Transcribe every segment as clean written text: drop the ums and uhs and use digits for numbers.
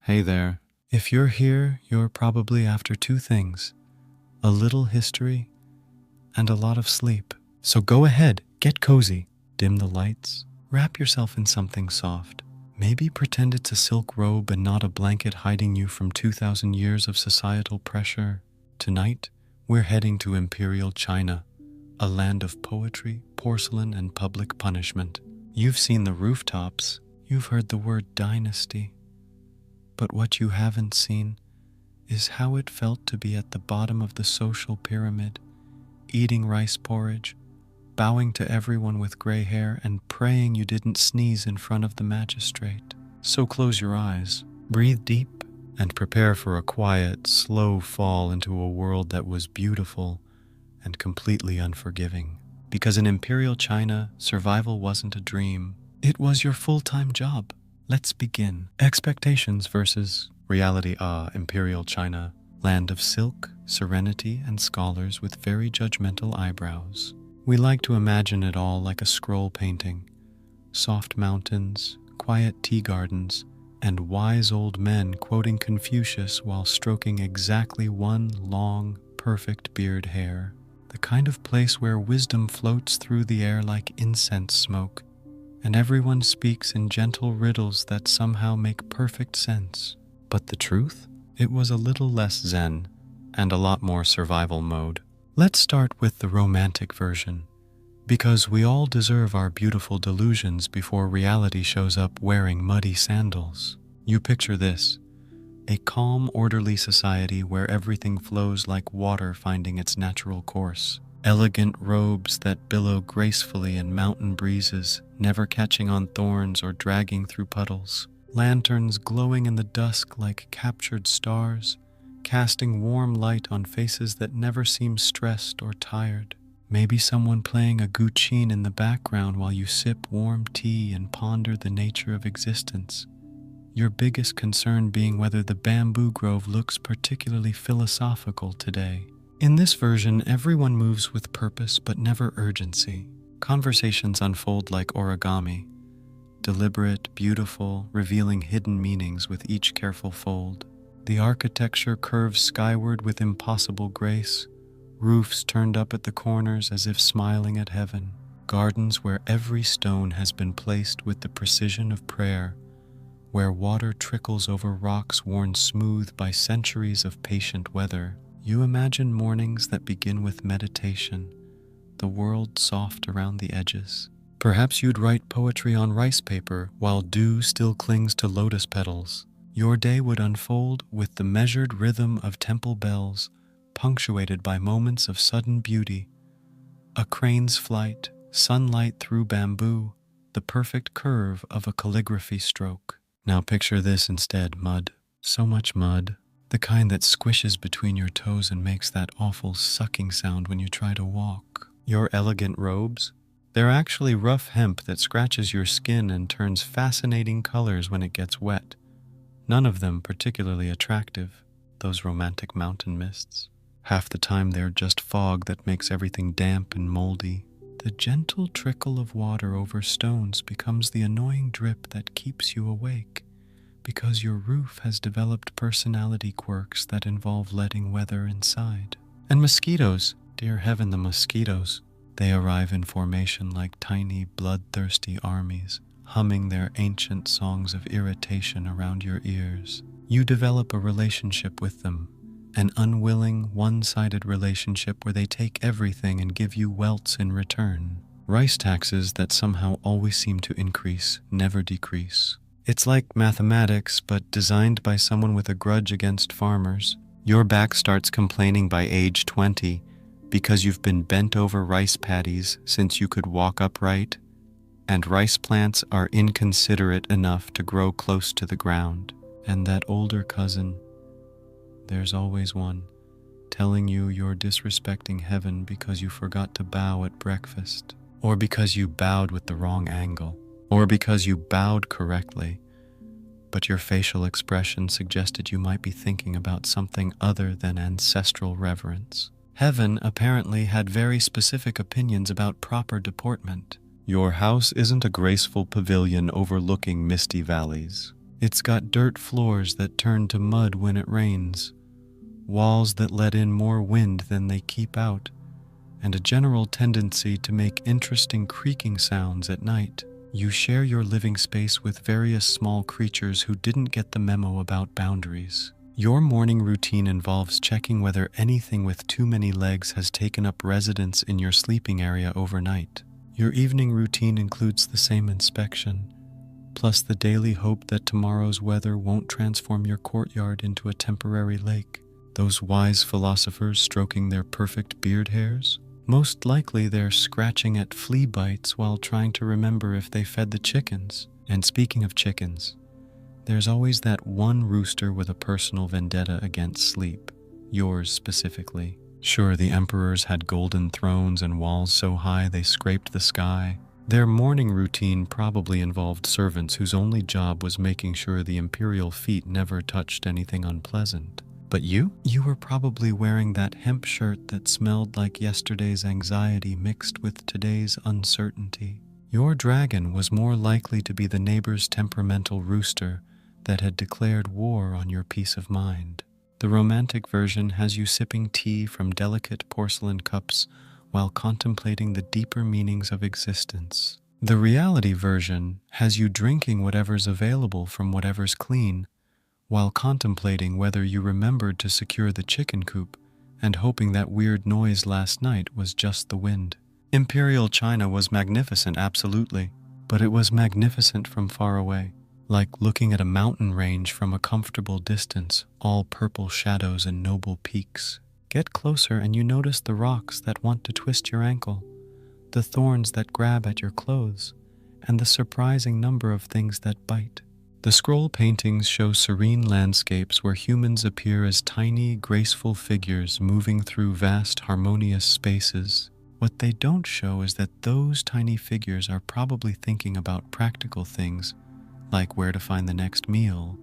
Hey there. If you're here, you're probably after two things: a little history and a lot of sleep. So go ahead, get cozy, dim the lights, wrap yourself in something soft. Maybe pretend it's a silk robe and not a blanket hiding you from 2,000 years of societal pressure. Tonight, we're heading to Imperial China, a land of poetry, porcelain, and public punishment. You've seen the rooftops, you've heard the word dynasty. But what you haven't seen is how it felt to be at the bottom of the social pyramid, eating rice porridge, bowing to everyone with gray hair, and praying you didn't sneeze in front of the magistrate. So close your eyes, breathe deep, and prepare for a quiet, slow fall into a world that was beautiful and completely unforgiving. Because in Imperial China, survival wasn't a dream, it was your full-time job. Let's begin. Expectations versus reality. Imperial China, land of silk, serenity, and scholars with very judgmental eyebrows. We like to imagine it all like a scroll painting. Soft mountains, quiet tea gardens, and wise old men quoting Confucius while stroking exactly one long, perfect beard hair. The kind of place where wisdom floats through the air like incense smoke, and everyone speaks in gentle riddles that somehow make perfect sense. But the truth? It was a little less zen, and a lot more survival mode. Let's start with the romantic version, because we all deserve our beautiful delusions before reality shows up wearing muddy sandals. You picture this: a calm, orderly society where everything flows like water finding its natural course. Elegant robes that billow gracefully in mountain breezes, never catching on thorns or dragging through puddles. Lanterns glowing in the dusk like captured stars, casting warm light on faces that never seem stressed or tired. Maybe someone playing a guqin in the background while you sip warm tea and ponder the nature of existence. Your biggest concern being whether the bamboo grove looks particularly philosophical today. In this version, everyone moves with purpose but never urgency. Conversations unfold like origami, deliberate, beautiful, revealing hidden meanings with each careful fold. The architecture curves skyward with impossible grace, roofs turned up at the corners as if smiling at heaven, gardens where every stone has been placed with the precision of prayer, where water trickles over rocks worn smooth by centuries of patient weather. You imagine mornings that begin with meditation, the world soft around the edges. Perhaps you'd write poetry on rice paper while dew still clings to lotus petals. Your day would unfold with the measured rhythm of temple bells, punctuated by moments of sudden beauty. A crane's flight, sunlight through bamboo, the perfect curve of a calligraphy stroke. Now picture this instead: mud. So much mud. The kind that squishes between your toes and makes that awful sucking sound when you try to walk. Your elegant robes? They're actually rough hemp that scratches your skin and turns fascinating colors when it gets wet. None of them particularly attractive, those romantic mountain mists. Half the time they're just fog that makes everything damp and moldy. The gentle trickle of water over stones becomes the annoying drip that keeps you awake, because your roof has developed personality quirks that involve letting weather inside. And mosquitoes, dear heaven, the mosquitoes. They arrive in formation like tiny, bloodthirsty armies, humming their ancient songs of irritation around your ears. You develop a relationship with them, an unwilling, one-sided relationship where they take everything and give you welts in return. Rice taxes that somehow always seem to increase, never decrease. It's like mathematics, but designed by someone with a grudge against farmers. Your back starts complaining by age 20 because you've been bent over rice paddies since you could walk upright, and rice plants are inconsiderate enough to grow close to the ground. And that older cousin, there's always one, telling you you're disrespecting heaven because you forgot to bow at breakfast, or because you bowed with the wrong angle, or because you bowed correctly, but your facial expression suggested you might be thinking about something other than ancestral reverence. Heaven apparently had very specific opinions about proper deportment. Your house isn't a graceful pavilion overlooking misty valleys. It's got dirt floors that turn to mud when it rains, walls that let in more wind than they keep out, and a general tendency to make interesting creaking sounds at night. You share your living space with various small creatures who didn't get the memo about boundaries. Your morning routine involves checking whether anything with too many legs has taken up residence in your sleeping area overnight. Your evening routine includes the same inspection, plus the daily hope that tomorrow's weather won't transform your courtyard into a temporary lake. Those wise philosophers stroking their perfect beard hairs? Most likely they're scratching at flea bites while trying to remember if they fed the chickens. And speaking of chickens, there's always that one rooster with a personal vendetta against sleep, yours specifically. Sure, the emperors had golden thrones and walls so high they scraped the sky. Their morning routine probably involved servants whose only job was making sure the imperial feet never touched anything unpleasant. But you? You were probably wearing that hemp shirt that smelled like yesterday's anxiety mixed with today's uncertainty. Your dragon was more likely to be the neighbor's temperamental rooster that had declared war on your peace of mind. The romantic version has you sipping tea from delicate porcelain cups while contemplating the deeper meanings of existence. The reality version has you drinking whatever's available from whatever's clean, while contemplating whether you remembered to secure the chicken coop and hoping that weird noise last night was just the wind. Imperial China was magnificent, absolutely, but it was magnificent from far away, like looking at a mountain range from a comfortable distance, all purple shadows and noble peaks. Get closer and you notice the rocks that want to twist your ankle, the thorns that grab at your clothes, and the surprising number of things that bite. The scroll paintings show serene landscapes where humans appear as tiny, graceful figures moving through vast, harmonious spaces. What they don't show is that those tiny figures are probably thinking about practical things, like where to find the next meal,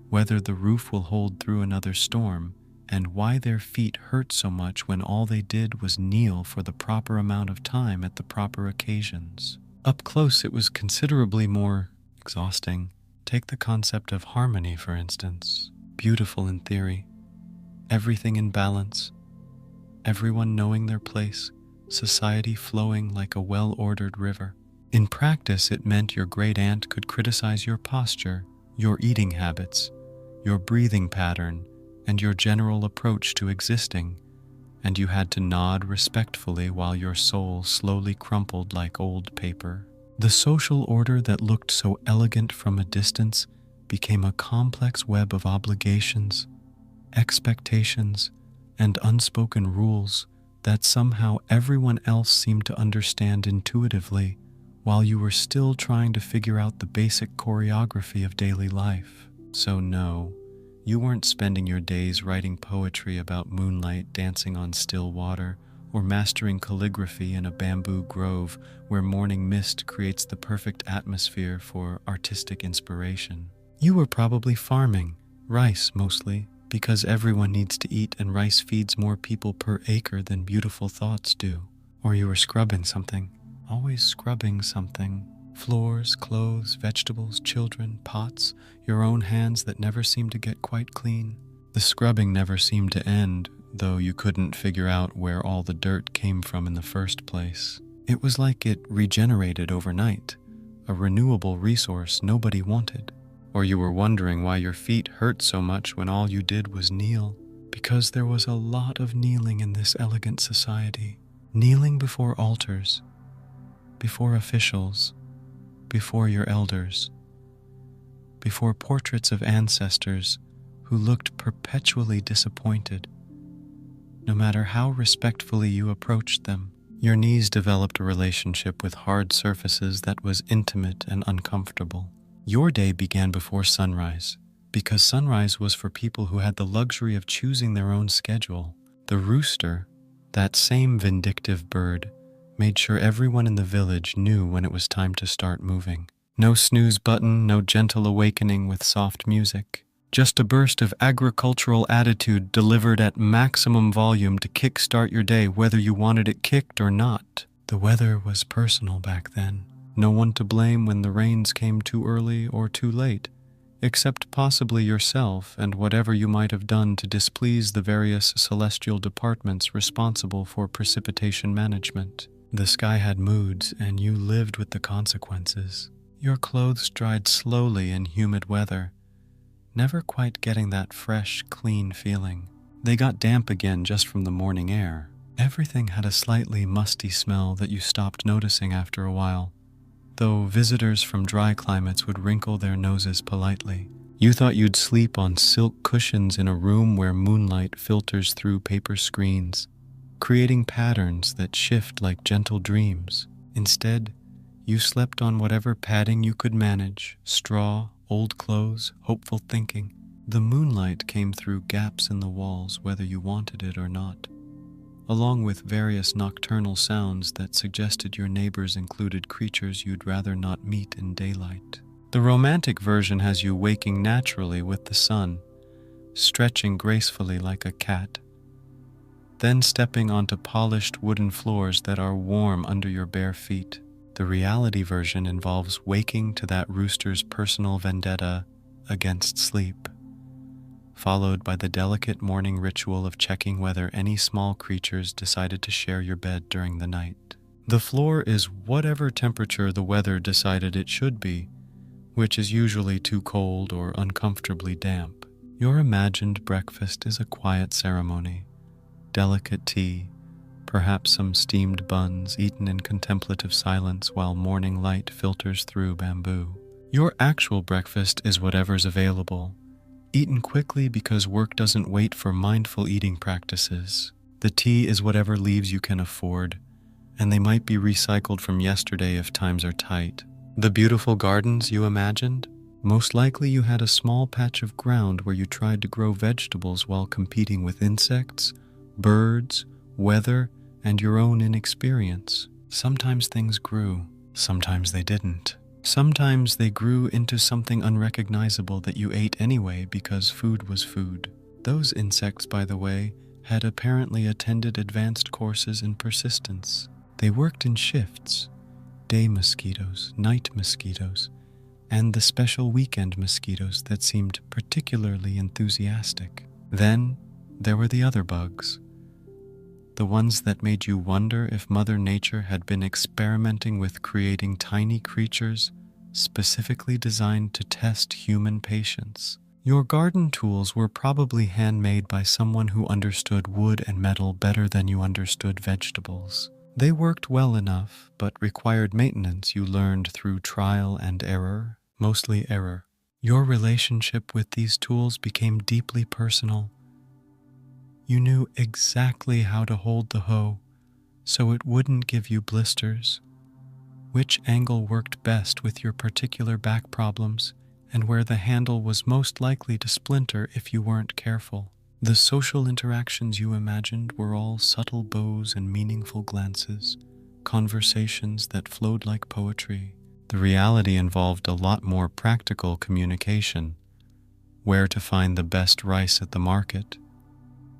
whether the roof will hold through another storm, and why their feet hurt so much when all they did was kneel for the proper amount of time at the proper occasions. Up close, it was considerably more exhausting. Take the concept of harmony, for instance. Beautiful in theory, everything in balance, everyone knowing their place, society flowing like a well-ordered river. In practice, it meant your great aunt could criticize your posture, your eating habits, your breathing pattern, and your general approach to existing, and you had to nod respectfully while your soul slowly crumpled like old paper. The social order that looked so elegant from a distance became a complex web of obligations, expectations, and unspoken rules that somehow everyone else seemed to understand intuitively, while you were still trying to figure out the basic choreography of daily life. So no, you weren't spending your days writing poetry about moonlight dancing on still water, or mastering calligraphy in a bamboo grove where morning mist creates the perfect atmosphere for artistic inspiration. You were probably farming, rice mostly, because everyone needs to eat and rice feeds more people per acre than beautiful thoughts do. Or you were scrubbing something, always scrubbing something. Floors, clothes, vegetables, children, pots, your own hands that never seemed to get quite clean. The scrubbing never seemed to end, though you couldn't figure out where all the dirt came from in the first place. It was like it regenerated overnight, a renewable resource nobody wanted. Or you were wondering why your feet hurt so much when all you did was kneel, because there was a lot of kneeling in this elegant society. Kneeling before altars, before officials, before your elders, before portraits of ancestors who looked perpetually disappointed. No matter how respectfully you approached them, your knees developed a relationship with hard surfaces that was intimate and uncomfortable. Your day began before sunrise, because sunrise was for people who had the luxury of choosing their own schedule. The rooster, that same vindictive bird, made sure everyone in the village knew when it was time to start moving. No snooze button, no gentle awakening with soft music. Just a burst of agricultural attitude delivered at maximum volume to kickstart your day whether you wanted it kicked or not. The weather was personal back then. No one to blame when the rains came too early or too late. except possibly yourself and whatever you might have done to displease the various celestial departments responsible for precipitation management. The sky had moods, and you lived with the consequences. Your clothes dried slowly in humid weather, never quite getting that fresh, clean feeling. They got damp again just from the morning air. Everything had a slightly musty smell that you stopped noticing after a while, though visitors from dry climates would wrinkle their noses politely. You thought you'd sleep on silk cushions in a room where moonlight filters through paper screens, creating patterns that shift like gentle dreams. Instead, you slept on whatever padding you could manage: straw, old clothes, hopeful thinking. The moonlight came through gaps in the walls whether you wanted it or not, along with various nocturnal sounds that suggested your neighbors included creatures you'd rather not meet in daylight. The romantic version has you waking naturally with the sun, stretching gracefully like a cat, then stepping onto polished wooden floors that are warm under your bare feet. The reality version involves waking to that rooster's personal vendetta against sleep, followed by the delicate morning ritual of checking whether any small creatures decided to share your bed during the night. The floor is whatever temperature the weather decided it should be, which is usually too cold or uncomfortably damp. Your imagined breakfast is a quiet ceremony: delicate tea, perhaps some steamed buns eaten in contemplative silence while morning light filters through bamboo. Your actual breakfast is whatever's available, eaten quickly because work doesn't wait for mindful eating practices. The tea is whatever leaves you can afford, and they might be recycled from yesterday if times are tight. The beautiful gardens you imagined? Most likely you had a small patch of ground where you tried to grow vegetables while competing with insects, birds, weather, and your own inexperience. Sometimes things grew, sometimes they didn't. Sometimes they grew into something unrecognizable that you ate anyway because food was food. Those insects, by the way, had apparently attended advanced courses in persistence. They worked in shifts: day mosquitoes, night mosquitoes, and the special weekend mosquitoes that seemed particularly enthusiastic. Then there were the other bugs, the ones that made you wonder if Mother Nature had been experimenting with creating tiny creatures specifically designed to test human patience. Your garden tools were probably handmade by someone who understood wood and metal better than you understood vegetables. They worked well enough, but required maintenance you learned through trial and error, mostly error. Your relationship with these tools became deeply personal. You knew exactly how to hold the hoe so it wouldn't give you blisters, which angle worked best with your particular back problems, and where the handle was most likely to splinter if you weren't careful. The social interactions you imagined were all subtle bows and meaningful glances, conversations that flowed like poetry. The reality involved a lot more practical communication: where to find the best rice at the market,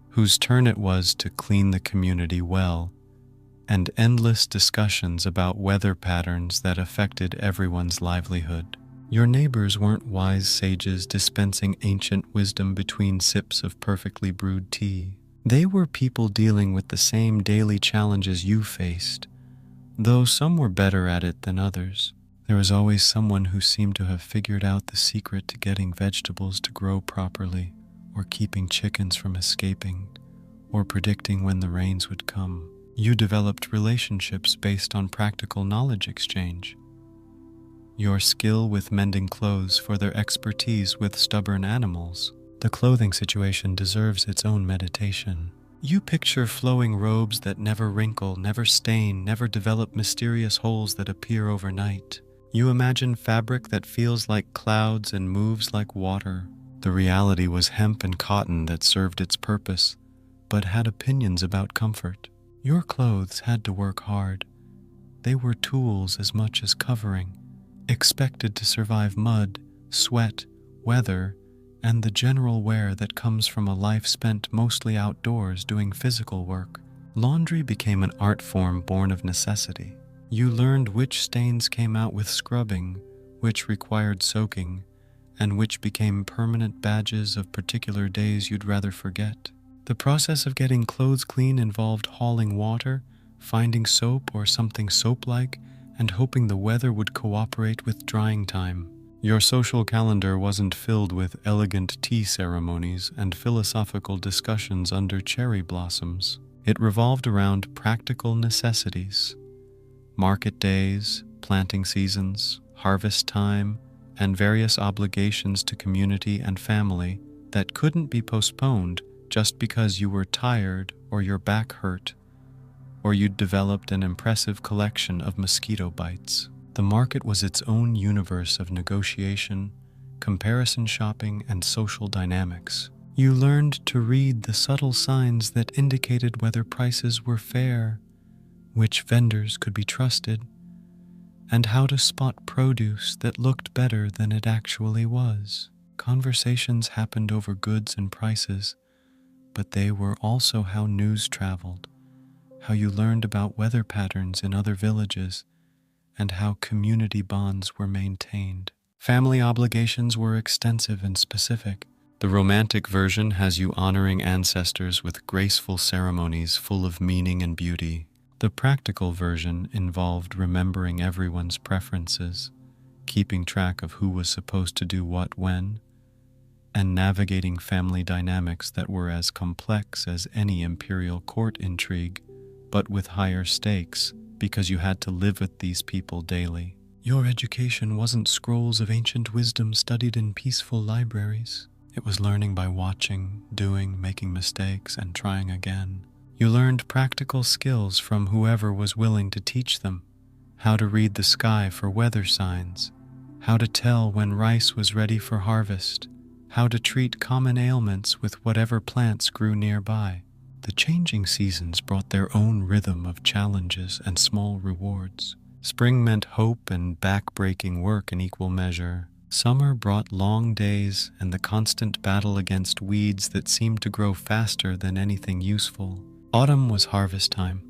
whose turn it was to clean the community well, and endless discussions about weather patterns that affected everyone's livelihood. Your neighbors weren't wise sages dispensing ancient wisdom between sips of perfectly brewed tea. They were people dealing with the same daily challenges you faced, though some were better at it than others. There was always someone who seemed to have figured out the secret to getting vegetables to grow properly, or keeping chickens from escaping, or predicting when the rains would come. You developed relationships based on practical knowledge exchange: your skill with mending clothes for their expertise with stubborn animals. The clothing situation deserves its own meditation. You picture flowing robes that never wrinkle, never stain, never develop mysterious holes that appear overnight. You imagine fabric that feels like clouds and moves like water. The reality was hemp and cotton that served its purpose, but had opinions about comfort. Your clothes had to work hard. They were tools as much as covering, expected to survive mud, sweat, weather, and the general wear that comes from a life spent mostly outdoors doing physical work. Laundry became an art form born of necessity. You learned which stains came out with scrubbing, which required soaking, and which became permanent badges of particular days you'd rather forget. The process of getting clothes clean involved hauling water, finding soap or something soap-like, and hoping the weather would cooperate with drying time. Your social calendar wasn't filled with elegant tea ceremonies and philosophical discussions under cherry blossoms. It revolved around practical necessities: market days, planting seasons, harvest time, and various obligations to community and family that couldn't be postponed just because you were tired or your back hurt, or you'd developed an impressive collection of mosquito bites. The market was its own universe of negotiation, comparison shopping, and social dynamics. You learned to read the subtle signs that indicated whether prices were fair, which vendors could be trusted, and how to spot produce that looked better than it actually was. Conversations happened over goods and prices, but they were also how news traveled, how you learned about weather patterns in other villages, and how community bonds were maintained. Family obligations were extensive and specific. The romantic version has you honoring ancestors with graceful ceremonies full of meaning and beauty. The practical version involved remembering everyone's preferences, keeping track of who was supposed to do what when, and navigating family dynamics that were as complex as any imperial court intrigue, but with higher stakes because you had to live with these people daily. Your education wasn't scrolls of ancient wisdom studied in peaceful libraries. It was learning by watching, doing, making mistakes, and trying again. You learned practical skills from whoever was willing to teach them: how to read the sky for weather signs, how to tell when rice was ready for harvest, how to treat common ailments with whatever plants grew nearby. The changing seasons brought their own rhythm of challenges and small rewards. Spring meant hope and back-breaking work in equal measure. Summer brought long days and the constant battle against weeds that seemed to grow faster than anything useful. Autumn was harvest time,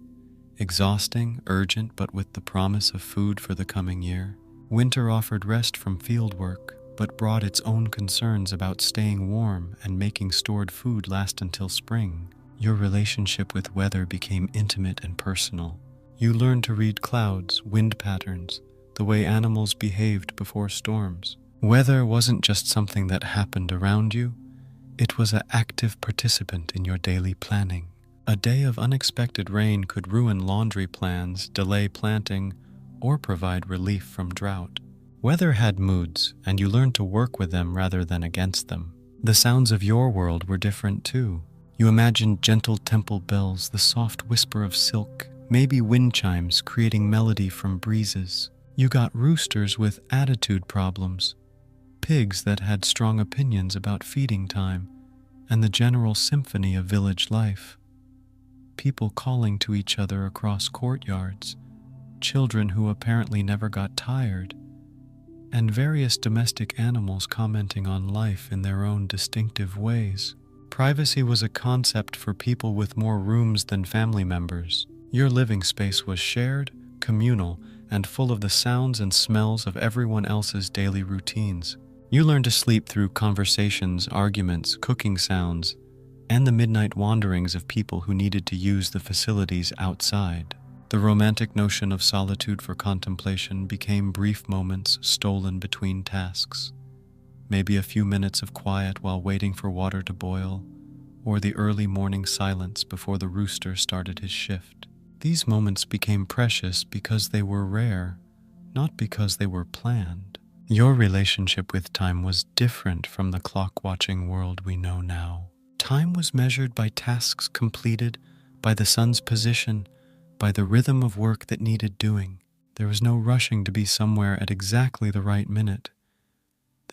exhausting, urgent, but with the promise of food for the coming year. Winter offered rest from field work, but brought its own concerns about staying warm and making stored food last until spring. Your relationship with weather became intimate and personal. You learned to read clouds, wind patterns, the way animals behaved before storms. Weather wasn't just something that happened around you, it was an active participant in your daily planning. A day of unexpected rain could ruin laundry plans, delay planting, or provide relief from drought. Weather had moods, and you learned to work with them rather than against them. The sounds of your world were different too. You imagined gentle temple bells, the soft whisper of silk, maybe wind chimes creating melody from breezes. You got roosters with attitude problems, pigs that had strong opinions about feeding time, and the general symphony of village life. People calling to each other across courtyards, children who apparently never got tired, and various domestic animals commenting on life in their own distinctive ways. Privacy was a concept for people with more rooms than family members. Your living space was shared, communal, and full of the sounds and smells of everyone else's daily routines. You learned to sleep through conversations, arguments, cooking sounds, and the midnight wanderings of people who needed to use the facilities outside. The romantic notion of solitude for contemplation became brief moments stolen between tasks. Maybe a few minutes of quiet while waiting for water to boil, or the early morning silence before the rooster started his shift. These moments became precious because they were rare, not because they were planned. Your relationship with time was different from the clock-watching world we know now. Time was measured by tasks completed, by the sun's position, by the rhythm of work that needed doing. There was no rushing to be somewhere at exactly the right minute.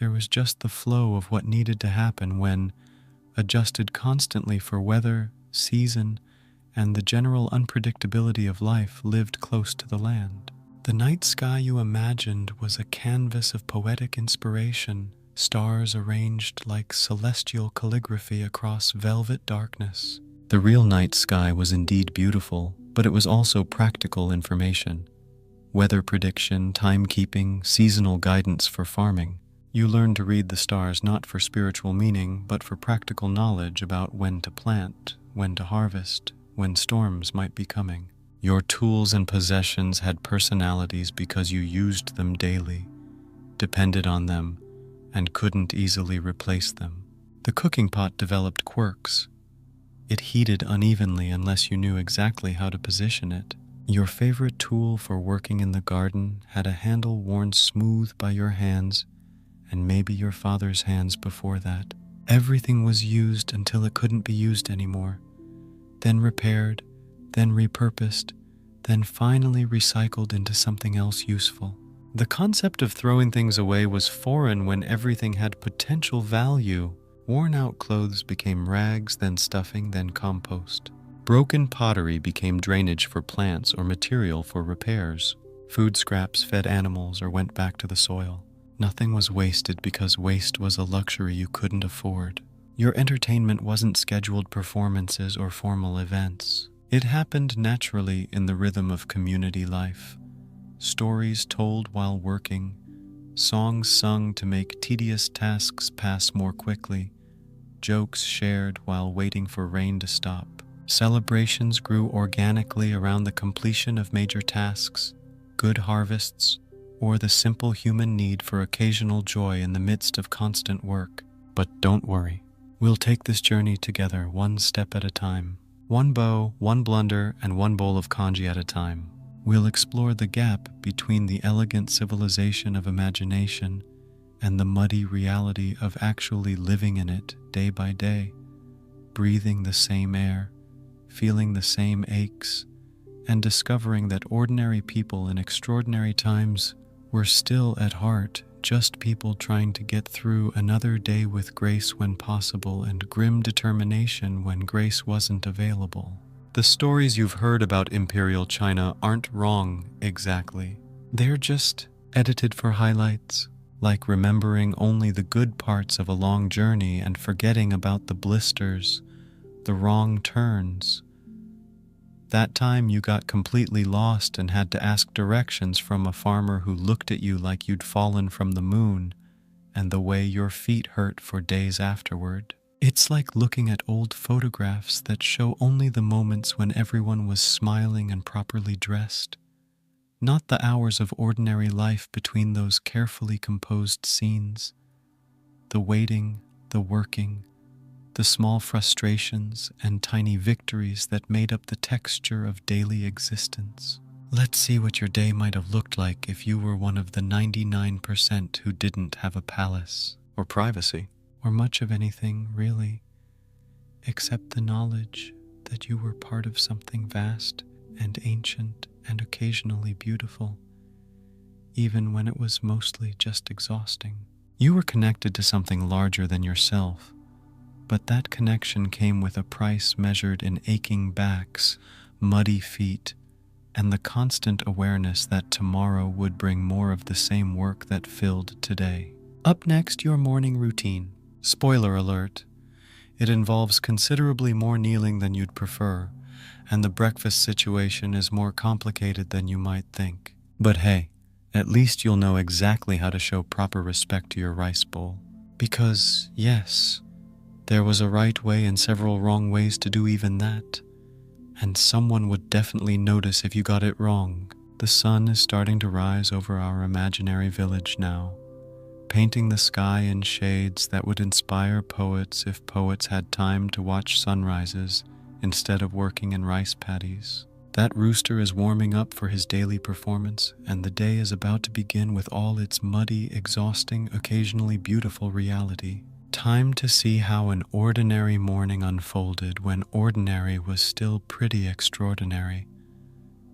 There was just the flow of what needed to happen when, adjusted constantly for weather, season, and the general unpredictability of life, lived close to the land. The night sky you imagined was a canvas of poetic inspiration, stars arranged like celestial calligraphy across velvet darkness. The real night sky was indeed beautiful, but it was also practical information: weather prediction, timekeeping, seasonal guidance for farming. You learn to read the stars not for spiritual meaning, but for practical knowledge about when to plant, when to harvest, when storms might be coming. Your tools and possessions had personalities because you used them daily, depended on them, and couldn't easily replace them. The cooking pot developed quirks. It heated unevenly unless you knew exactly how to position it. Your favorite tool for working in the garden had a handle worn smooth by your hands, and maybe your father's hands before that. Everything was used until it couldn't be used anymore, then repaired, then repurposed, then finally recycled into something else useful. The concept of throwing things away was foreign when everything had potential value. Worn-out clothes became rags, then stuffing, then compost. Broken pottery became drainage for plants or material for repairs. Food scraps fed animals or went back to the soil. Nothing was wasted because waste was a luxury you couldn't afford. Your entertainment wasn't scheduled performances or formal events. It happened naturally in the rhythm of community life. Stories told while working, songs sung to make tedious tasks pass more quickly, jokes shared while waiting for rain to stop. Celebrations grew organically around the completion of major tasks, good harvests, or the simple human need for occasional joy in the midst of constant work. But don't worry. We'll take this journey together, one step at a time. One bow, one blunder, and one bowl of congee at a time. We'll explore the gap between the elegant civilization of imagination and the muddy reality of actually living in it day by day, breathing the same air, feeling the same aches, and discovering that ordinary people in extraordinary times were still at heart just people trying to get through another day with grace when possible and grim determination when grace wasn't available. The stories you've heard about Imperial China aren't wrong exactly. They're just edited for highlights, like remembering only the good parts of a long journey and forgetting about the blisters, the wrong turns. That time you got completely lost and had to ask directions from a farmer who looked at you like you'd fallen from the moon, and the way your feet hurt for days afterward. It's like looking at old photographs that show only the moments when everyone was smiling and properly dressed, not the hours of ordinary life between those carefully composed scenes. The waiting, the working, the small frustrations and tiny victories that made up the texture of daily existence. Let's see what your day might have looked like if you were one of the 99% who didn't have a palace, or privacy, or much of anything, really, except the knowledge that you were part of something vast and ancient and occasionally beautiful, even when it was mostly just exhausting. You were connected to something larger than yourself, but that connection came with a price measured in aching backs, muddy feet, and the constant awareness that tomorrow would bring more of the same work that filled today. Up next, your morning routine. Spoiler alert, it involves considerably more kneeling than you'd prefer, and the breakfast situation is more complicated than you might think. But hey, at least you'll know exactly how to show proper respect to your rice bowl. Because, yes, there was a right way and several wrong ways to do even that, and someone would definitely notice if you got it wrong. The sun is starting to rise over our imaginary village now, painting the sky in shades that would inspire poets if poets had time to watch sunrises instead of working in rice paddies. That rooster is warming up for his daily performance, and the day is about to begin with all its muddy, exhausting, occasionally beautiful reality. Time to see how an ordinary morning unfolded when ordinary was still pretty extraordinary,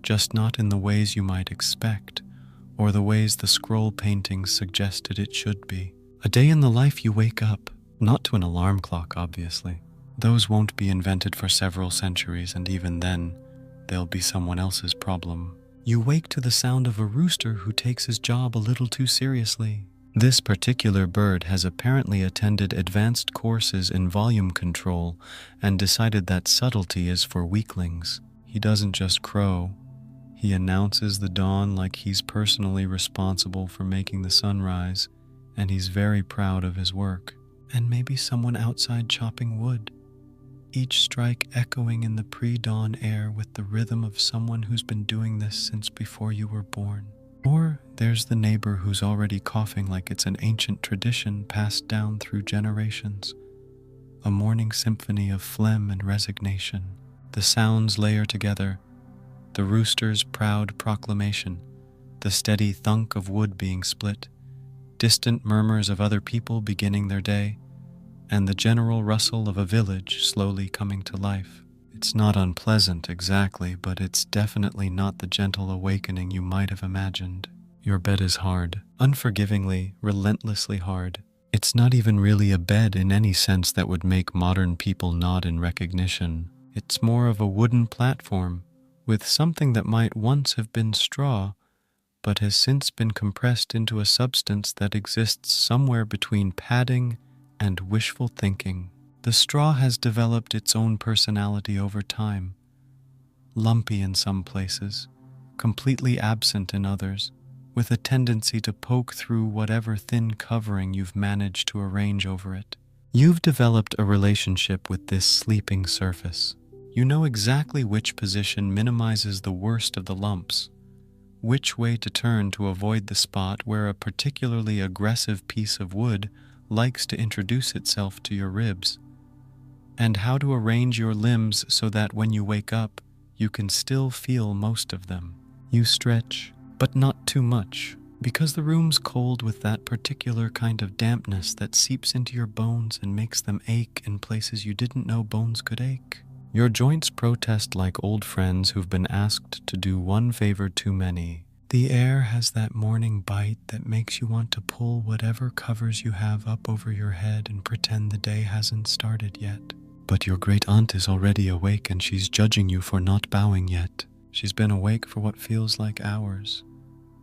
just not in the ways you might expect, or the ways the scroll paintings suggested it should be. A day in the life you wake up, not to an alarm clock, obviously. Those won't be invented for several centuries, and even then, they'll be someone else's problem. You wake to the sound of a rooster who takes his job a little too seriously. This particular bird has apparently attended advanced courses in volume control and decided that subtlety is for weaklings. He doesn't just crow. He announces the dawn like he's personally responsible for making the sunrise, and he's very proud of his work. And maybe someone outside chopping wood, each strike echoing in the pre-dawn air with the rhythm of someone who's been doing this since before you were born. Or there's the neighbor who's already coughing like it's an ancient tradition passed down through generations, a morning symphony of phlegm and resignation. The sounds layer together, the rooster's proud proclamation, the steady thunk of wood being split, distant murmurs of other people beginning their day, and the general rustle of a village slowly coming to life. It's not unpleasant exactly, but it's definitely not the gentle awakening you might have imagined. Your bed is hard, unforgivingly, relentlessly hard. It's not even really a bed in any sense that would make modern people nod in recognition. It's more of a wooden platform with something that might once have been straw, but has since been compressed into a substance that exists somewhere between padding and wishful thinking. The straw has developed its own personality over time, lumpy in some places, completely absent in others, with a tendency to poke through whatever thin covering you've managed to arrange over it. You've developed a relationship with this sleeping surface. You know exactly which position minimizes the worst of the lumps, which way to turn to avoid the spot where a particularly aggressive piece of wood likes to introduce itself to your ribs, and how to arrange your limbs so that when you wake up, you can still feel most of them. You stretch, but not too much, because the room's cold with that particular kind of dampness that seeps into your bones and makes them ache in places you didn't know bones could ache. Your joints protest like old friends who've been asked to do one favor too many. The air has that morning bite that makes you want to pull whatever covers you have up over your head and pretend the day hasn't started yet. But your great aunt is already awake and she's judging you for not bowing yet. She's been awake for what feels like hours,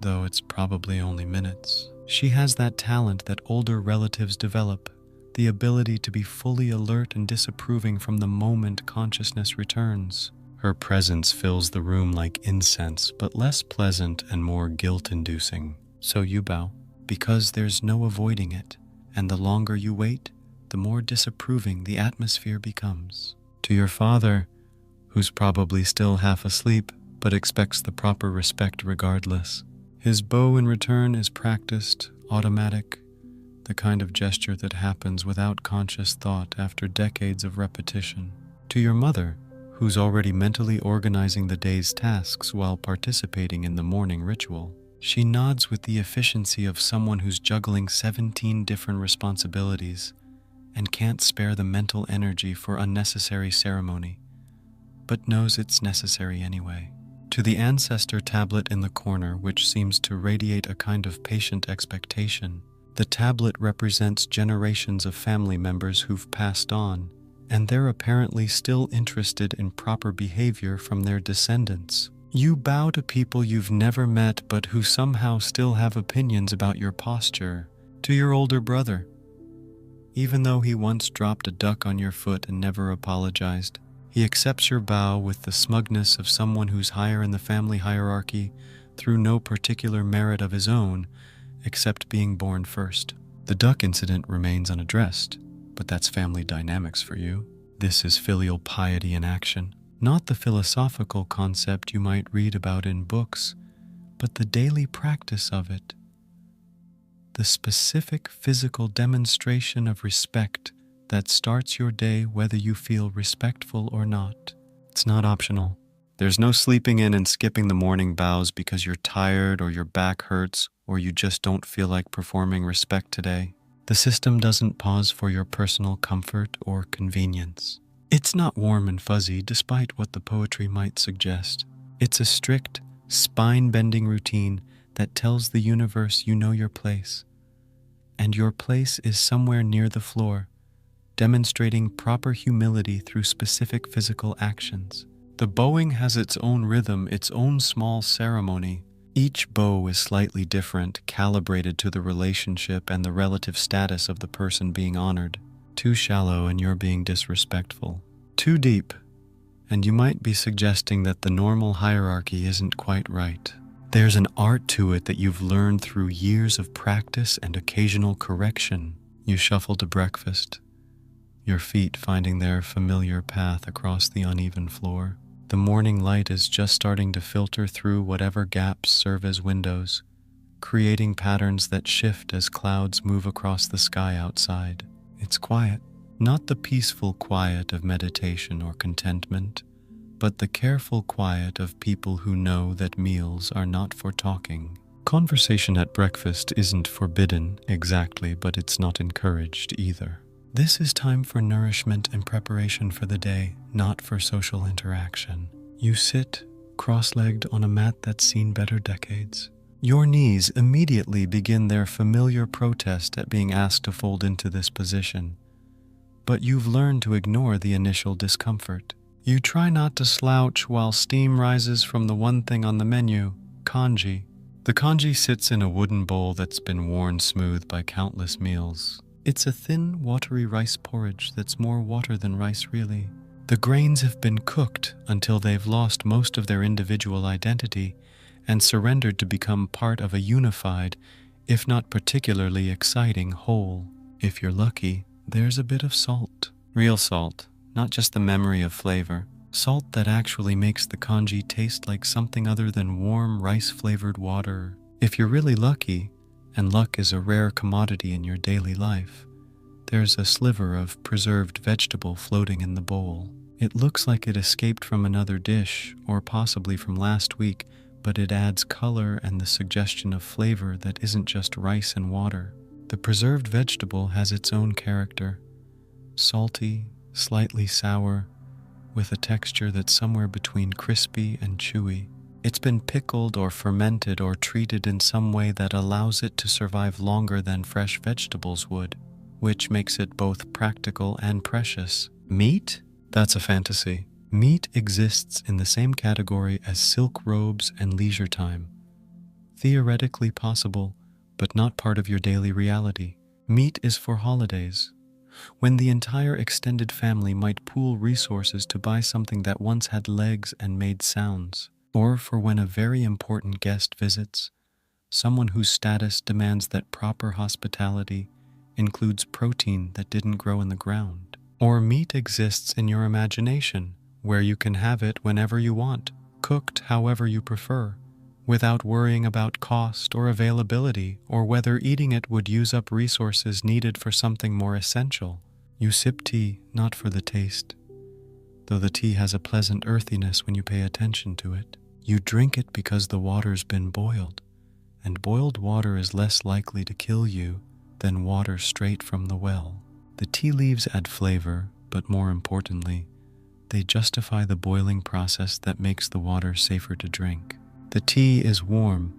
though it's probably only minutes. She has that talent that older relatives develop, the ability to be fully alert and disapproving from the moment consciousness returns. Her presence fills the room like incense, but less pleasant and more guilt-inducing. So you bow, because there's no avoiding it, and the longer you wait, the more disapproving the atmosphere becomes. To your father, who's probably still half asleep, but expects the proper respect regardless. His bow in return is practiced, automatic, the kind of gesture that happens without conscious thought after decades of repetition. To your mother, who's already mentally organizing the day's tasks while participating in the morning ritual. She nods with the efficiency of someone who's juggling 17 different responsibilities and can't spare the mental energy for unnecessary ceremony, but knows it's necessary anyway. To the ancestor tablet in the corner, which seems to radiate a kind of patient expectation, the tablet represents generations of family members who've passed on, and they're apparently still interested in proper behavior from their descendants. You bow to people you've never met but who somehow still have opinions about your posture. To your older brother, even though he once dropped a duck on your foot and never apologized, he accepts your bow with the smugness of someone who's higher in the family hierarchy through no particular merit of his own, except being born first. The duck incident remains unaddressed, but that's family dynamics for you. This is filial piety in action. Not the philosophical concept you might read about in books, but the daily practice of it. The specific physical demonstration of respect that starts your day whether you feel respectful or not. It's not optional. There's no sleeping in and skipping the morning bows because you're tired or your back hurts or you just don't feel like performing respect today. The system doesn't pause for your personal comfort or convenience. It's not warm and fuzzy, despite what the poetry might suggest. It's a strict, spine-bending routine that tells the universe you know your place. And your place is somewhere near the floor, demonstrating proper humility through specific physical actions. The bowing has its own rhythm, its own small ceremony. Each bow is slightly different, calibrated to the relationship and the relative status of the person being honored. Too shallow and you're being disrespectful. Too deep, and you might be suggesting that the normal hierarchy isn't quite right. There's an art to it that you've learned through years of practice and occasional correction. You shuffle to breakfast, your feet finding their familiar path across the uneven floor. The morning light is just starting to filter through whatever gaps serve as windows, creating patterns that shift as clouds move across the sky outside. It's quiet, not the peaceful quiet of meditation or contentment, but the careful quiet of people who know that meals are not for talking. Conversation at breakfast isn't forbidden exactly, but it's not encouraged either. This is time for nourishment and preparation for the day, not for social interaction. You sit, cross-legged on a mat that's seen better decades. Your knees immediately begin their familiar protest at being asked to fold into this position, but you've learned to ignore the initial discomfort. You try not to slouch while steam rises from the one thing on the menu, congee. The congee sits in a wooden bowl that's been worn smooth by countless meals. It's a thin, watery rice porridge that's more water than rice really. The grains have been cooked until they've lost most of their individual identity and surrendered to become part of a unified, if not particularly exciting, whole. If you're lucky, there's a bit of salt. Real salt. Not just the memory of flavor. Salt that actually makes the congee taste like something other than warm rice-flavored water. If you're really lucky, and luck is a rare commodity in your daily life, there's a sliver of preserved vegetable floating in the bowl. It looks like it escaped from another dish, or possibly from last week, but it adds color and the suggestion of flavor that isn't just rice and water. The preserved vegetable has its own character. Salty, slightly sour, with a texture that's somewhere between crispy and chewy. It's been pickled or fermented or treated in some way that allows it to survive longer than fresh vegetables would, which makes it both practical and precious. Meat? That's a fantasy. Meat exists in the same category as silk robes and leisure time. Theoretically possible, but not part of your daily reality. Meat is for holidays, when the entire extended family might pool resources to buy something that once had legs and made sounds, or for when a very important guest visits, someone whose status demands that proper hospitality includes protein that didn't grow in the ground. Or meat exists in your imagination, where you can have it whenever you want, cooked however you prefer, without worrying about cost or availability or whether eating it would use up resources needed for something more essential. You sip tea not for the taste, though the tea has a pleasant earthiness when you pay attention to it. You drink it because the water's been boiled, and boiled water is less likely to kill you than water straight from the well. The tea leaves add flavor, but more importantly, they justify the boiling process that makes the water safer to drink. The tea is warm,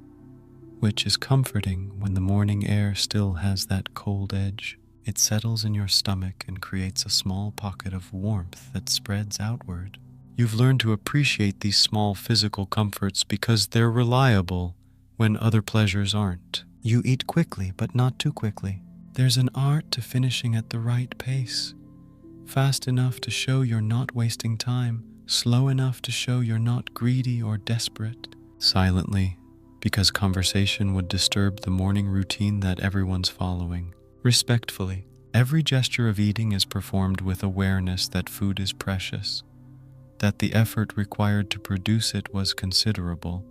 which is comforting when the morning air still has that cold edge. It settles in your stomach and creates a small pocket of warmth that spreads outward. You've learned to appreciate these small physical comforts because they're reliable when other pleasures aren't. You eat quickly, but not too quickly. There's an art to finishing at the right pace. Fast enough to show you're not wasting time, slow enough to show you're not greedy or desperate. Silently, because conversation would disturb the morning routine that everyone's following. Respectfully, every gesture of eating is performed with awareness that food is precious, that the effort required to produce it was considerable,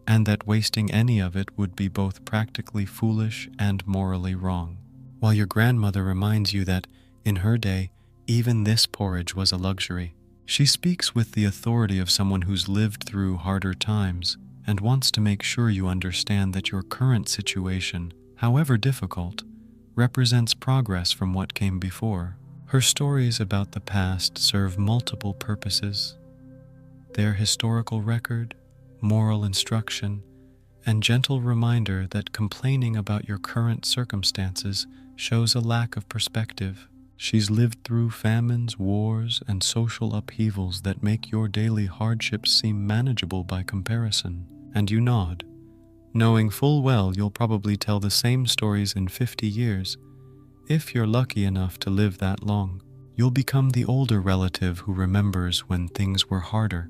and that wasting any of it would be both practically foolish and morally wrong. While your grandmother reminds you that, in her day, even this porridge was a luxury. She speaks with the authority of someone who's lived through harder times and wants to make sure you understand that your current situation, however difficult, represents progress from what came before. Her stories about the past serve multiple purposes. Their historical record, moral instruction, and gentle reminder that complaining about your current circumstances shows a lack of perspective. She's lived through famines, wars, and social upheavals that make your daily hardships seem manageable by comparison. And you nod, knowing full well you'll probably tell the same stories in 50 years, if you're lucky enough to live that long. You'll become the older relative who remembers when things were harder,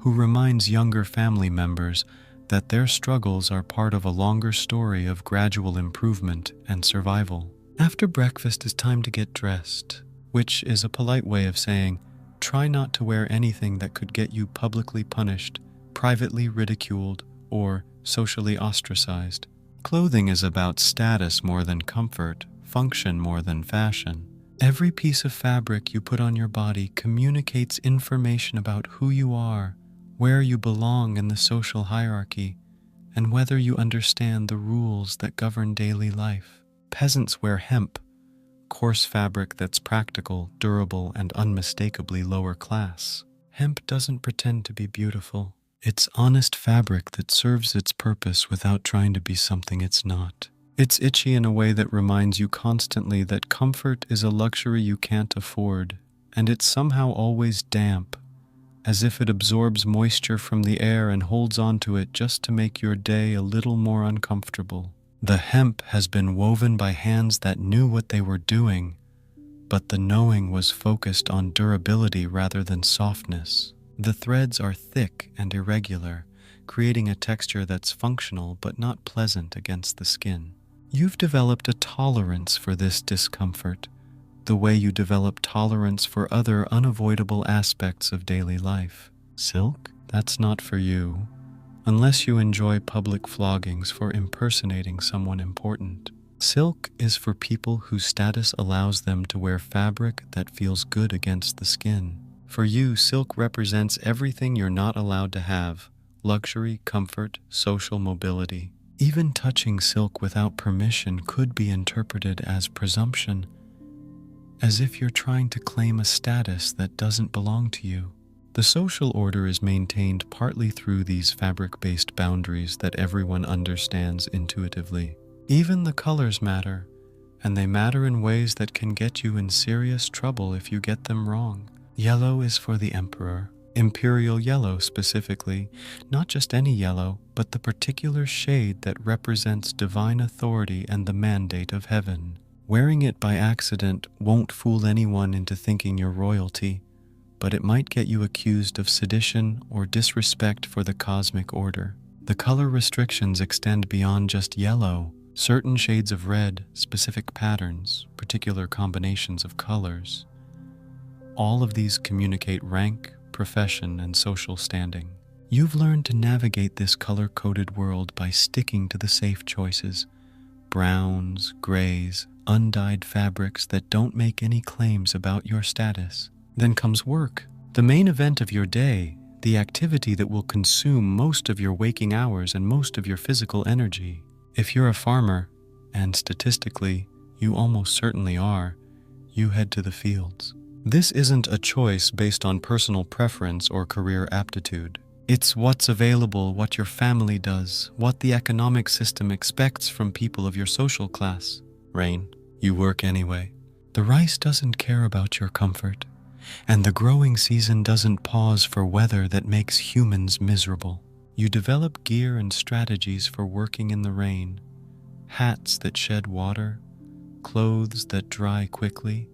who reminds younger family members that their struggles are part of a longer story of gradual improvement and survival. After breakfast, it's time to get dressed, which is a polite way of saying, try not to wear anything that could get you publicly punished, privately ridiculed, or socially ostracized. Clothing is about status more than comfort, function more than fashion. Every piece of fabric you put on your body communicates information about who you are, where you belong in the social hierarchy, and whether you understand the rules that govern daily life. Peasants wear hemp, coarse fabric that's practical, durable, and unmistakably lower class. Hemp doesn't pretend to be beautiful. It's honest fabric that serves its purpose without trying to be something it's not. It's itchy in a way that reminds you constantly that comfort is a luxury you can't afford, and it's somehow always damp, as if it absorbs moisture from the air and holds onto it just to make your day a little more uncomfortable. The hemp has been woven by hands that knew what they were doing, but the knowing was focused on durability rather than softness. The threads are thick and irregular, creating a texture that's functional but not pleasant against the skin. You've developed a tolerance for this discomfort, the way you develop tolerance for other unavoidable aspects of daily life. Silk? That's not for you, unless you enjoy public floggings for impersonating someone important. Silk is for people whose status allows them to wear fabric that feels good against the skin. For you, silk represents everything you're not allowed to have: luxury, comfort, social mobility. Even touching silk without permission could be interpreted as presumption, as if you're trying to claim a status that doesn't belong to you. The social order is maintained partly through these fabric-based boundaries that everyone understands intuitively. Even the colors matter, and they matter in ways that can get you in serious trouble if you get them wrong. Yellow is for the emperor. Imperial yellow specifically, not just any yellow, but the particular shade that represents divine authority and the mandate of heaven. Wearing it by accident won't fool anyone into thinking you're royalty, but it might get you accused of sedition or disrespect for the cosmic order. The color restrictions extend beyond just yellow. Certain shades of red, specific patterns, particular combinations of colors. All of these communicate rank, profession, and social standing. You've learned to navigate this color-coded world by sticking to the safe choices: browns, grays, undyed fabrics that don't make any claims about your status. Then comes work, the main event of your day, the activity that will consume most of your waking hours and most of your physical energy. If you're a farmer, and statistically, you almost certainly are, you head to the fields. This isn't a choice based on personal preference or career aptitude. It's what's available, what your family does, what the economic system expects from people of your social class. Rain, you work anyway. The rice doesn't care about your comfort, and the growing season doesn't pause for weather that makes humans miserable. You develop gear and strategies for working in the rain: hats that shed water, clothes that dry quickly,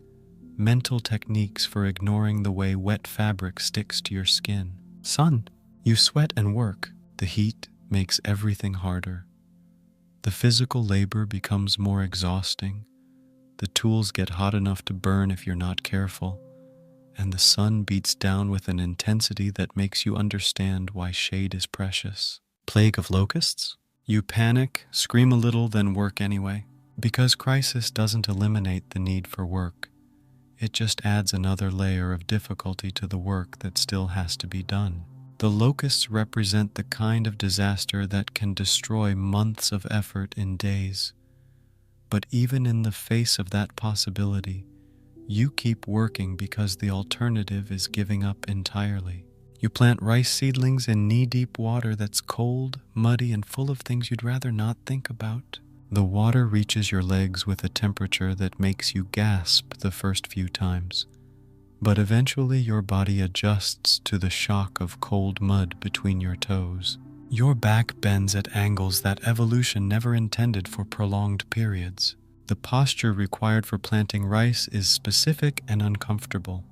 mental techniques for ignoring the way wet fabric sticks to your skin. Sun, you sweat and work. The heat makes everything harder. The physical labor becomes more exhausting. The tools get hot enough to burn if you're not careful, and the sun beats down with an intensity that makes you understand why shade is precious. Plague of locusts? You panic, scream a little, then work anyway. Because crisis doesn't eliminate the need for work. It just adds another layer of difficulty to the work that still has to be done. The locusts represent the kind of disaster that can destroy months of effort in days. But even in the face of that possibility, you keep working because the alternative is giving up entirely. You plant rice seedlings in knee-deep water that's cold, muddy, and full of things you'd rather not think about. The water reaches your legs with a temperature that makes you gasp the first few times, but eventually your body adjusts to the shock of cold mud between your toes. Your back bends at angles that evolution never intended for prolonged periods. The posture required for planting rice is specific and uncomfortable.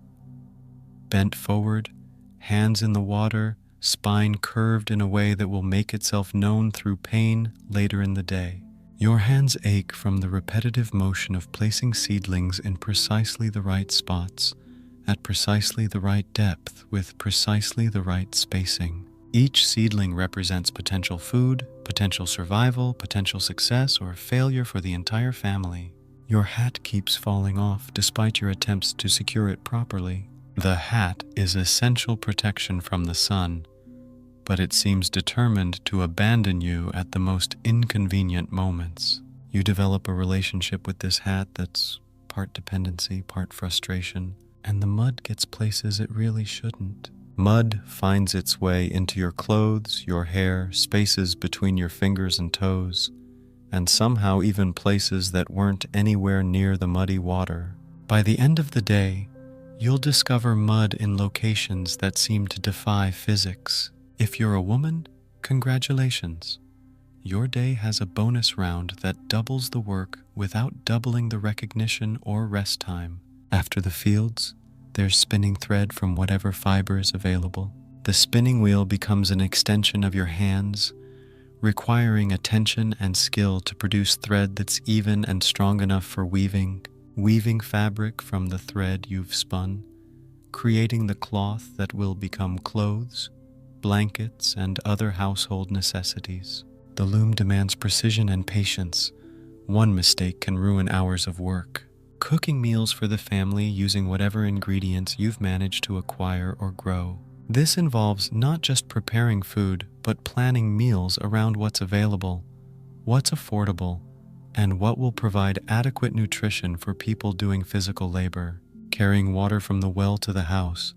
Bent forward, hands in the water, spine curved in a way that will make itself known through pain later in the day. Your hands ache from the repetitive motion of placing seedlings in precisely the right spots, at precisely the right depth, with precisely the right spacing. Each seedling represents potential food, potential survival, potential success, or failure for the entire family. Your hat keeps falling off despite your attempts to secure it properly. The hat is essential protection from the sun, but it seems determined to abandon you at the most inconvenient moments. You develop a relationship with this hat that's part dependency, part frustration, and the mud gets places it really shouldn't. Mud finds its way into your clothes, your hair, spaces between your fingers and toes, and somehow even places that weren't anywhere near the muddy water. By the end of the day, you'll discover mud in locations that seem to defy physics. If you're a woman, congratulations. Your day has a bonus round that doubles the work without doubling the recognition or rest time. After the fields, there's spinning thread from whatever fiber is available. The spinning wheel becomes an extension of your hands, requiring attention and skill to produce thread that's even and strong enough for weaving fabric from the thread you've spun, creating the cloth that will become clothes, blankets, and other household necessities. The loom demands precision and patience. One mistake can ruin hours of work. Cooking meals for the family using whatever ingredients you've managed to acquire or grow. This involves not just preparing food, but planning meals around what's available, what's affordable, and what will provide adequate nutrition for people doing physical labor. Carrying water from the well to the house.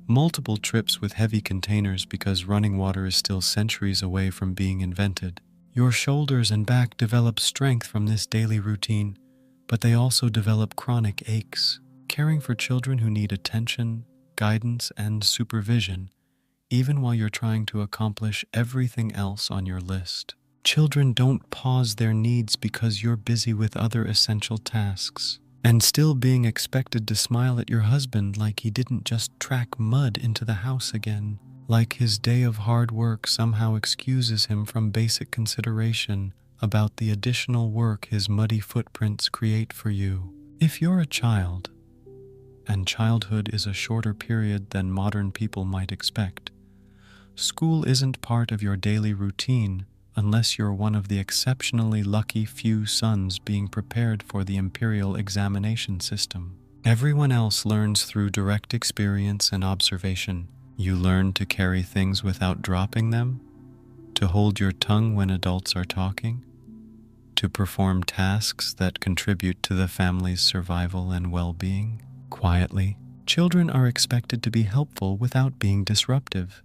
Multiple trips with heavy containers because running water is still centuries away from being invented. Your shoulders and back develop strength from this daily routine, but they also develop chronic aches. Caring for children who need attention, guidance, and supervision, even while you're trying to accomplish everything else on your list. Children don't pause their needs because you're busy with other essential tasks. And still being expected to smile at your husband like he didn't just track mud into the house again. Like his day of hard work somehow excuses him from basic consideration about the additional work his muddy footprints create for you. If you're a child, and childhood is a shorter period than modern people might expect, school isn't part of your daily routine unless you're one of the exceptionally lucky few sons being prepared for the Imperial examination system. Everyone else learns through direct experience and observation. You learn to carry things without dropping them, to hold your tongue when adults are talking, to perform tasks that contribute to the family's survival and well-being. Quietly, children are expected to be helpful without being disruptive,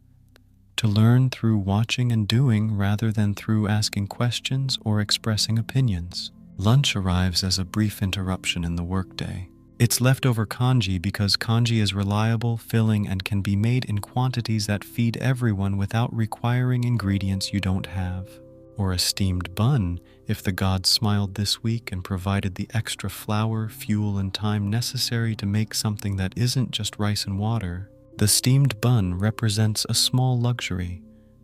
to learn through watching and doing rather than through asking questions or expressing opinions. Lunch arrives as a brief interruption in the workday. It's leftover congee because congee is reliable, filling, and can be made in quantities that feed everyone without requiring ingredients you don't have. Or a steamed bun if the gods smiled this week and provided the extra flour, fuel, and time necessary to make something that isn't just rice and water. The steamed bun represents a small luxury,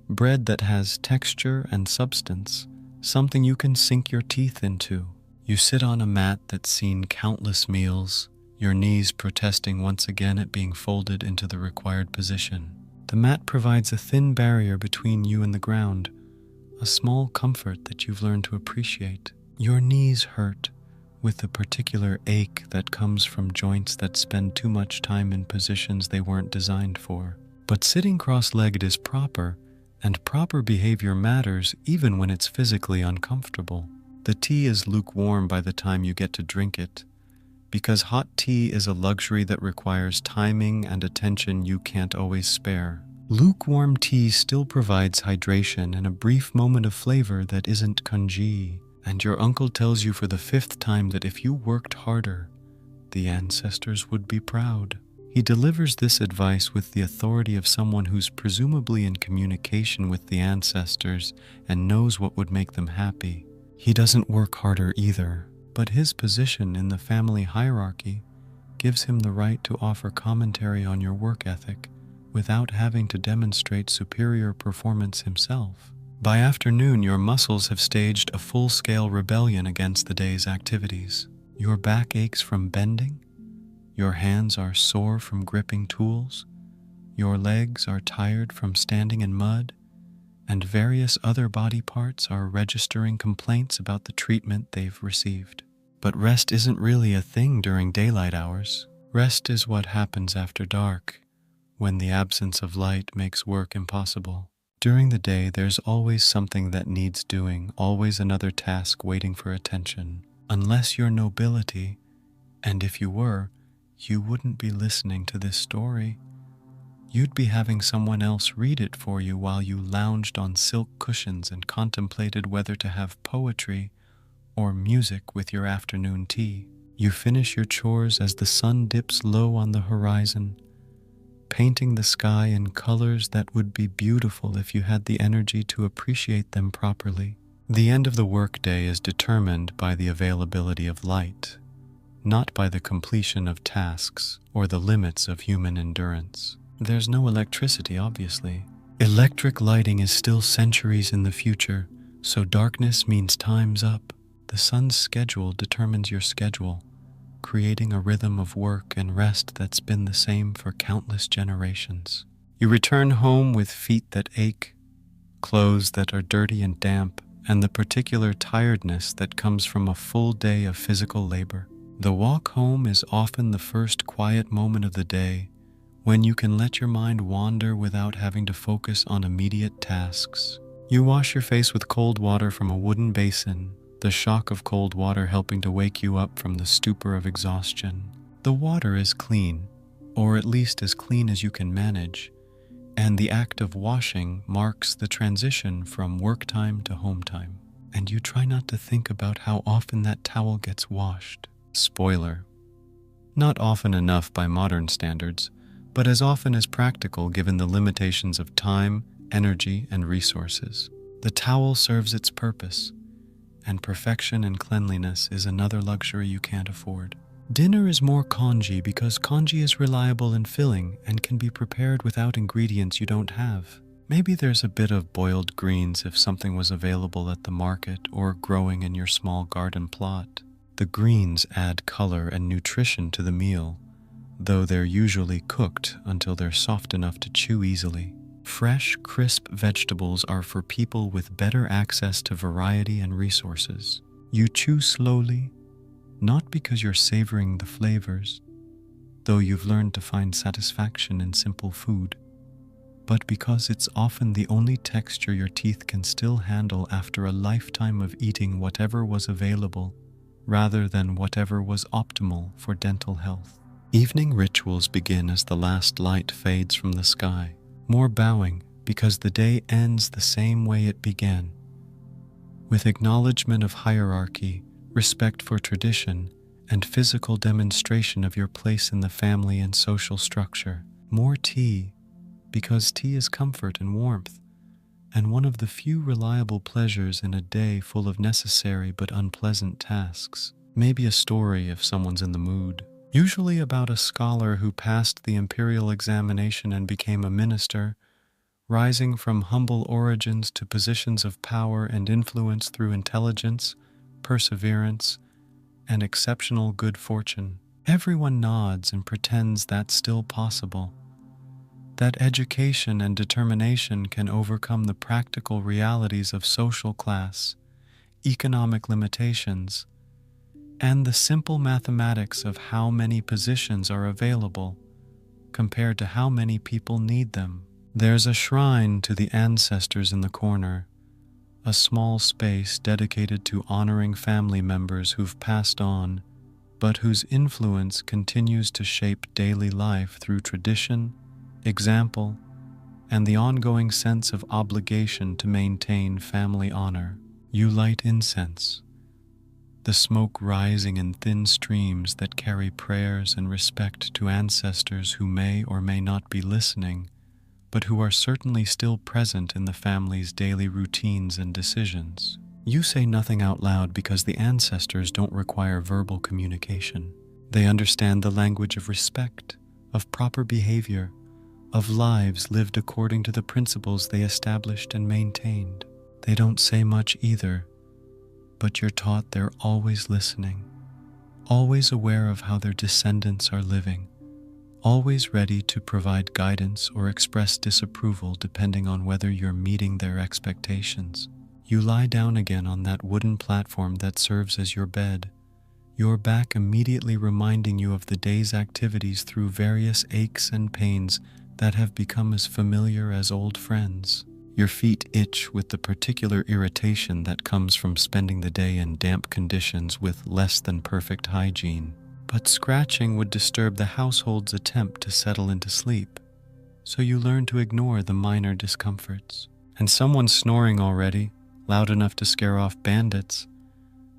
bread that has texture and substance, something you can sink your teeth into. You sit on a mat that's seen countless meals, your knees protesting once again at being folded into the required position. The mat provides a thin barrier between you and the ground, a small comfort that you've learned to appreciate. Your knees hurt, with the particular ache that comes from joints that spend too much time in positions they weren't designed for. But sitting cross-legged is proper, and proper behavior matters even when it's physically uncomfortable. The tea is lukewarm by the time you get to drink it, because hot tea is a luxury that requires timing and attention you can't always spare. Lukewarm tea still provides hydration and a brief moment of flavor that isn't congee. And your uncle tells you for the 5th time that if you worked harder, the ancestors would be proud. He delivers this advice with the authority of someone who's presumably in communication with the ancestors and knows what would make them happy. He doesn't work harder either, but his position in the family hierarchy gives him the right to offer commentary on your work ethic without having to demonstrate superior performance himself. By afternoon, your muscles have staged a full-scale rebellion against the day's activities. Your back aches from bending, your hands are sore from gripping tools, your legs are tired from standing in mud, and various other body parts are registering complaints about the treatment they've received. But rest isn't really a thing during daylight hours. Rest is what happens after dark, when the absence of light makes work impossible. During the day, there's always something that needs doing, always another task waiting for attention. Unless you're nobility, and if you were, you wouldn't be listening to this story. You'd be having someone else read it for you while you lounged on silk cushions and contemplated whether to have poetry or music with your afternoon tea. You finish your chores as the sun dips low on the horizon, painting the sky in colors that would be beautiful if you had the energy to appreciate them properly. The end of the workday is determined by the availability of light, not by the completion of tasks or the limits of human endurance. There's no electricity, obviously. Electric lighting is still centuries in the future, so darkness means time's up. The sun's schedule determines your schedule, creating a rhythm of work and rest that's been the same for countless generations. You return home with feet that ache, clothes that are dirty and damp, and the particular tiredness that comes from a full day of physical labor. The walk home is often the first quiet moment of the day, when you can let your mind wander without having to focus on immediate tasks. You wash your face with cold water from a wooden basin, the shock of cold water helping to wake you up from the stupor of exhaustion. The water is clean, or at least as clean as you can manage, and the act of washing marks the transition from work time to home time. And you try not to think about how often that towel gets washed. Spoiler: not often enough by modern standards, but as often as practical given the limitations of time, energy, and resources. The towel serves its purpose, and perfection and cleanliness is another luxury you can't afford. Dinner is more congee because congee is reliable and filling and can be prepared without ingredients you don't have. Maybe there's a bit of boiled greens if something was available at the market or growing in your small garden plot. The greens add color and nutrition to the meal, though they're usually cooked until they're soft enough to chew easily. Fresh, crisp vegetables are for people with better access to variety and resources. You chew slowly, not because you're savoring the flavors, though you've learned to find satisfaction in simple food, but because it's often the only texture your teeth can still handle after a lifetime of eating whatever was available, rather than whatever was optimal for dental health. Evening rituals begin as the last light fades from the sky. More bowing, because the day ends the same way it began, with acknowledgement of hierarchy, respect for tradition, and physical demonstration of your place in the family and social structure. More tea, because tea is comfort and warmth, and one of the few reliable pleasures in a day full of necessary but unpleasant tasks. Maybe a story if someone's in the mood. Usually about a scholar who passed the Imperial examination and became a minister, rising from humble origins to positions of power and influence through intelligence, perseverance, and exceptional good fortune. Everyone nods and pretends that's still possible, that education and determination can overcome the practical realities of social class, economic limitations, and the simple mathematics of how many positions are available compared to how many people need them. There's a shrine to the ancestors in the corner, a small space dedicated to honoring family members who've passed on, but whose influence continues to shape daily life through tradition, example, and the ongoing sense of obligation to maintain family honor. You light incense, the smoke rising in thin streams that carry prayers and respect to ancestors who may or may not be listening, but who are certainly still present in the family's daily routines and decisions. You say nothing out loud because the ancestors don't require verbal communication. They understand the language of respect, of proper behavior, of lives lived according to the principles they established and maintained. They don't say much either, but you're taught they're always listening, always aware of how their descendants are living, always ready to provide guidance or express disapproval depending on whether you're meeting their expectations. You lie down again on that wooden platform that serves as your bed, your back immediately reminding you of the day's activities through various aches and pains that have become as familiar as old friends. Your feet itch with the particular irritation that comes from spending the day in damp conditions with less than perfect hygiene. But scratching would disturb the household's attempt to settle into sleep, so you learn to ignore the minor discomforts. And someone's snoring already, loud enough to scare off bandits.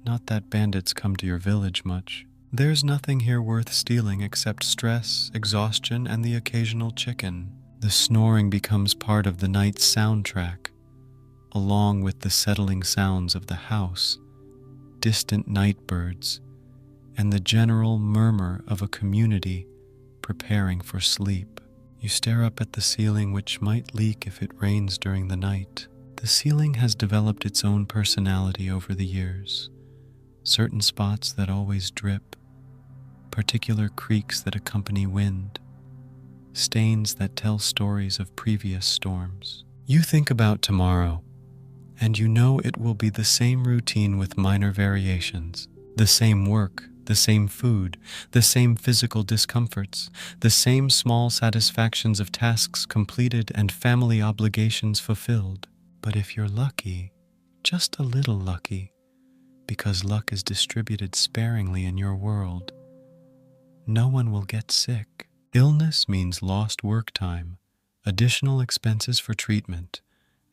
Not that bandits come to your village much. There's nothing here worth stealing except stress, exhaustion, and the occasional chicken. The snoring becomes part of the night's soundtrack, along with the settling sounds of the house, distant night birds, and the general murmur of a community preparing for sleep. You stare up at the ceiling, which might leak if it rains during the night. The ceiling has developed its own personality over the years. Certain spots that always drip, particular creaks that accompany wind, stains that tell stories of previous storms. You think about tomorrow, and you know it will be the same routine with minor variations, the same work, the same food, the same physical discomforts, the same small satisfactions of tasks completed and family obligations fulfilled. But if you're lucky, just a little lucky, because luck is distributed sparingly in your world, no one will get sick. Illness means lost work time, additional expenses for treatment,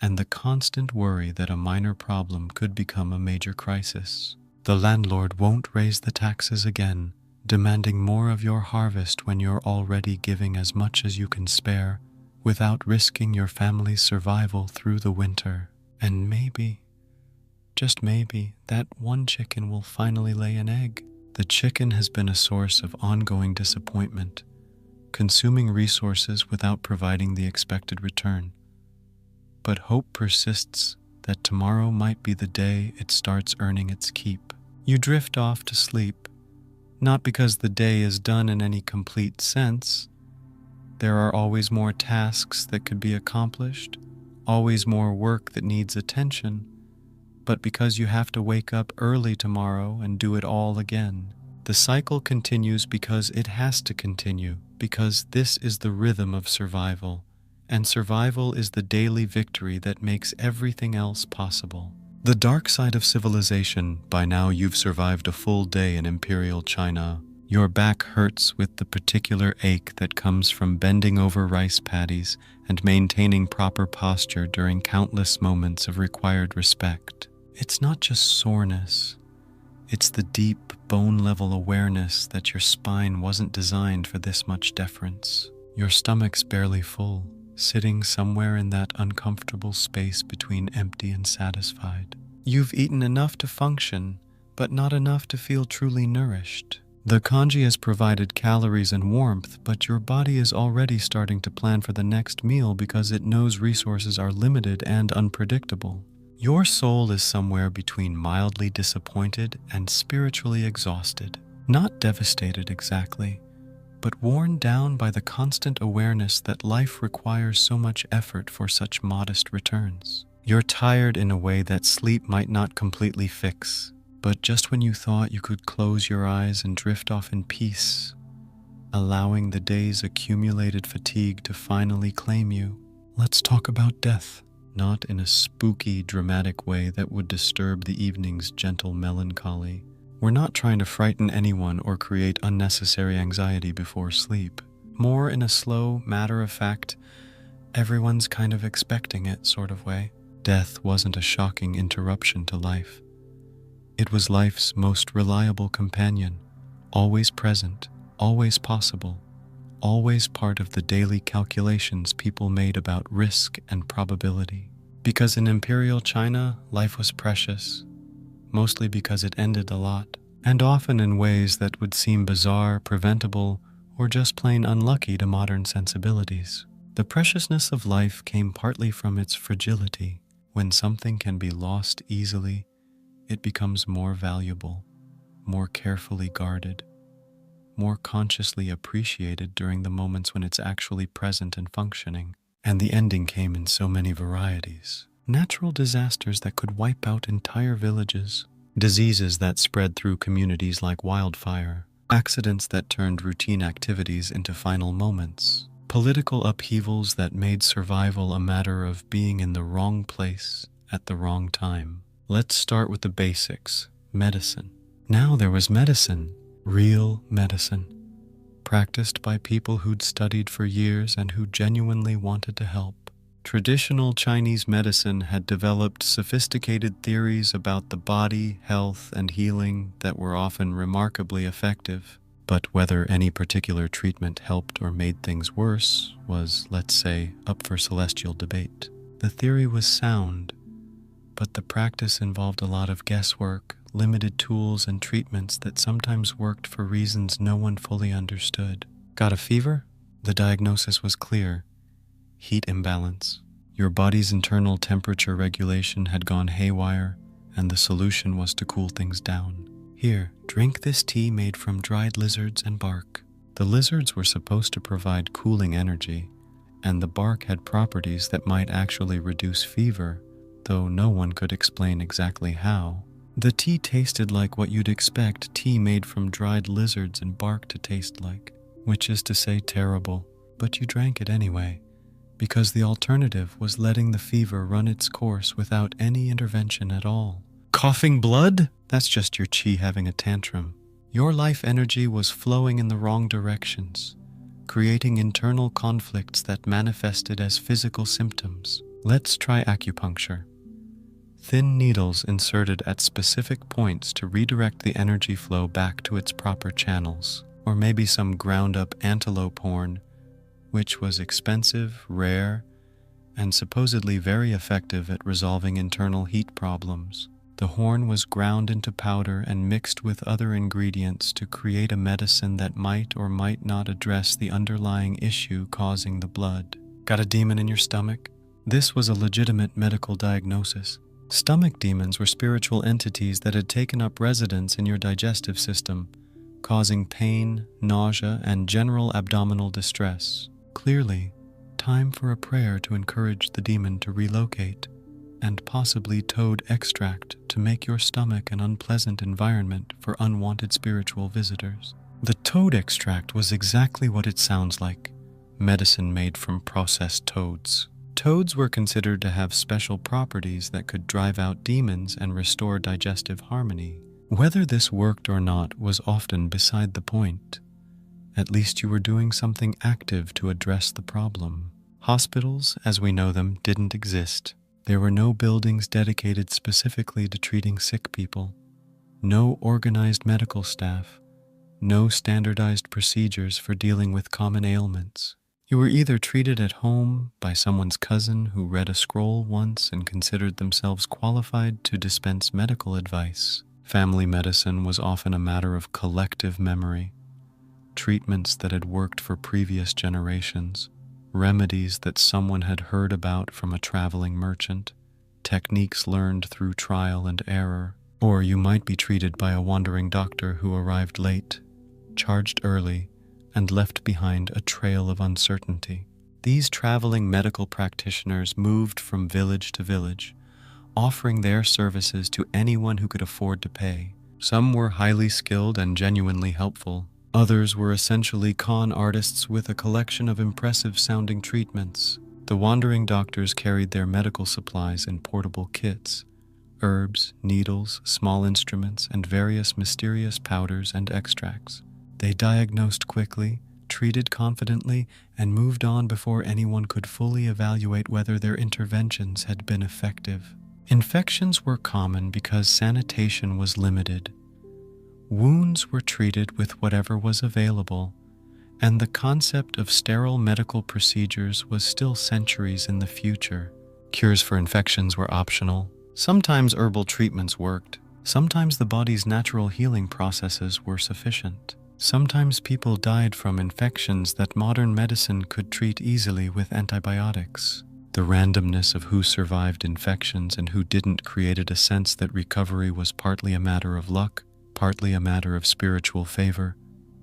and the constant worry that a minor problem could become a major crisis. The landlord won't raise the taxes again, demanding more of your harvest when you're already giving as much as you can spare, without risking your family's survival through the winter. And maybe, just maybe, that one chicken will finally lay an egg. The chicken has been a source of ongoing disappointment, consuming resources without providing the expected return. But hope persists that tomorrow might be the day it starts earning its keep. You drift off to sleep, not because the day is done in any complete sense. There are always more tasks that could be accomplished, always more work that needs attention, but because you have to wake up early tomorrow and do it all again. The cycle continues because it has to continue, because this is the rhythm of survival, and survival is the daily victory that makes everything else possible. The dark side of civilization. By now you've survived a full day in Imperial China. Your back hurts with the particular ache that comes from bending over rice paddies and maintaining proper posture during countless moments of required respect. It's not just soreness. It's the deep, bone-level awareness that your spine wasn't designed for this much deference. Your stomach's barely full, sitting somewhere in that uncomfortable space between empty and satisfied. You've eaten enough to function, but not enough to feel truly nourished. The kanji has provided calories and warmth, but your body is already starting to plan for the next meal because it knows resources are limited and unpredictable. Your soul is somewhere between mildly disappointed and spiritually exhausted. Not devastated exactly, but worn down by the constant awareness that life requires so much effort for such modest returns. You're tired in a way that sleep might not completely fix, but just when you thought you could close your eyes and drift off in peace, allowing the day's accumulated fatigue to finally claim you. Let's talk about death. Not in a spooky, dramatic way that would disturb the evening's gentle melancholy. We're not trying to frighten anyone or create unnecessary anxiety before sleep. More in a slow, matter-of-fact, everyone's kind of expecting it sort of way. Death wasn't a shocking interruption to life. It was life's most reliable companion, always present, always possible, always part of the daily calculations people made about risk and probability. Because in Imperial China, life was precious, mostly because it ended a lot, and often in ways that would seem bizarre, preventable, or just plain unlucky to modern sensibilities. The preciousness of life came partly from its fragility. When something can be lost easily, it becomes more valuable, more carefully guarded, more consciously appreciated during the moments when it's actually present and functioning. And the ending came in so many varieties. Natural disasters that could wipe out entire villages, diseases that spread through communities like wildfire, accidents that turned routine activities into final moments, political upheavals that made survival a matter of being in the wrong place at the wrong time. Let's start with the basics: medicine. Now there was medicine, real medicine, practiced by people who'd studied for years and who genuinely wanted to help. Traditional Chinese medicine had developed sophisticated theories about the body, health, and healing that were often remarkably effective. But whether any particular treatment helped or made things worse was, let's say, up for celestial debate. The theory was sound, but the practice involved a lot of guesswork, limited tools, and treatments that sometimes worked for reasons no one fully understood. Got a fever? The diagnosis was clear: heat imbalance. Your body's internal temperature regulation had gone haywire, and the solution was to cool things down. Here, drink this tea made from dried lizards and bark. The lizards were supposed to provide cooling energy, and the bark had properties that might actually reduce fever, though no one could explain exactly how. The tea tasted like what you'd expect tea made from dried lizards and bark to taste like, which is to say terrible, but you drank it anyway, because the alternative was letting the fever run its course without any intervention at all. Coughing blood? That's just your chi having a tantrum. Your life energy was flowing in the wrong directions, creating internal conflicts that manifested as physical symptoms. Let's try acupuncture. Thin needles inserted at specific points to redirect the energy flow back to its proper channels. Or maybe some ground-up antelope horn, which was expensive, rare, and supposedly very effective at resolving internal heat problems. The horn was ground into powder and mixed with other ingredients to create a medicine that might or might not address the underlying issue causing the blood. Got a demon in your stomach? This was a legitimate medical diagnosis. Stomach demons were spiritual entities that had taken up residence in your digestive system, causing pain, nausea, and general abdominal distress. Clearly, time for a prayer to encourage the demon to relocate, and possibly toad extract to make your stomach an unpleasant environment for unwanted spiritual visitors. The toad extract was exactly what it sounds like: medicine made from processed toads. Toads were considered to have special properties that could drive out demons and restore digestive harmony. Whether this worked or not was often beside the point. At least you were doing something active to address the problem. Hospitals, as we know them, didn't exist. There were no buildings dedicated specifically to treating sick people, no organized medical staff, no standardized procedures for dealing with common ailments. You were either treated at home by someone's cousin who read a scroll once and considered themselves qualified to dispense medical advice. Family medicine was often a matter of collective memory, treatments that had worked for previous generations, remedies that someone had heard about from a traveling merchant, techniques learned through trial and error. Or you might be treated by a wandering doctor who arrived late, charged early, and left behind a trail of uncertainty. These traveling medical practitioners moved from village to village, offering their services to anyone who could afford to pay. Some were highly skilled and genuinely helpful. Others were essentially con artists with a collection of impressive-sounding treatments. The wandering doctors carried their medical supplies in portable kits: herbs, needles, small instruments, and various mysterious powders and extracts. They diagnosed quickly, treated confidently, and moved on before anyone could fully evaluate whether their interventions had been effective. Infections were common because sanitation was limited. Wounds were treated with whatever was available, and the concept of sterile medical procedures was still centuries in the future. Cures for infections were optional. Sometimes herbal treatments worked. Sometimes the body's natural healing processes were sufficient. Sometimes people died from infections that modern medicine could treat easily with antibiotics. The randomness of who survived infections and who didn't created a sense that recovery was partly a matter of luck, partly a matter of spiritual favor,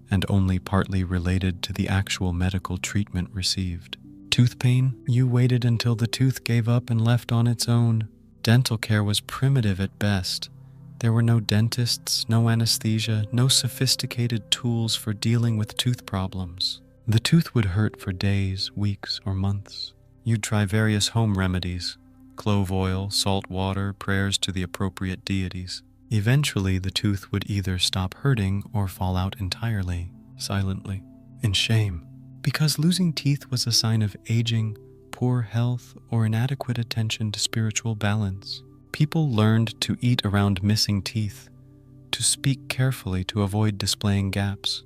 and only partly related to the actual medical treatment received. Tooth pain? You waited until the tooth gave up and left on its own. Dental care was primitive at best. There were no dentists, no anesthesia, no sophisticated tools for dealing with tooth problems. The tooth would hurt for days, weeks, or months. You'd try various home remedies: clove oil, salt water, prayers to the appropriate deities. Eventually, the tooth would either stop hurting or fall out entirely, silently, in shame. Because losing teeth was a sign of aging, poor health, or inadequate attention to spiritual balance. People learned to eat around missing teeth, to speak carefully to avoid displaying gaps,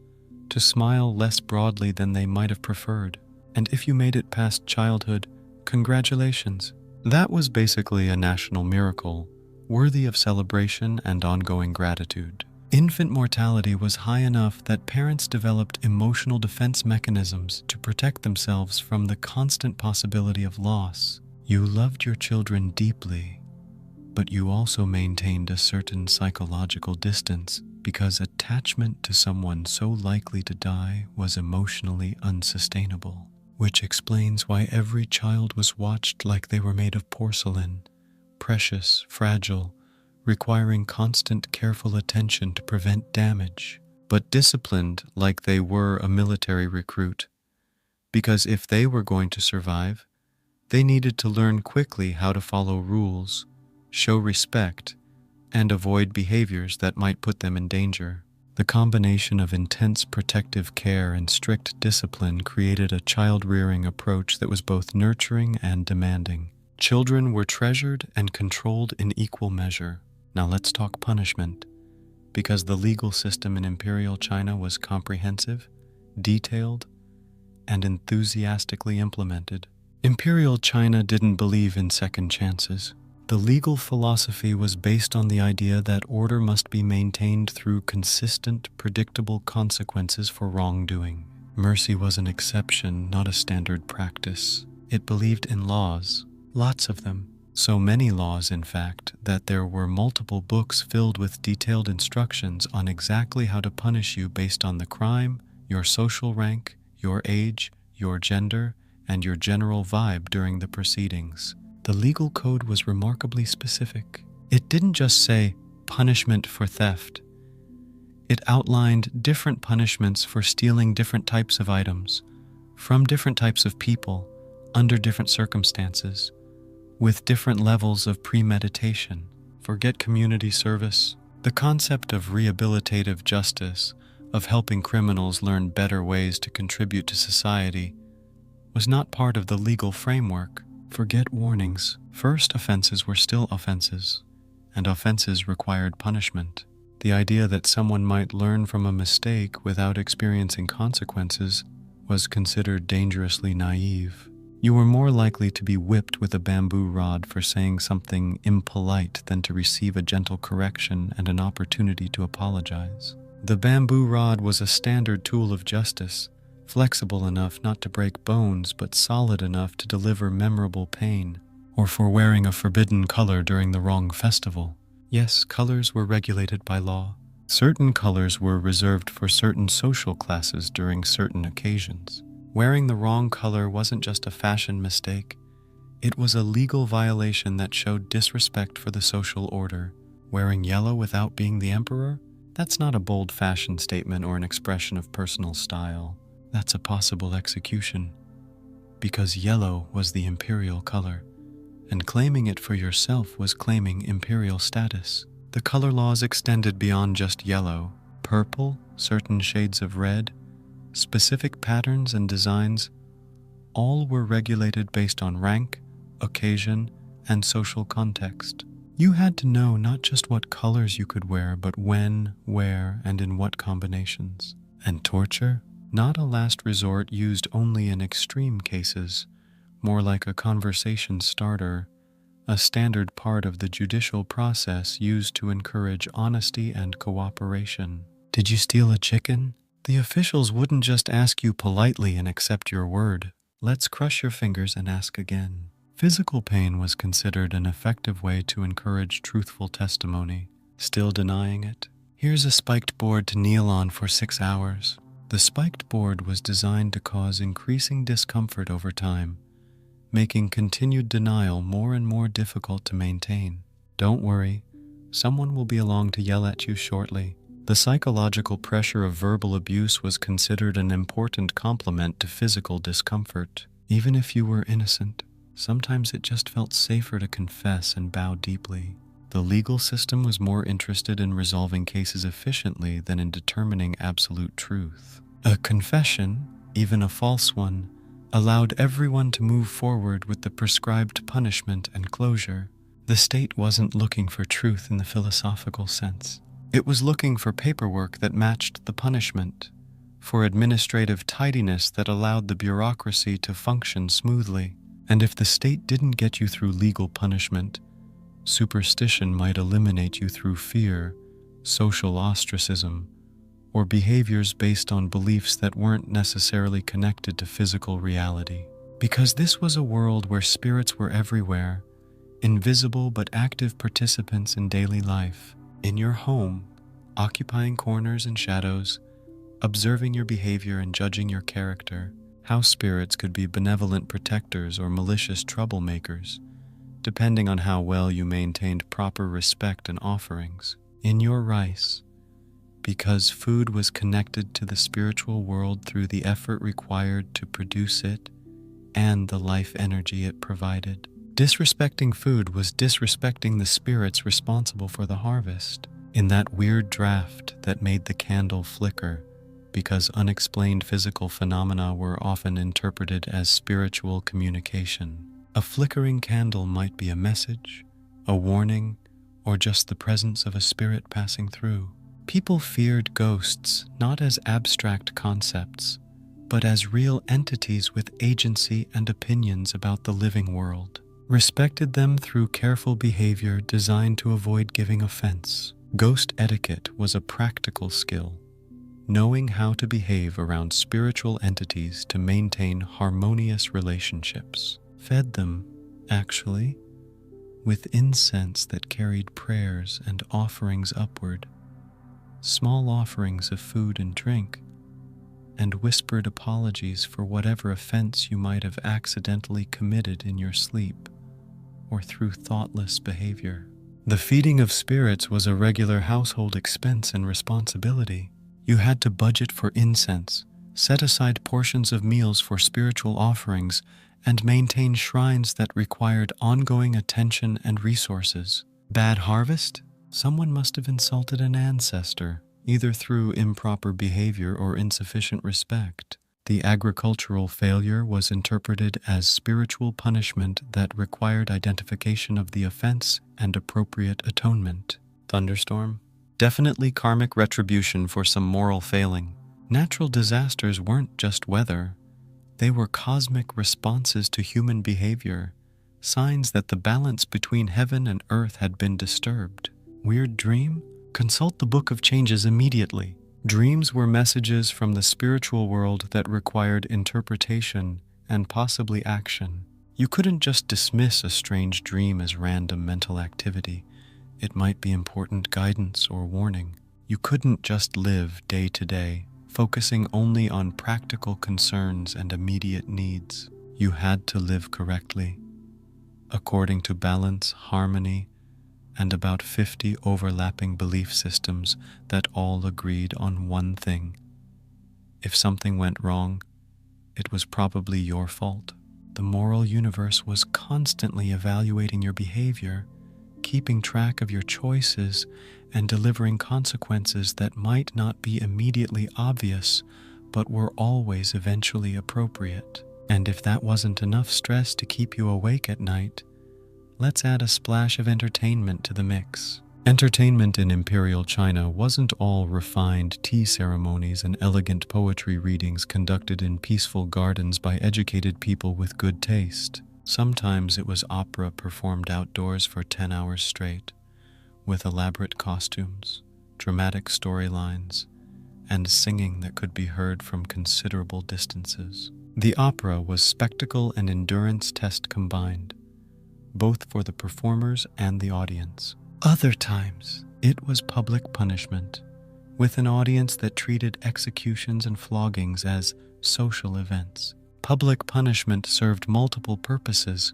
to smile less broadly than they might have preferred. And if you made it past childhood, congratulations. That was basically a national miracle, worthy of celebration and ongoing gratitude. Infant mortality was high enough that parents developed emotional defense mechanisms to protect themselves from the constant possibility of loss. You loved your children deeply, but you also maintained a certain psychological distance because attachment to someone so likely to die was emotionally unsustainable. Which explains why every child was watched like they were made of porcelain, precious, fragile, requiring constant careful attention to prevent damage, but disciplined like they were a military recruit. Because if they were going to survive, they needed to learn quickly how to follow rules, show respect, and avoid behaviors that might put them in danger. The combination of intense protective care and strict discipline created a child-rearing approach that was both nurturing and demanding. Children were treasured and controlled in equal measure. Now let's talk punishment, because the legal system in Imperial China was comprehensive, detailed, and enthusiastically implemented. Imperial China didn't believe in second chances. The legal philosophy was based on the idea that order must be maintained through consistent, predictable consequences for wrongdoing. Mercy was an exception, not a standard practice. It believed in laws, lots of them. So many laws, in fact, that there were multiple books filled with detailed instructions on exactly how to punish you based on the crime, your social rank, your age, your gender, and your general vibe during the proceedings. The legal code was remarkably specific. It didn't just say punishment for theft. It outlined different punishments for stealing different types of items, from different types of people, under different circumstances, with different levels of premeditation. Forget community service. The concept of rehabilitative justice, of helping criminals learn better ways to contribute to society, was not part of the legal framework. Forget warnings. First offenses were still offenses, and offenses required punishment. The idea that someone might learn from a mistake without experiencing consequences was considered dangerously naive. You were more likely to be whipped with a bamboo rod for saying something impolite than to receive a gentle correction and an opportunity to apologize. The bamboo rod was a standard tool of justice, flexible enough not to break bones but solid enough to deliver memorable pain, or for wearing a forbidden color during the wrong festival. Yes, colors were regulated by law. Certain colors were reserved for certain social classes during certain occasions. Wearing the wrong color wasn't just a fashion mistake. It was a legal violation that showed disrespect for the social order. Wearing yellow without being the emperor? That's not a bold fashion statement or an expression of personal style. That's a possible execution, because yellow was the imperial color, and claiming it for yourself was claiming imperial status. The color laws extended beyond just yellow. Purple, certain shades of red, specific patterns and designs, all were regulated based on rank, occasion, and social context. You had to know not just what colors you could wear, but when, where, and in what combinations. And torture? Not a last resort used only in extreme cases, more like a conversation starter, a standard part of the judicial process used to encourage honesty and cooperation. Did you steal a chicken? The officials wouldn't just ask you politely and accept your word. Let's crush your fingers and ask again. Physical pain was considered an effective way to encourage truthful testimony. Still denying it? Here's a spiked board to kneel on for 6 hours. The spiked board was designed to cause increasing discomfort over time, making continued denial more and more difficult to maintain. Don't worry, someone will be along to yell at you shortly. The psychological pressure of verbal abuse was considered an important complement to physical discomfort. Even if you were innocent, sometimes it just felt safer to confess and bow deeply. The legal system was more interested in resolving cases efficiently than in determining absolute truth. A confession, even a false one, allowed everyone to move forward with the prescribed punishment and closure. The state wasn't looking for truth in the philosophical sense. It was looking for paperwork that matched the punishment, for administrative tidiness that allowed the bureaucracy to function smoothly. And if the state didn't get you through legal punishment, superstition might eliminate you through fear, social ostracism, or behaviors based on beliefs that weren't necessarily connected to physical reality. Because this was a world where spirits were everywhere, invisible but active participants in daily life. In your home, occupying corners and shadows, observing your behavior and judging your character, house spirits could be benevolent protectors or malicious troublemakers, depending on how well you maintained proper respect and offerings. In your rice, because food was connected to the spiritual world through the effort required to produce it and the life energy it provided. Disrespecting food was disrespecting the spirits responsible for the harvest. In that weird draft that made the candle flicker, because unexplained physical phenomena were often interpreted as spiritual communication. A flickering candle might be a message, a warning, or just the presence of a spirit passing through. People feared ghosts not as abstract concepts, but as real entities with agency and opinions about the living world. Respected them through careful behavior designed to avoid giving offense. Ghost etiquette was a practical skill, knowing how to behave around spiritual entities to maintain harmonious relationships. Fed them, actually, with incense that carried prayers and offerings upward, small offerings of food and drink, and whispered apologies for whatever offense you might have accidentally committed in your sleep or through thoughtless behavior. The feeding of spirits was a regular household expense and responsibility. You had to budget for incense, set aside portions of meals for spiritual offerings, and maintain shrines that required ongoing attention and resources. Bad harvest? Someone must have insulted an ancestor, either through improper behavior or insufficient respect. The agricultural failure was interpreted as spiritual punishment that required identification of the offense and appropriate atonement. Thunderstorm? Definitely karmic retribution for some moral failing. Natural disasters weren't just weather. They were cosmic responses to human behavior, signs that the balance between heaven and earth had been disturbed. Weird dream? Consult the Book of Changes immediately. Dreams were messages from the spiritual world that required interpretation and possibly action. You couldn't just dismiss a strange dream as random mental activity. It might be important guidance or warning. You couldn't just live day to day, focusing only on practical concerns and immediate needs. You had to live correctly, according to balance, harmony, and about 50 overlapping belief systems that all agreed on one thing. If something went wrong, it was probably your fault. The moral universe was constantly evaluating your behavior, keeping track of your choices, and delivering consequences that might not be immediately obvious, but were always eventually appropriate. And if that wasn't enough stress to keep you awake at night, let's add a splash of entertainment to the mix. Entertainment in Imperial China wasn't all refined tea ceremonies and elegant poetry readings conducted in peaceful gardens by educated people with good taste. Sometimes it was opera performed outdoors for 10 hours straight, with elaborate costumes, dramatic storylines, and singing that could be heard from considerable distances. The opera was spectacle and endurance test combined, both for the performers and the audience. Other times, it was public punishment, with an audience that treated executions and floggings as social events. Public punishment served multiple purposes.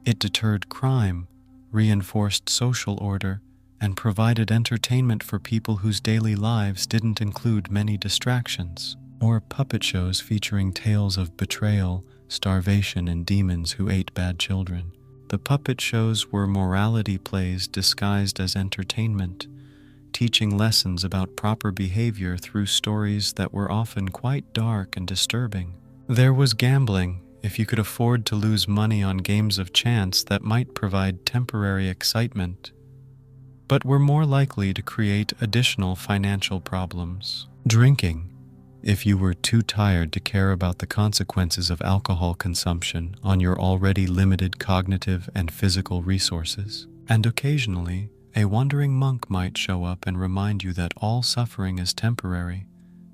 It deterred crime, reinforced social order, and provided entertainment for people whose daily lives didn't include many distractions. Or puppet shows featuring tales of betrayal, starvation, and demons who ate bad children. The puppet shows were morality plays disguised as entertainment, teaching lessons about proper behavior through stories that were often quite dark and disturbing. There was gambling, if you could afford to lose money on games of chance that might provide temporary excitement, but were more likely to create additional financial problems. Drinking, if you were too tired to care about the consequences of alcohol consumption on your already limited cognitive and physical resources. And occasionally, a wandering monk might show up and remind you that all suffering is temporary,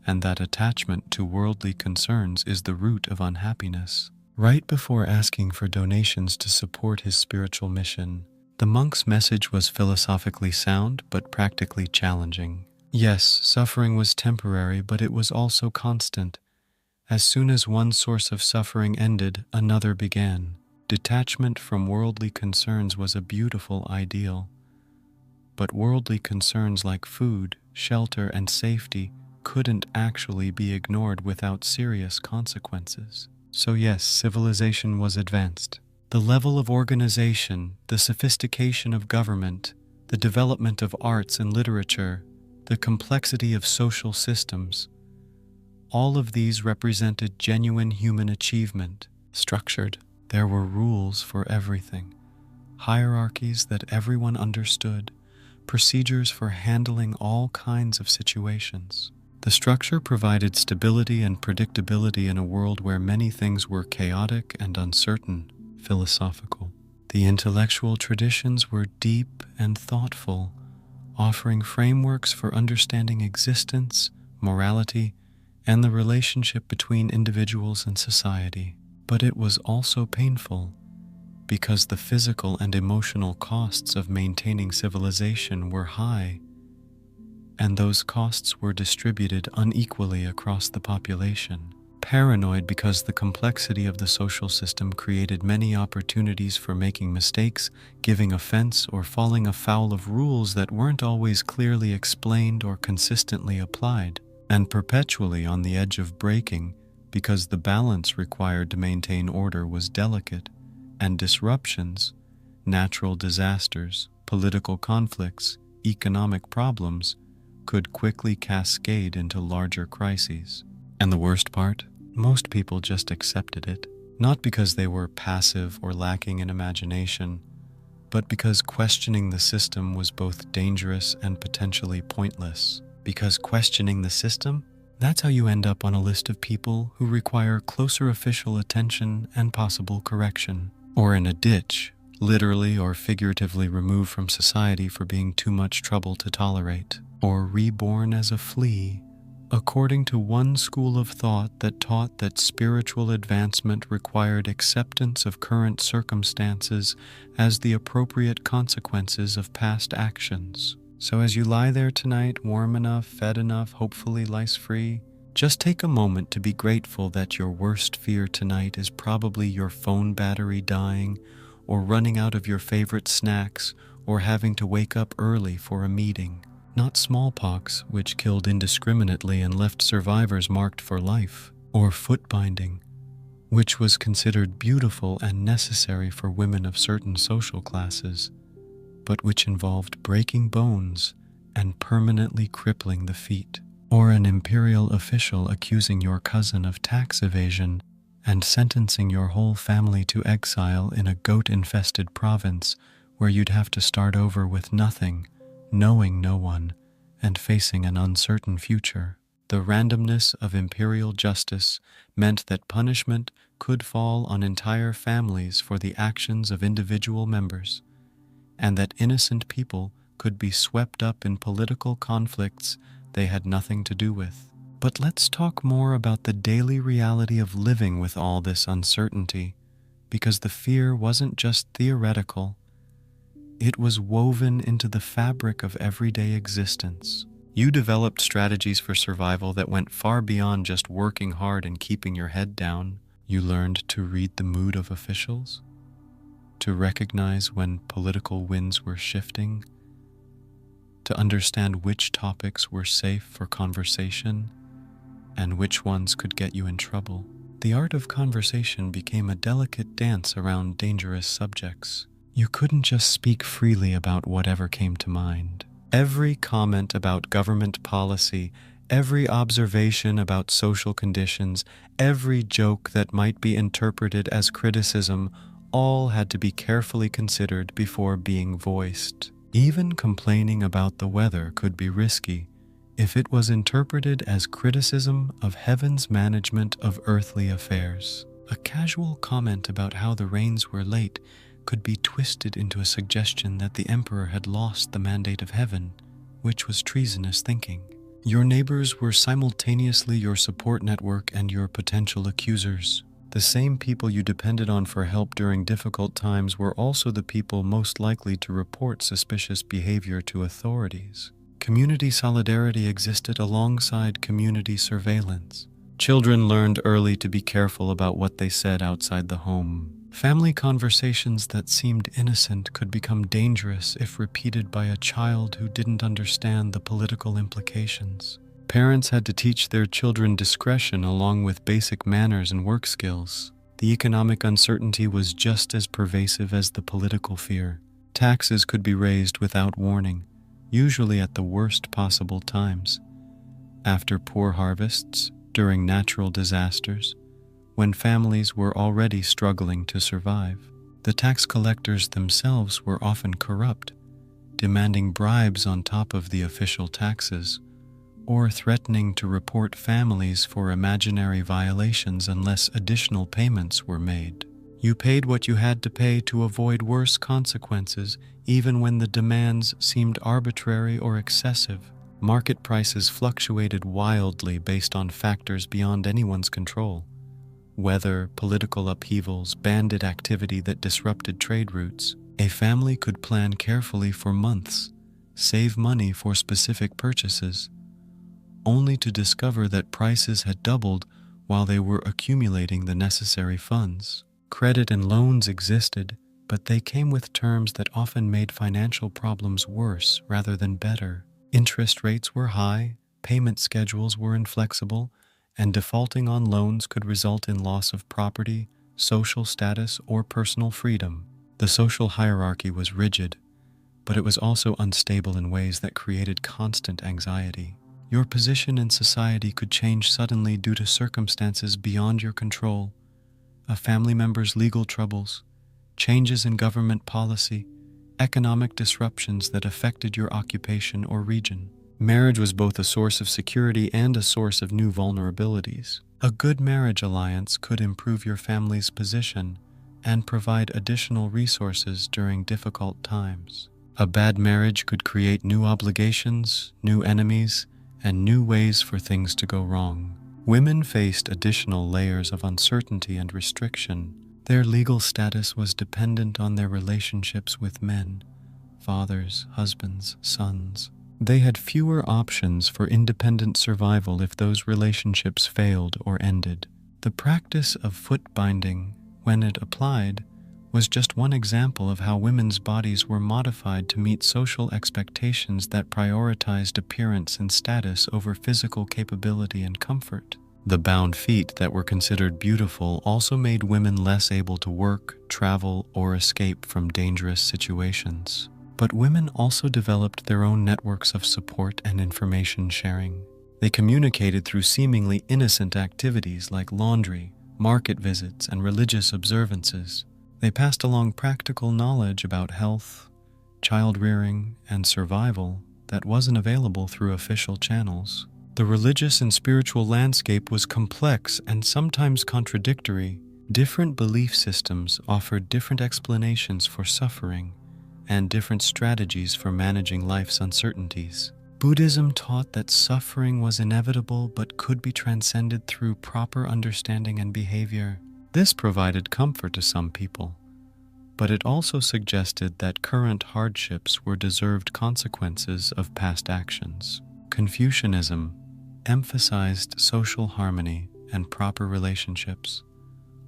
and that attachment to worldly concerns is the root of unhappiness. Right before asking for donations to support his spiritual mission, the monk's message was philosophically sound but practically challenging. Yes, suffering was temporary, but it was also constant. As soon as one source of suffering ended, another began. Detachment from worldly concerns was a beautiful ideal. But worldly concerns like food, shelter, and safety couldn't actually be ignored without serious consequences. So yes, civilization was advanced. The level of organization, the sophistication of government, the development of arts and literature, the complexity of social systems, all of these represented genuine human achievement. Structured, there were rules for everything, hierarchies that everyone understood, procedures for handling all kinds of situations. The structure provided stability and predictability in a world where many things were chaotic and uncertain. Philosophical. The intellectual traditions were deep and thoughtful, offering frameworks for understanding existence, morality, and the relationship between individuals and society. But it was also painful, because the physical and emotional costs of maintaining civilization were high, and those costs were distributed unequally across the population. Paranoid because the complexity of the social system created many opportunities for making mistakes, giving offense, or falling afoul of rules that weren't always clearly explained or consistently applied, and perpetually on the edge of breaking because the balance required to maintain order was delicate, and disruptions, natural disasters, political conflicts, economic problems could quickly cascade into larger crises. And the worst part? Most people just accepted it, not because they were passive or lacking in imagination, but because questioning the system was both dangerous and potentially pointless. Because questioning the system? That's how you end up on a list of people who require closer official attention and possible correction. Or in a ditch, literally or figuratively removed from society for being too much trouble to tolerate. Or reborn as a flea, according to one school of thought that taught that spiritual advancement required acceptance of current circumstances as the appropriate consequences of past actions. So as you lie there tonight, warm enough, fed enough, hopefully lice-free, just take a moment to be grateful that your worst fear tonight is probably your phone battery dying, or running out of your favorite snacks, or having to wake up early for a meeting. Not smallpox, which killed indiscriminately and left survivors marked for life, or foot binding, which was considered beautiful and necessary for women of certain social classes, but which involved breaking bones and permanently crippling the feet. Or an imperial official accusing your cousin of tax evasion and sentencing your whole family to exile in a goat-infested province where you'd have to start over with nothing, knowing no one, and facing an uncertain future. The randomness of imperial justice meant that punishment could fall on entire families for the actions of individual members, and that innocent people could be swept up in political conflicts they had nothing to do with. But let's talk more about the daily reality of living with all this uncertainty, because the fear wasn't just theoretical, it was woven into the fabric of everyday existence. You developed strategies for survival that went far beyond just working hard and keeping your head down. You learned to read the mood of officials, to recognize when political winds were shifting, to understand which topics were safe for conversation and which ones could get you in trouble. The art of conversation became a delicate dance around dangerous subjects. You couldn't just speak freely about whatever came to mind. Every comment about government policy, every observation about social conditions, every joke that might be interpreted as criticism, all had to be carefully considered before being voiced. Even complaining about the weather could be risky if it was interpreted as criticism of heaven's management of earthly affairs. A casual comment about how the rains were late could be twisted into a suggestion that the emperor had lost the mandate of heaven, which was treasonous thinking. Your neighbors were simultaneously your support network and your potential accusers. The same people you depended on for help during difficult times were also the people most likely to report suspicious behavior to authorities. Community solidarity existed alongside community surveillance. Children learned early to be careful about what they said outside the home. Family conversations that seemed innocent could become dangerous if repeated by a child who didn't understand the political implications. Parents had to teach their children discretion along with basic manners and work skills. The economic uncertainty was just as pervasive as the political fear. Taxes could be raised without warning, usually at the worst possible times. After poor harvests, during natural disasters, when families were already struggling to survive. The tax collectors themselves were often corrupt, demanding bribes on top of the official taxes, or threatening to report families for imaginary violations unless additional payments were made. You paid what you had to pay to avoid worse consequences, even when the demands seemed arbitrary or excessive. Market prices fluctuated wildly based on factors beyond anyone's control. Weather, political upheavals, bandit activity that disrupted trade routes. A family could plan carefully for months, save money for specific purchases, only to discover that prices had doubled while they were accumulating the necessary funds. Credit and loans existed, but they came with terms that often made financial problems worse rather than better. Interest rates were high, payment schedules were inflexible, and defaulting on loans could result in loss of property, social status, or personal freedom. The social hierarchy was rigid, but it was also unstable in ways that created constant anxiety. Your position in society could change suddenly due to circumstances beyond your control, a family member's legal troubles, changes in government policy, economic disruptions that affected your occupation or region. Marriage was both a source of security and a source of new vulnerabilities. A good marriage alliance could improve your family's position and provide additional resources during difficult times. A bad marriage could create new obligations, new enemies, and new ways for things to go wrong. Women faced additional layers of uncertainty and restriction. Their legal status was dependent on their relationships with men, fathers, husbands, sons. They had fewer options for independent survival if those relationships failed or ended. The practice of foot binding, when it applied, was just one example of how women's bodies were modified to meet social expectations that prioritized appearance and status over physical capability and comfort. The bound feet that were considered beautiful also made women less able to work, travel, or escape from dangerous situations. But women also developed their own networks of support and information sharing. They communicated through seemingly innocent activities like laundry, market visits, and religious observances. They passed along practical knowledge about health, child rearing, and survival that wasn't available through official channels. The religious and spiritual landscape was complex and sometimes contradictory. Different belief systems offered different explanations for suffering and different strategies for managing life's uncertainties. Buddhism taught that suffering was inevitable but could be transcended through proper understanding and behavior. This provided comfort to some people, but it also suggested that current hardships were deserved consequences of past actions. Confucianism emphasized social harmony and proper relationships,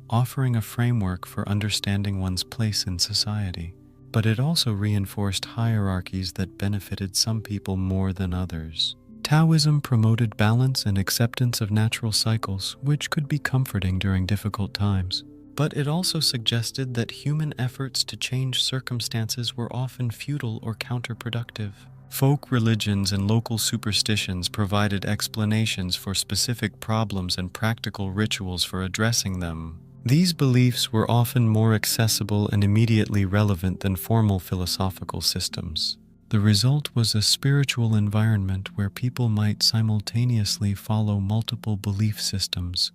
offering a framework for understanding one's place in society. But it also reinforced hierarchies that benefited some people more than others. Taoism promoted balance and acceptance of natural cycles, which could be comforting during difficult times. But it also suggested that human efforts to change circumstances were often futile or counterproductive. Folk religions and local superstitions provided explanations for specific problems and practical rituals for addressing them. These beliefs were often more accessible and immediately relevant than formal philosophical systems. The result was a spiritual environment where people might simultaneously follow multiple belief systems,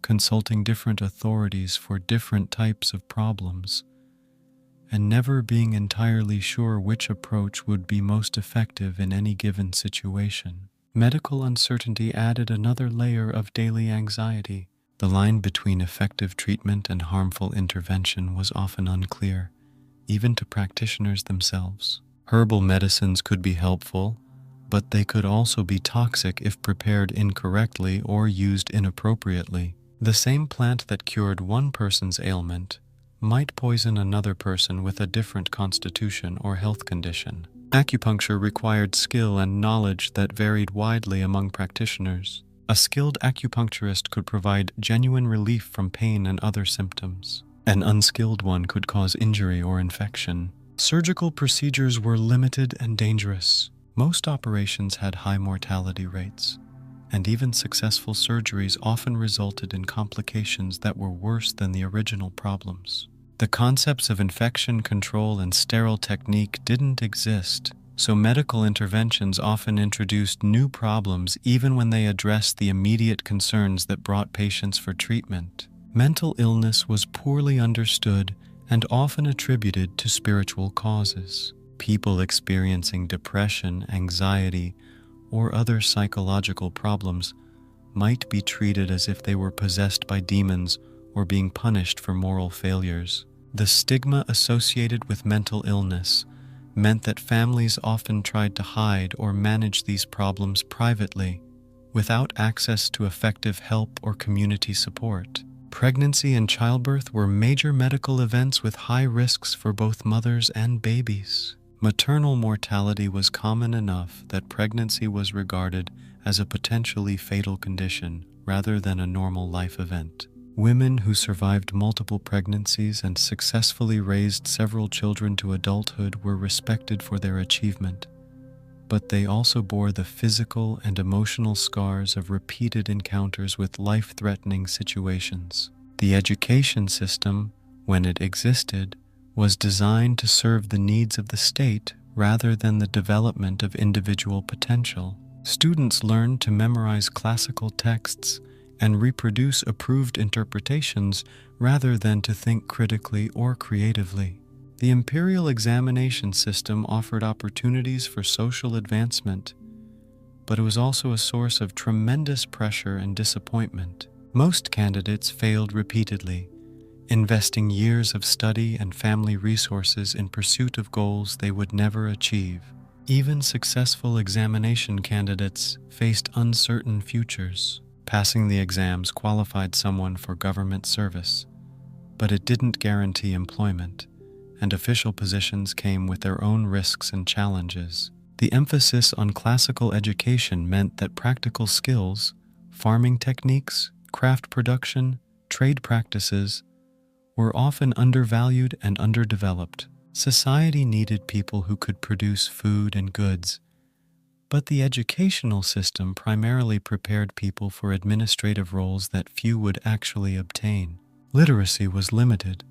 consulting different authorities for different types of problems, and never being entirely sure which approach would be most effective in any given situation. Medical uncertainty added another layer of daily anxiety. The line between effective treatment and harmful intervention was often unclear, even to practitioners themselves. Herbal medicines could be helpful, but they could also be toxic if prepared incorrectly or used inappropriately. The same plant that cured one person's ailment might poison another person with a different constitution or health condition. Acupuncture required skill and knowledge that varied widely among practitioners. A skilled acupuncturist could provide genuine relief from pain and other symptoms. An unskilled one could cause injury or infection. Surgical procedures were limited and dangerous. Most operations had high mortality rates, and even successful surgeries often resulted in complications that were worse than the original problems. The concepts of infection control and sterile technique didn't exist, so medical interventions often introduced new problems even when they addressed the immediate concerns that brought patients for treatment. Mental illness was poorly understood and often attributed to spiritual causes. People experiencing depression, anxiety, or other psychological problems might be treated as if they were possessed by demons or being punished for moral failures. The stigma associated with mental illness meant that families often tried to hide or manage these problems privately, without access to effective help or community support. Pregnancy and childbirth were major medical events with high risks for both mothers and babies. Maternal mortality was common enough that pregnancy was regarded as a potentially fatal condition rather than a normal life event. Women who survived multiple pregnancies and successfully raised several children to adulthood were respected for their achievement, but they also bore the physical and emotional scars of repeated encounters with life-threatening situations. The education system, when it existed, was designed to serve the needs of the state rather than the development of individual potential. Students learned to memorize classical texts and reproduce approved interpretations rather than to think critically or creatively. The Imperial examination system offered opportunities for social advancement, but it was also a source of tremendous pressure and disappointment. Most candidates failed repeatedly, investing years of study and family resources in pursuit of goals they would never achieve. Even successful examination candidates faced uncertain futures. Passing the exams qualified someone for government service, but it didn't guarantee employment, and official positions came with their own risks and challenges. The emphasis on classical education meant that practical skills, farming techniques, craft production, trade practices, were often undervalued and underdeveloped. Society needed people who could produce food and goods, but the educational system primarily prepared people for administrative roles that few would actually obtain. Literacy was limited,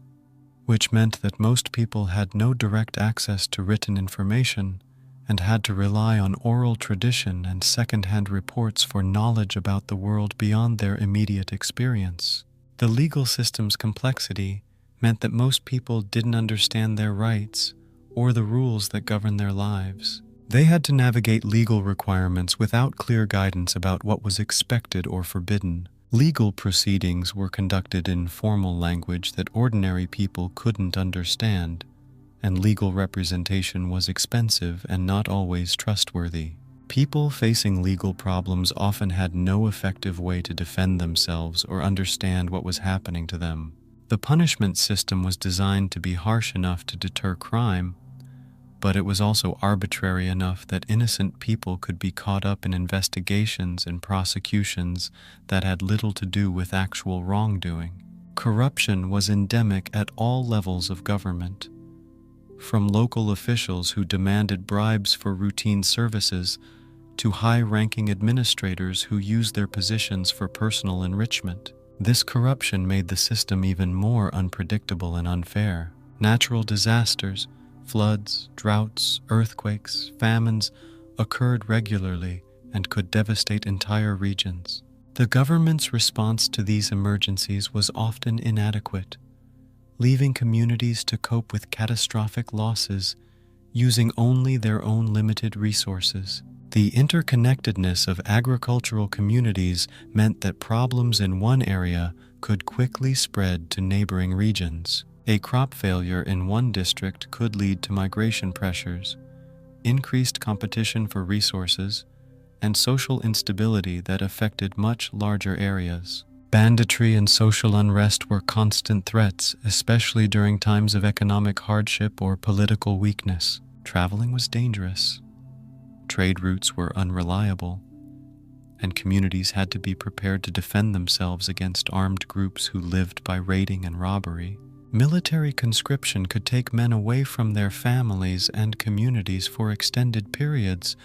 which meant that most people had no direct access to written information and had to rely on oral tradition and second-hand reports for knowledge about the world beyond their immediate experience. The legal system's complexity meant that most people didn't understand their rights or the rules that govern their lives. They had to navigate legal requirements without clear guidance about what was expected or forbidden. Legal proceedings were conducted in formal language that ordinary people couldn't understand, and legal representation was expensive and not always trustworthy. People facing legal problems often had no effective way to defend themselves or understand what was happening to them. The punishment system was designed to be harsh enough to deter crime, but it was also arbitrary enough that innocent people could be caught up in investigations and prosecutions that had little to do with actual wrongdoing. Corruption was endemic at all levels of government, from local officials who demanded bribes for routine services to high-ranking administrators who used their positions for personal enrichment. This corruption made the system even more unpredictable and unfair. Natural disasters, floods, droughts, earthquakes, famines occurred regularly and could devastate entire regions. The government's response to these emergencies was often inadequate, leaving communities to cope with catastrophic losses using only their own limited resources. The interconnectedness of agricultural communities meant that problems in one area could quickly spread to neighboring regions. A crop failure in one district could lead to migration pressures, increased competition for resources, and social instability that affected much larger areas. Banditry and social unrest were constant threats, especially during times of economic hardship or political weakness. Traveling was dangerous. Trade routes were unreliable, and communities had to be prepared to defend themselves against armed groups who lived by raiding and robbery. Military conscription could take men away from their families and communities for extended periods,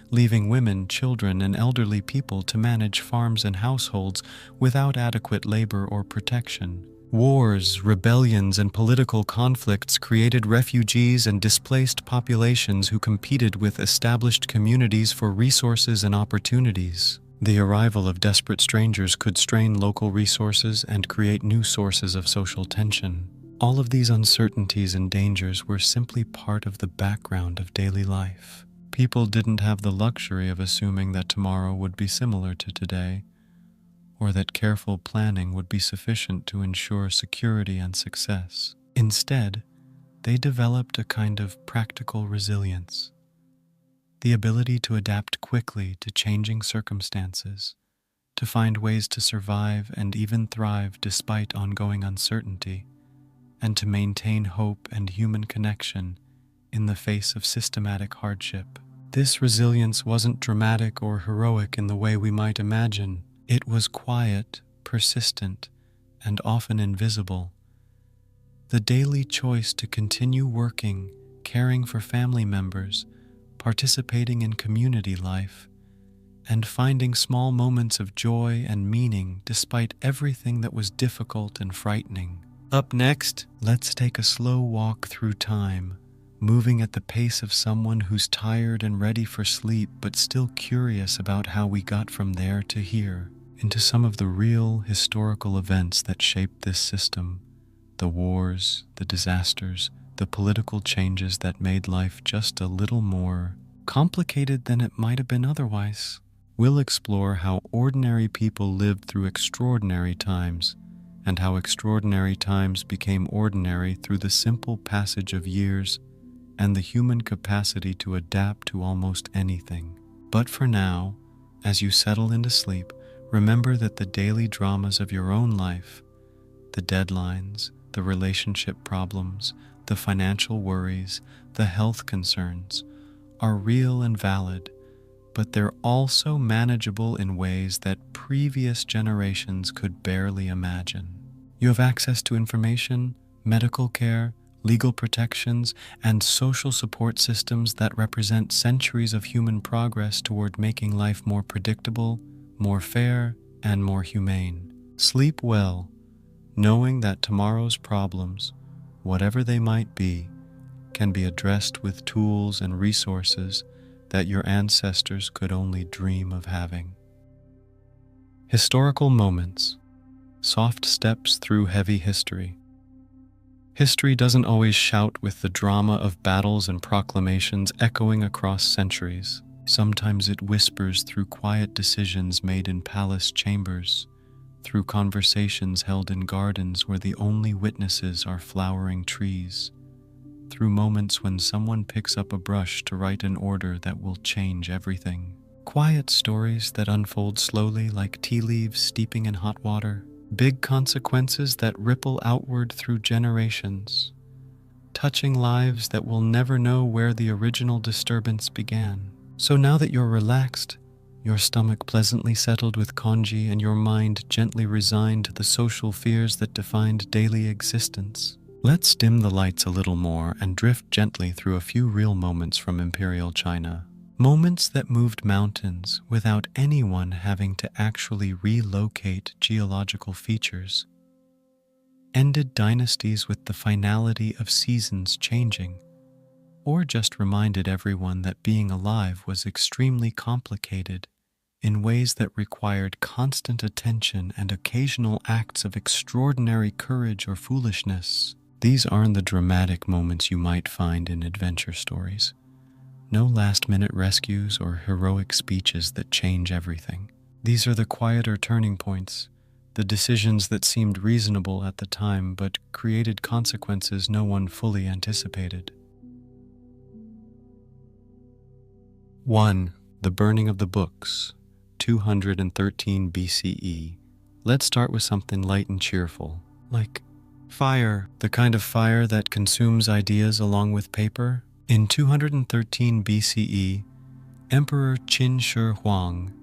leaving women, children, and elderly people to manage farms and households without adequate labor or protection. Wars, rebellions, and political conflicts created refugees and displaced populations who competed with established communities for resources and opportunities. The arrival of desperate strangers could strain local resources and create new sources of social tension. All of these uncertainties and dangers were simply part of the background of daily life. People didn't have the luxury of assuming that tomorrow would be similar to today, or that careful planning would be sufficient to ensure security and success. Instead, they developed a kind of practical resilience, the ability to adapt quickly to changing circumstances, to find ways to survive and even thrive despite ongoing uncertainty, and to maintain hope and human connection in the face of systematic hardship. This resilience wasn't dramatic or heroic in the way we might imagine. It was quiet, persistent, and often invisible. The daily choice to continue working, caring for family members, participating in community life, and finding small moments of joy and meaning despite everything that was difficult and frightening. Up next, let's take a slow walk through time, moving at the pace of someone who's tired and ready for sleep but still curious about how we got from there to here, into some of the real historical events that shaped this system, the wars, the disasters, the political changes that made life just a little more complicated than it might have been otherwise. We'll explore how ordinary people lived through extraordinary times, and how extraordinary times became ordinary through the simple passage of years and the human capacity to adapt to almost anything. But for now, as you settle into sleep, remember that the daily dramas of your own life, the deadlines, the relationship problems, the financial worries, the health concerns, are real and valid, but they're also manageable in ways that previous generations could barely imagine. You have access to information, medical care, legal protections, and social support systems that represent centuries of human progress toward making life more predictable, more fair, and more humane. Sleep well, knowing that tomorrow's problems, whatever they might be, can be addressed with tools and resources that your ancestors could only dream of having. Historical moments, soft steps through heavy history. History doesn't always shout with the drama of battles and proclamations echoing across centuries. Sometimes it whispers through quiet decisions made in palace chambers, through conversations held in gardens where the only witnesses are flowering trees, through moments when someone picks up a brush to write an order that will change everything. Quiet stories that unfold slowly like tea leaves steeping in hot water. Big consequences that ripple outward through generations, touching lives that will never know where the original disturbance began. So now that you're relaxed, your stomach pleasantly settled with congee and your mind gently resigned to the social fears that defined daily existence, let's dim the lights a little more and drift gently through a few real moments from Imperial China. Moments that moved mountains without anyone having to actually relocate geological features. Ended dynasties with the finality of seasons changing, or just reminded everyone that being alive was extremely complicated in ways that required constant attention and occasional acts of extraordinary courage or foolishness. These aren't the dramatic moments you might find in adventure stories. No last-minute rescues or heroic speeches that change everything. These are the quieter turning points, the decisions that seemed reasonable at the time but created consequences no one fully anticipated. 1. The burning of the books, 213 BCE. Let's start with something light and cheerful, like fire, the kind of fire that consumes ideas along with paper. In 213 BCE, Emperor Qin Shi Huang,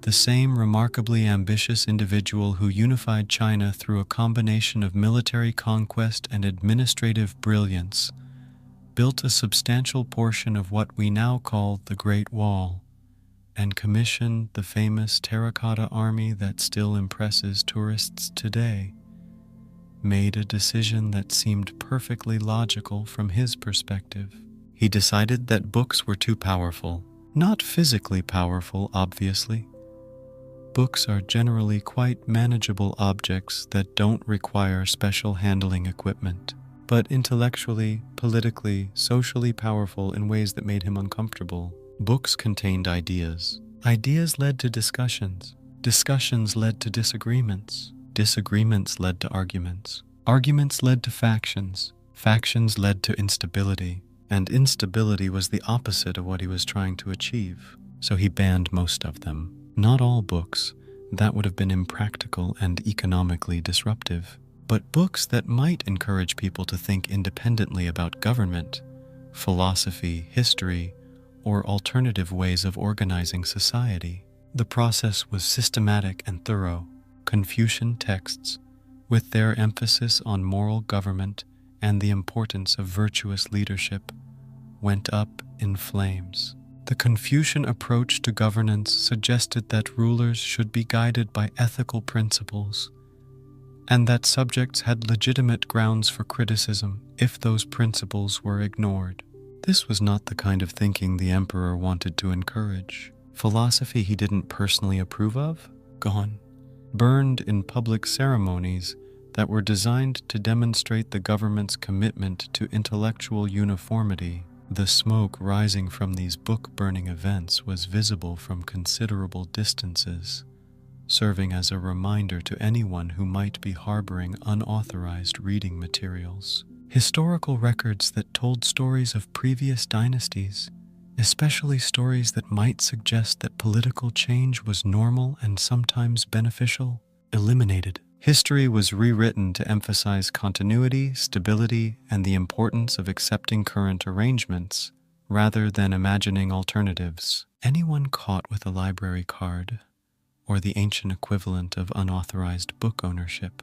the same remarkably ambitious individual who unified China through a combination of military conquest and administrative brilliance, built a substantial portion of what we now call the Great Wall, and commissioned the famous terracotta army that still impresses tourists today. Made a decision that seemed perfectly logical from his perspective. He decided that books were too powerful. Not physically powerful, obviously. Books are generally quite manageable objects that don't require special handling equipment, but intellectually, politically, socially powerful in ways that made him uncomfortable. Books contained ideas. Ideas led to discussions. Discussions led to disagreements. Disagreements led to arguments. Arguments led to factions. Factions led to instability. And instability was the opposite of what he was trying to achieve. So he banned most of them. Not all books. That would have been impractical and economically disruptive. But books that might encourage people to think independently about government, philosophy, history, or alternative ways of organizing society. The process was systematic and thorough. Confucian texts, with their emphasis on moral government and the importance of virtuous leadership, went up in flames. The Confucian approach to governance suggested that rulers should be guided by ethical principles, and that subjects had legitimate grounds for criticism if those principles were ignored. This was not the kind of thinking the emperor wanted to encourage. Philosophy he didn't personally approve of? Gone. Burned in public ceremonies that were designed to demonstrate the government's commitment to intellectual uniformity. The smoke rising from these book-burning events was visible from considerable distances, serving as a reminder to anyone who might be harboring unauthorized reading materials. Historical records that told stories of previous dynasties, especially stories that might suggest that political change was normal and sometimes beneficial, eliminated. History was rewritten to emphasize continuity, stability, and the importance of accepting current arrangements rather than imagining alternatives. Anyone caught with a library card, or the ancient equivalent of unauthorized book ownership,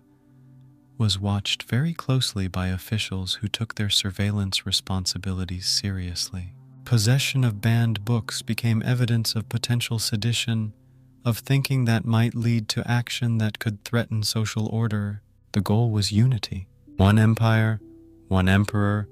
was watched very closely by officials who took their surveillance responsibilities seriously. Possession of banned books became evidence of potential sedition, of thinking that might lead to action that could threaten social order. The goal was unity. One empire, one emperor,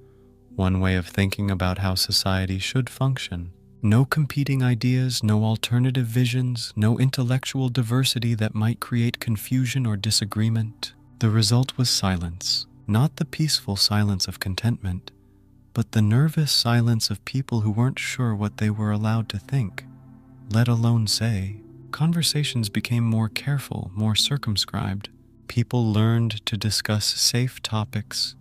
one way of thinking about how society should function. No competing ideas, no alternative visions, no intellectual diversity that might create confusion or disagreement. The result was silence. Not the peaceful silence of contentment, but the nervous silence of people who weren't sure what they were allowed to think, let alone say. Conversations became more careful, more circumscribed. People learned to discuss safe topics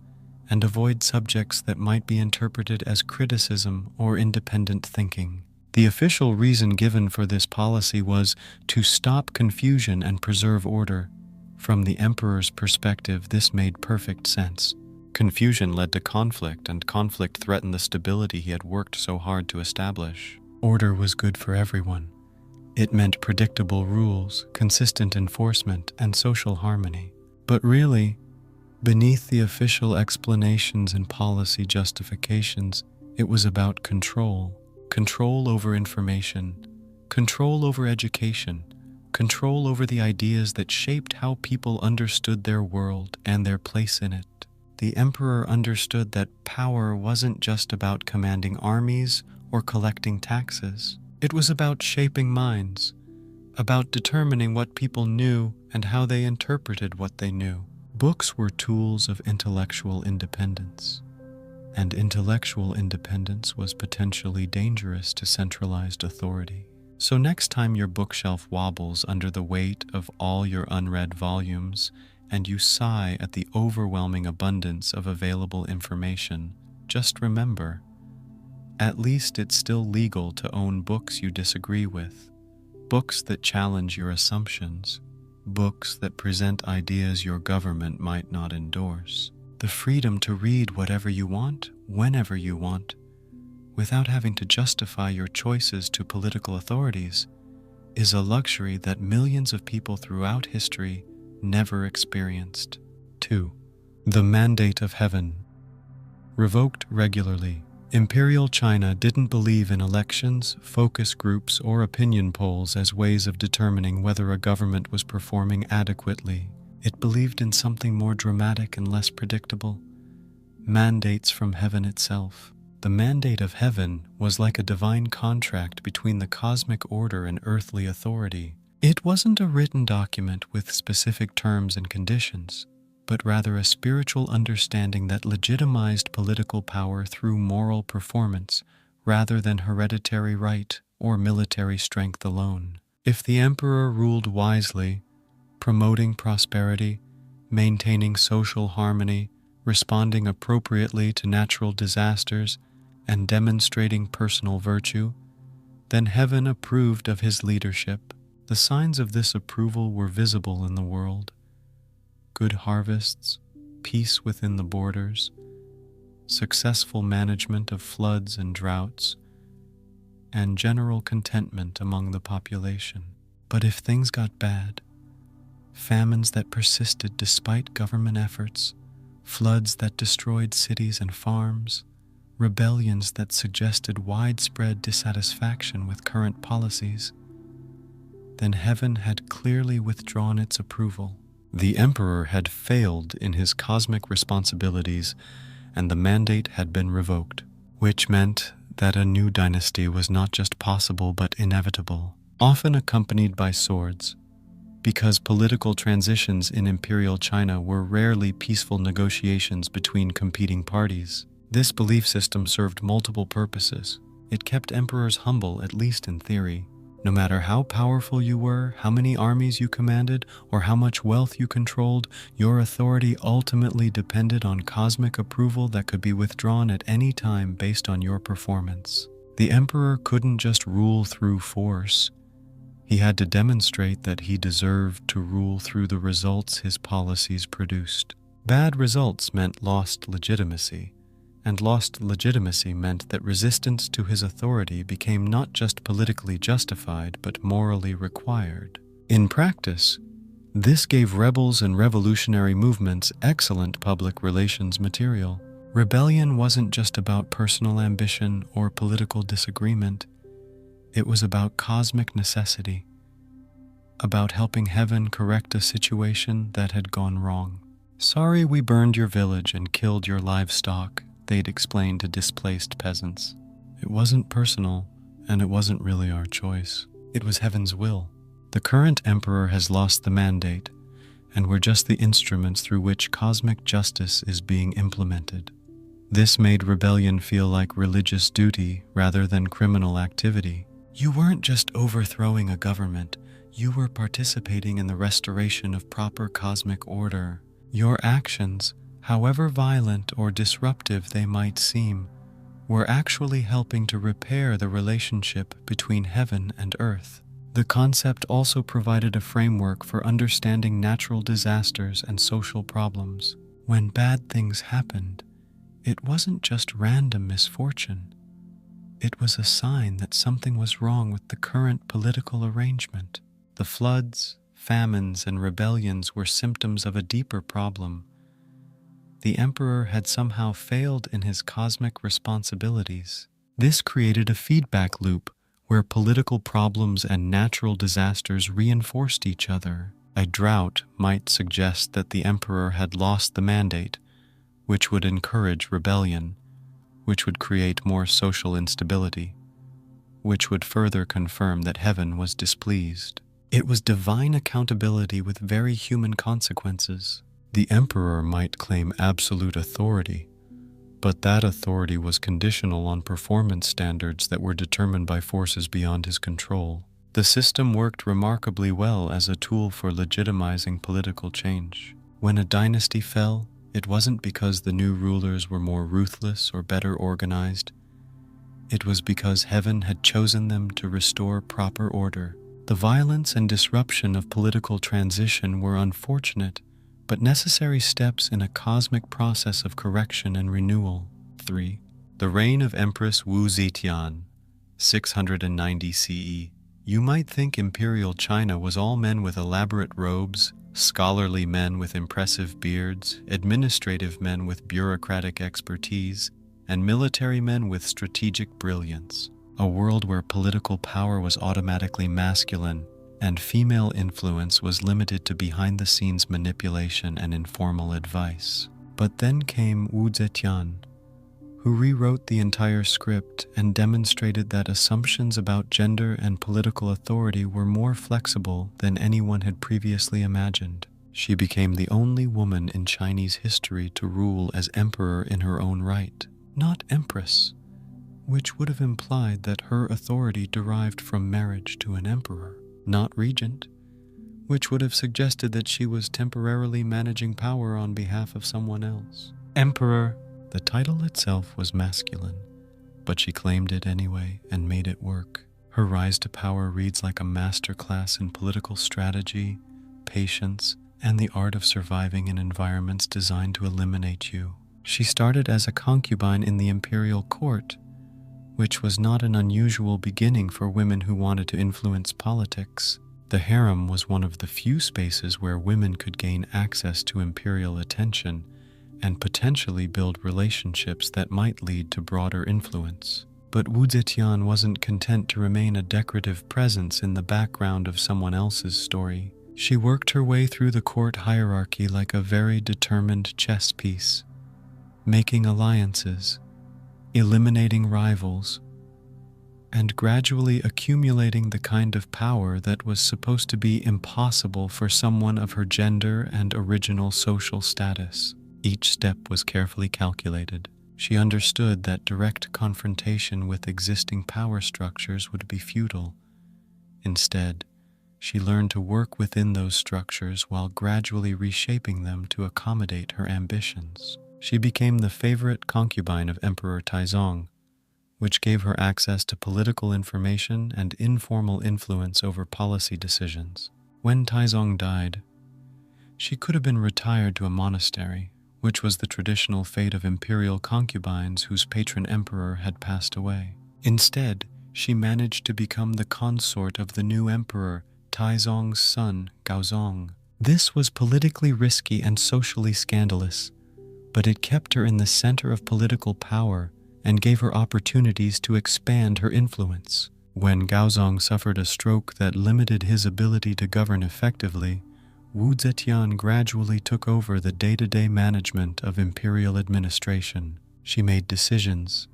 and avoid subjects that might be interpreted as criticism or independent thinking. The official reason given for this policy was to stop confusion and preserve order. From the emperor's perspective, this made perfect sense. Confusion led to conflict, and conflict threatened the stability he had worked so hard to establish. Order was good for everyone. It meant predictable rules, consistent enforcement, and social harmony. But really, beneath the official explanations and policy justifications, it was about control. Control over information, control over education, control over the ideas that shaped how people understood their world and their place in it. The emperor understood that power wasn't just about commanding armies or collecting taxes. It was about shaping minds, about determining what people knew and how they interpreted what they knew. Books were tools of intellectual independence, and intellectual independence was potentially dangerous to centralized authority. So next time your bookshelf wobbles under the weight of all your unread volumes, and you sigh at the overwhelming abundance of available information, just remember, at least it's still legal to own books you disagree with, books that challenge your assumptions, books that present ideas your government might not endorse. The freedom to read whatever you want, whenever you want, without having to justify your choices to political authorities, is a luxury that millions of people throughout history never experienced. 2. The Mandate of Heaven. Revoked regularly. Imperial China didn't believe in elections, focus groups, or opinion polls as ways of determining whether a government was performing adequately. It believed in something more dramatic and less predictable: mandates from heaven itself. The mandate of heaven was like a divine contract between the cosmic order and earthly authority. It wasn't a written document with specific terms and conditions, but rather a spiritual understanding that legitimized political power through moral performance rather than hereditary right or military strength alone. If the emperor ruled wisely, promoting prosperity, maintaining social harmony, responding appropriately to natural disasters, and demonstrating personal virtue, then heaven approved of his leadership. The signs of this approval were visible in the world: good harvests, peace within the borders, successful management of floods and droughts, and general contentment among the population. But if things got bad, famines that persisted despite government efforts, floods that destroyed cities and farms, rebellions that suggested widespread dissatisfaction with current policies, then heaven had clearly withdrawn its approval. The emperor had failed in his cosmic responsibilities, and the mandate had been revoked, which meant that a new dynasty was not just possible but inevitable, often accompanied by swords, because political transitions in Imperial China were rarely peaceful negotiations between competing parties. This belief system served multiple purposes. It kept emperors humble, at least in theory. No matter how powerful you were, how many armies you commanded, or how much wealth you controlled, your authority ultimately depended on cosmic approval that could be withdrawn at any time based on your performance. The emperor couldn't just rule through force. He had to demonstrate that he deserved to rule through the results his policies produced. Bad results meant lost legitimacy, and lost legitimacy meant that resistance to his authority became not just politically justified but morally required. In practice, this gave rebels and revolutionary movements excellent public relations material. Rebellion wasn't just about personal ambition or political disagreement. It was about cosmic necessity, about helping heaven correct a situation that had gone wrong. "Sorry we burned your village and killed your livestock," they'd explain to displaced peasants. "It wasn't personal, and it wasn't really our choice. It was heaven's will." The current emperor has lost the mandate, and were just the instruments through which cosmic justice is being implemented. This made rebellion feel like religious duty rather than criminal activity. You weren't just overthrowing a government, you were participating in the restoration of proper cosmic order. Your actions, however violent or disruptive they might seem, were actually helping to repair the relationship between heaven and earth. The concept also provided a framework for understanding natural disasters and social problems. When bad things happened, it wasn't just random misfortune. It was a sign that something was wrong with the current political arrangement. The floods, famines, and rebellions were symptoms of a deeper problem. The emperor had somehow failed in his cosmic responsibilities. This created a feedback loop where political problems and natural disasters reinforced each other. A drought might suggest that the emperor had lost the mandate, which would encourage rebellion, which would create more social instability, which would further confirm that heaven was displeased. It was divine accountability with very human consequences. The emperor might claim absolute authority, but that authority was conditional on performance standards that were determined by forces beyond his control. The system worked remarkably well as a tool for legitimizing political change. When a dynasty fell, it wasn't because the new rulers were more ruthless or better organized. It was because heaven had chosen them to restore proper order. The violence and disruption of political transition were unfortunate, but necessary steps in a cosmic process of correction and renewal. 3. The reign of Empress Wu Zetian, 690 CE. You might think Imperial China was all men with elaborate robes, scholarly men with impressive beards, administrative men with bureaucratic expertise, and military men with strategic brilliance. A world where political power was automatically masculine and female influence was limited to behind-the-scenes manipulation and informal advice. But then came Wu Zetian, who rewrote the entire script and demonstrated that assumptions about gender and political authority were more flexible than anyone had previously imagined. She became the only woman in Chinese history to rule as emperor in her own right, not empress, which would have implied that her authority derived from marriage to an emperor, not regent, which would have suggested that she was temporarily managing power on behalf of someone else. Emperor. The title itself was masculine, but she claimed it anyway and made it work. Her rise to power reads like a masterclass in political strategy, patience, and the art of surviving in environments designed to eliminate you. She started as a concubine in the imperial court, which was not an unusual beginning for women who wanted to influence politics. The harem was one of the few spaces where women could gain access to imperial attention and potentially build relationships that might lead to broader influence. But Wu Zetian wasn't content to remain a decorative presence in the background of someone else's story. She worked her way through the court hierarchy like a very determined chess piece, making alliances, eliminating rivals, and gradually accumulating the kind of power that was supposed to be impossible for someone of her gender and original social status. Each step was carefully calculated. She understood that direct confrontation with existing power structures would be futile. Instead, she learned to work within those structures while gradually reshaping them to accommodate her ambitions. She became the favorite concubine of Emperor Taizong, which gave her access to political information and informal influence over policy decisions. When Taizong died, she could have been retired to a monastery, which was the traditional fate of imperial concubines whose patron emperor had passed away. Instead, she managed to become the consort of the new emperor, Taizong's son, Gaozong. This was politically risky and socially scandalous, but it kept her in the center of political power and gave her opportunities to expand her influence. When Gaozong suffered a stroke that limited his ability to govern effectively, Wu Zetian gradually took over the day-to-day management of imperial administration. She made decisions,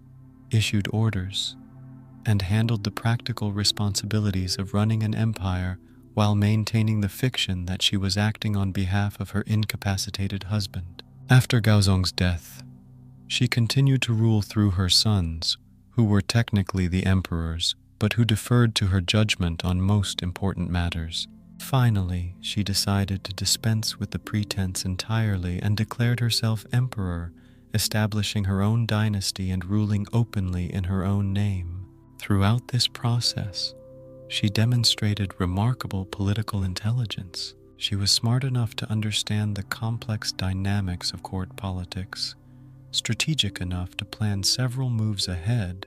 issued orders, and handled the practical responsibilities of running an empire while maintaining the fiction that she was acting on behalf of her incapacitated husband. After Gaozong's death, she continued to rule through her sons, who were technically the emperors, but who deferred to her judgment on most important matters. Finally, she decided to dispense with the pretense entirely and declared herself emperor, establishing her own dynasty and ruling openly in her own name. Throughout this process, she demonstrated remarkable political intelligence. She was smart enough to understand the complex dynamics of court politics, strategic enough to plan several moves ahead,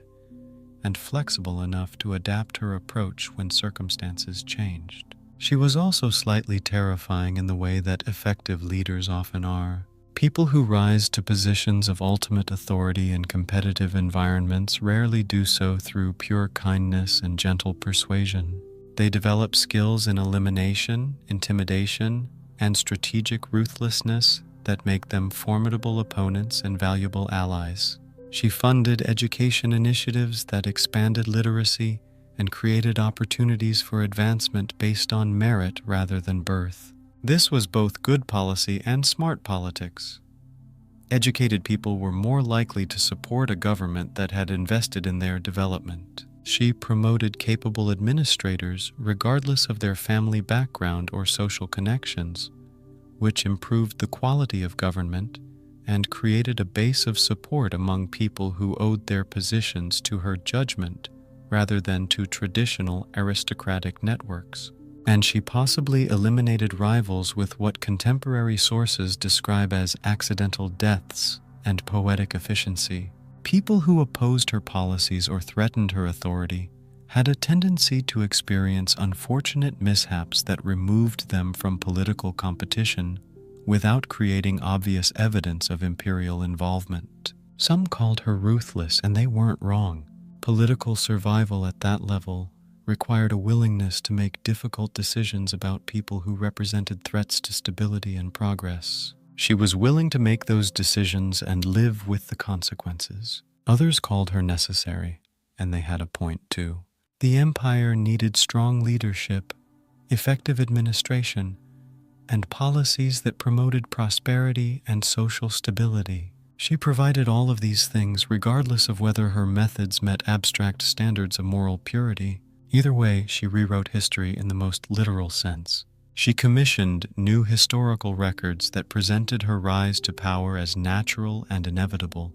and flexible enough to adapt her approach when circumstances changed. She was also slightly terrifying in the way that effective leaders often are. People who rise to positions of ultimate authority in competitive environments rarely do so through pure kindness and gentle persuasion. They develop skills in elimination, intimidation, and strategic ruthlessness that make them formidable opponents and valuable allies. She funded education initiatives that expanded literacy and created opportunities for advancement based on merit rather than birth. This was both good policy and smart politics. Educated people were more likely to support a government that had invested in their development. She promoted capable administrators regardless of their family background or social connections, which improved the quality of government and created a base of support among people who owed their positions to her judgment rather than to traditional aristocratic networks. And she possibly eliminated rivals with what contemporary sources describe as accidental deaths and poetic efficiency. People who opposed her policies or threatened her authority had a tendency to experience unfortunate mishaps that removed them from political competition without creating obvious evidence of imperial involvement. Some called her ruthless, and they weren't wrong. Political survival at that level required a willingness to make difficult decisions about people who represented threats to stability and progress. She was willing to make those decisions and live with the consequences. Others called her necessary, and they had a point too. The empire needed strong leadership, effective administration, and policies that promoted prosperity and social stability. She provided all of these things regardless of whether her methods met abstract standards of moral purity. Either way, she rewrote history in the most literal sense. She commissioned new historical records that presented her rise to power as natural and inevitable,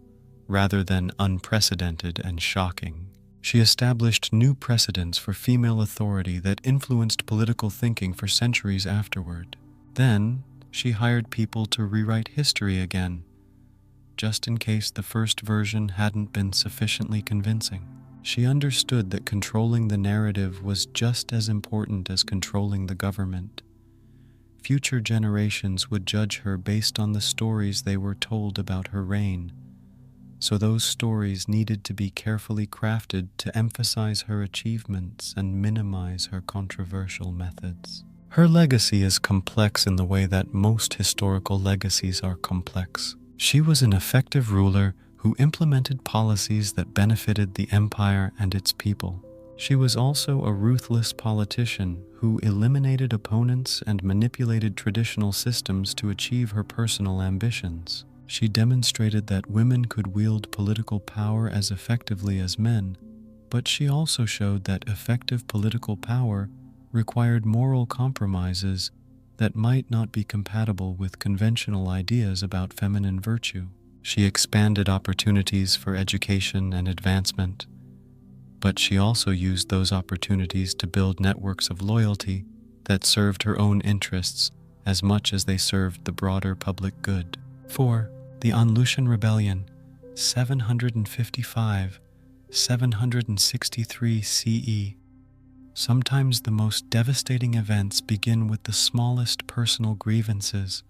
rather than unprecedented and shocking. She established new precedents for female authority that influenced political thinking for centuries afterward. Then, she hired people to rewrite history again, just in case the first version hadn't been sufficiently convincing. She understood that controlling the narrative was just as important as controlling the government. Future generations would judge her based on the stories they were told about her reign, so those stories needed to be carefully crafted to emphasize her achievements and minimize her controversial methods. Her legacy is complex in the way that most historical legacies are complex. She was an effective ruler who implemented policies that benefited the empire and its people. She was also a ruthless politician who eliminated opponents and manipulated traditional systems to achieve her personal ambitions. She demonstrated that women could wield political power as effectively as men, but she also showed that effective political power required moral compromises that might not be compatible with conventional ideas about feminine virtue. She expanded opportunities for education and advancement, but she also used those opportunities to build networks of loyalty that served her own interests as much as they served the broader public good. 4. The Anlushan Rebellion, 755-763 CE. Sometimes the most devastating events begin with the smallest personal grievances,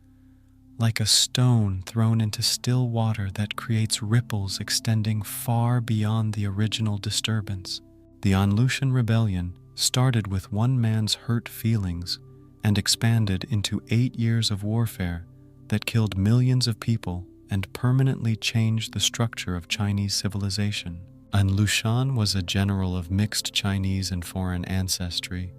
like a stone thrown into still water that creates ripples extending far beyond the original disturbance. The Anlushan Rebellion started with one man's hurt feelings and expanded into 8 years of warfare that killed millions of people and permanently changed the structure of Chinese civilization. Anlushan was a general of mixed Chinese and foreign ancestry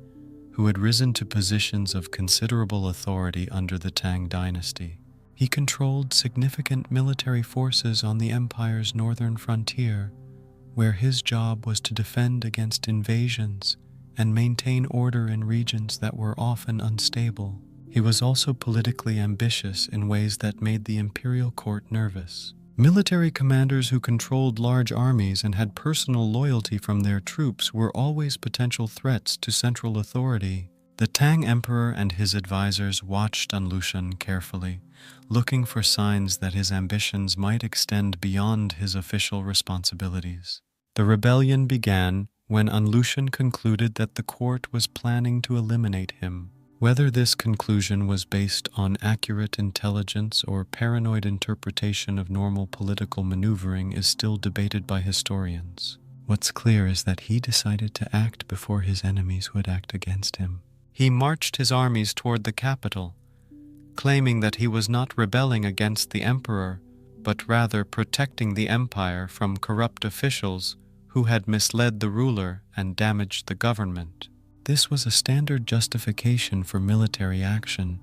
who had risen to positions of considerable authority under the Tang dynasty. He controlled significant military forces on the empire's northern frontier, where his job was to defend against invasions and maintain order in regions that were often unstable. He was also politically ambitious in ways that made the imperial court nervous. Military commanders who controlled large armies and had personal loyalty from their troops were always potential threats to central authority. The Tang emperor and his advisors watched Anlushan carefully, looking for signs that his ambitions might extend beyond his official responsibilities. The rebellion began when Anlushan concluded that the court was planning to eliminate him. Whether this conclusion was based on accurate intelligence or paranoid interpretation of normal political maneuvering is still debated by historians. What's clear is that he decided to act before his enemies would act against him. He marched his armies toward the capital, claiming that he was not rebelling against the emperor, but rather protecting the empire from corrupt officials who had misled the ruler and damaged the government. This was a standard justification for military action.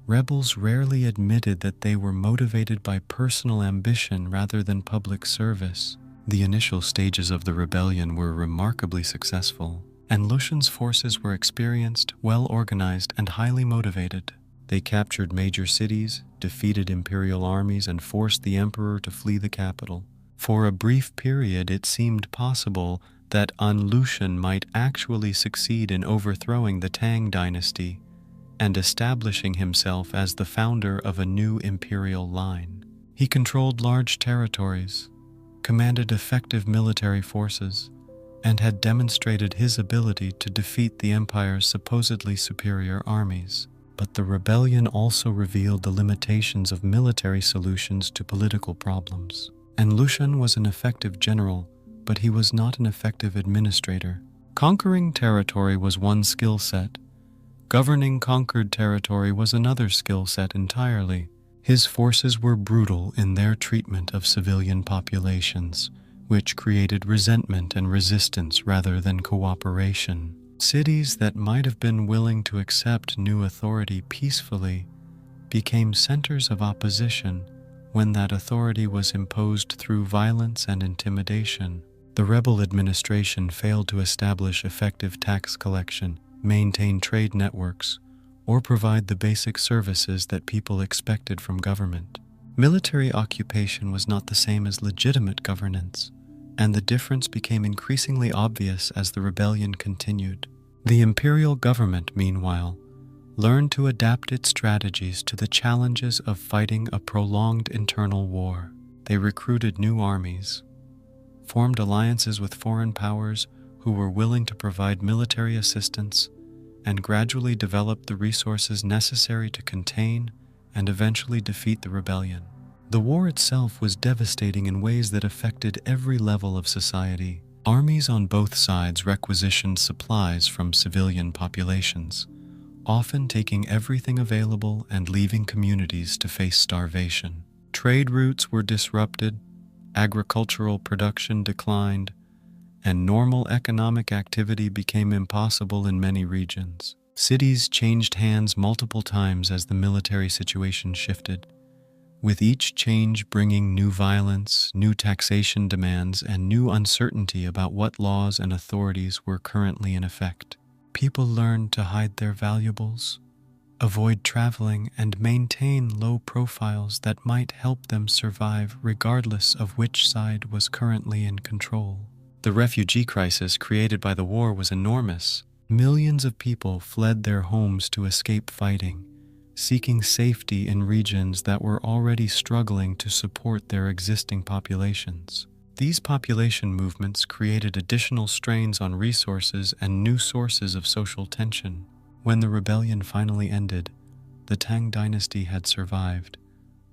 Rebels rarely admitted that they were motivated by personal ambition rather than public service. The initial stages of the rebellion were remarkably successful, and Lushan's forces were experienced, well-organized, and highly motivated. They captured major cities, defeated imperial armies, and forced the emperor to flee the capital. For a brief period, it seemed possible that Anlushan might actually succeed in overthrowing the Tang dynasty and establishing himself as the founder of a new imperial line. He controlled large territories, commanded effective military forces, and had demonstrated his ability to defeat the empire's supposedly superior armies. But the rebellion also revealed the limitations of military solutions to political problems. Anlushan was an effective general, but he was not an effective administrator. Conquering territory was one skill set. Governing conquered territory was another skill set entirely. His forces were brutal in their treatment of civilian populations, which created resentment and resistance rather than cooperation. Cities that might have been willing to accept new authority peacefully became centers of opposition when that authority was imposed through violence and intimidation. The rebel administration failed to establish effective tax collection, maintain trade networks, or provide the basic services that people expected from government. Military occupation was not the same as legitimate governance, and the difference became increasingly obvious as the rebellion continued. The imperial government, meanwhile, learned to adapt its strategies to the challenges of fighting a prolonged internal war. They recruited new armies, formed alliances with foreign powers who were willing to provide military assistance, and gradually developed the resources necessary to contain and eventually defeat the rebellion. The war itself was devastating in ways that affected every level of society. Armies on both sides requisitioned supplies from civilian populations, often taking everything available and leaving communities to face starvation. Trade routes were disrupted, agricultural production declined, and normal economic activity became impossible in many regions. Cities changed hands multiple times as the military situation shifted, with each change bringing new violence, new taxation demands, and new uncertainty about what laws and authorities were currently in effect. People learned to hide their valuables, avoid traveling, and maintain low profiles that might help them survive regardless of which side was currently in control. The refugee crisis created by the war was enormous. Millions of people fled their homes to escape fighting, seeking safety in regions that were already struggling to support their existing populations. These population movements created additional strains on resources and new sources of social tension. When the rebellion finally ended, the Tang dynasty had survived,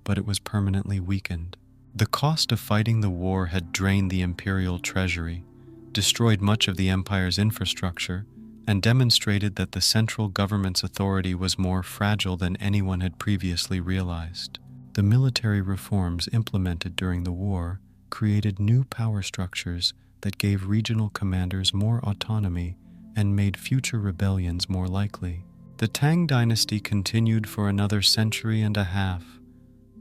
but it was permanently weakened. The cost of fighting the war had drained the imperial treasury, destroyed much of the empire's infrastructure, and demonstrated that the central government's authority was more fragile than anyone had previously realized. The military reforms implemented during the war created new power structures that gave regional commanders more autonomy and made future rebellions more likely. The Tang dynasty continued for another century and a half,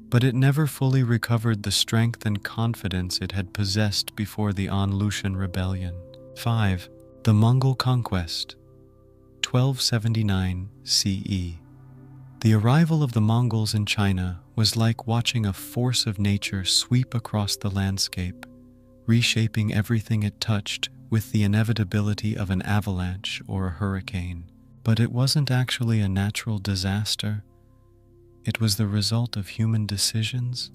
but it never fully recovered the strength and confidence it had possessed before the An Lushan rebellion. 5. The Mongol Conquest, 1279 CE. The arrival of the Mongols in China was like watching a force of nature sweep across the landscape, reshaping everything it touched with the inevitability of an avalanche or a hurricane. But it wasn't actually a natural disaster. It was the result of human decisions,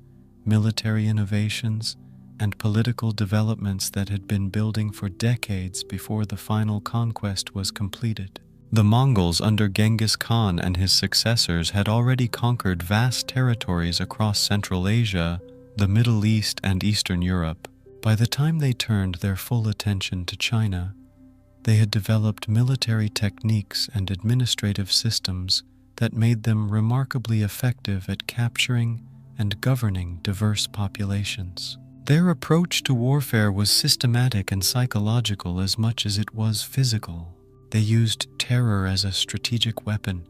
military innovations, and political developments that had been building for decades before the final conquest was completed. The Mongols under Genghis Khan and his successors had already conquered vast territories across Central Asia, the Middle East, and Eastern Europe. By the time they turned their full attention to China, they had developed military techniques and administrative systems that made them remarkably effective at capturing and governing diverse populations. Their approach to warfare was systematic and psychological as much as it was physical. They used terror as a strategic weapon,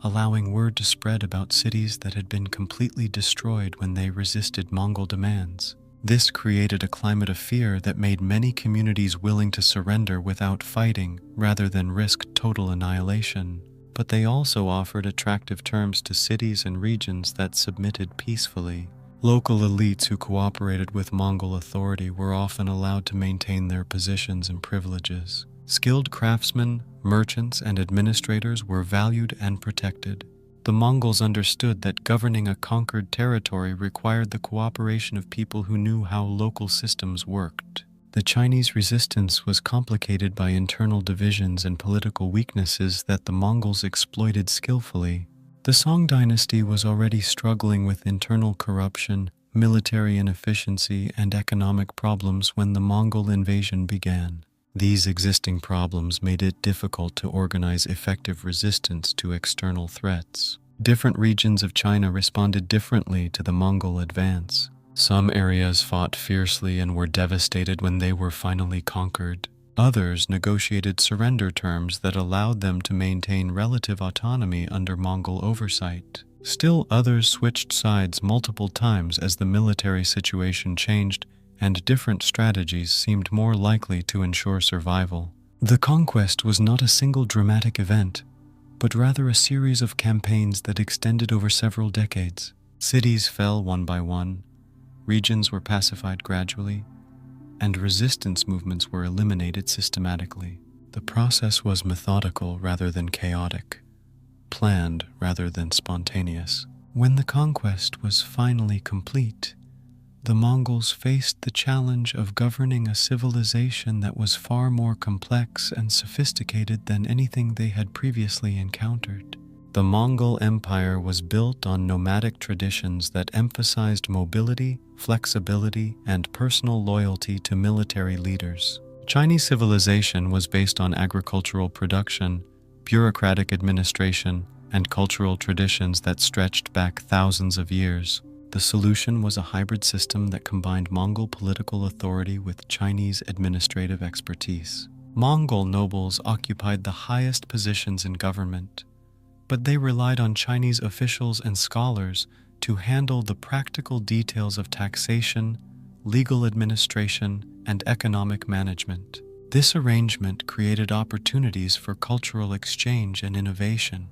allowing word to spread about cities that had been completely destroyed when they resisted Mongol demands. This created a climate of fear that made many communities willing to surrender without fighting rather than risk total annihilation. But they also offered attractive terms to cities and regions that submitted peacefully. Local elites who cooperated with Mongol authority were often allowed to maintain their positions and privileges. Skilled craftsmen, merchants, and administrators were valued and protected. The Mongols understood that governing a conquered territory required the cooperation of people who knew how local systems worked. The Chinese resistance was complicated by internal divisions and political weaknesses that the Mongols exploited skillfully. The Song dynasty was already struggling with internal corruption, military inefficiency, and economic problems when the Mongol invasion began. These existing problems made it difficult to organize effective resistance to external threats. Different regions of China responded differently to the Mongol advance. Some areas fought fiercely and were devastated when they were finally conquered. Others negotiated surrender terms that allowed them to maintain relative autonomy under Mongol oversight. Still others switched sides multiple times as the military situation changed and different strategies seemed more likely to ensure survival. The conquest was not a single dramatic event, but rather a series of campaigns that extended over several decades. Cities fell one by one, regions were pacified gradually, and resistance movements were eliminated systematically. The process was methodical rather than chaotic, planned rather than spontaneous. When the conquest was finally complete, the Mongols faced the challenge of governing a civilization that was far more complex and sophisticated than anything they had previously encountered. The Mongol Empire was built on nomadic traditions that emphasized mobility, flexibility, and personal loyalty to military leaders. Chinese civilization was based on agricultural production, bureaucratic administration, and cultural traditions that stretched back thousands of years. The solution was a hybrid system that combined Mongol political authority with Chinese administrative expertise. Mongol nobles occupied the highest positions in government, but they relied on Chinese officials and scholars to handle the practical details of taxation, legal administration, and economic management. This arrangement created opportunities for cultural exchange and innovation,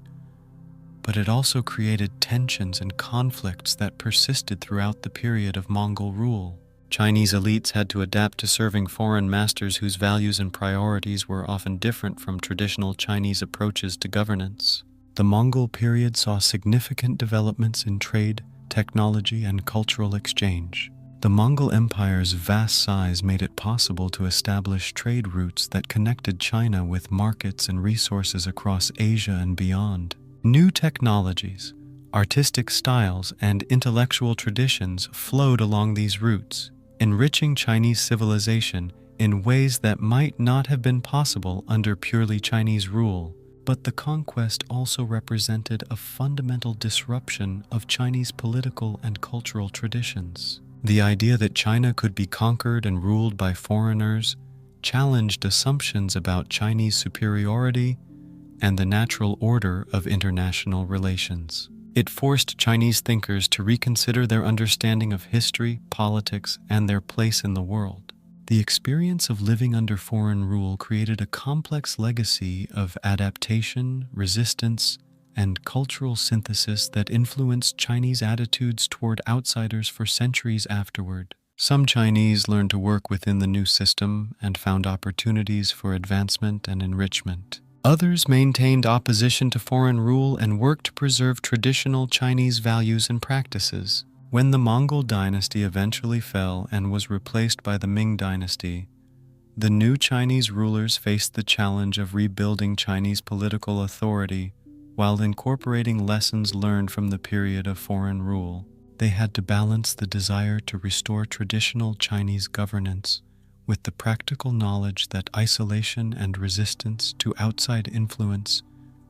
but it also created tensions and conflicts that persisted throughout the period of Mongol rule. Chinese elites had to adapt to serving foreign masters whose values and priorities were often different from traditional Chinese approaches to governance. The Mongol period saw significant developments in trade, technology, and cultural exchange. The Mongol Empire's vast size made it possible to establish trade routes that connected China with markets and resources across Asia and beyond. New technologies, artistic styles, and intellectual traditions flowed along these routes, enriching Chinese civilization in ways that might not have been possible under purely Chinese rule. But the conquest also represented a fundamental disruption of Chinese political and cultural traditions. The idea that China could be conquered and ruled by foreigners challenged assumptions about Chinese superiority and the natural order of international relations. It forced Chinese thinkers to reconsider their understanding of history, politics, and their place in the world. The experience of living under foreign rule created a complex legacy of adaptation, resistance, and cultural synthesis that influenced Chinese attitudes toward outsiders for centuries afterward. Some Chinese learned to work within the new system and found opportunities for advancement and enrichment. Others maintained opposition to foreign rule and worked to preserve traditional Chinese values and practices. When the Mongol dynasty eventually fell and was replaced by the Ming dynasty, the new Chinese rulers faced the challenge of rebuilding Chinese political authority while incorporating lessons learned from the period of foreign rule. They had to balance the desire to restore traditional Chinese governance with the practical knowledge that isolation and resistance to outside influence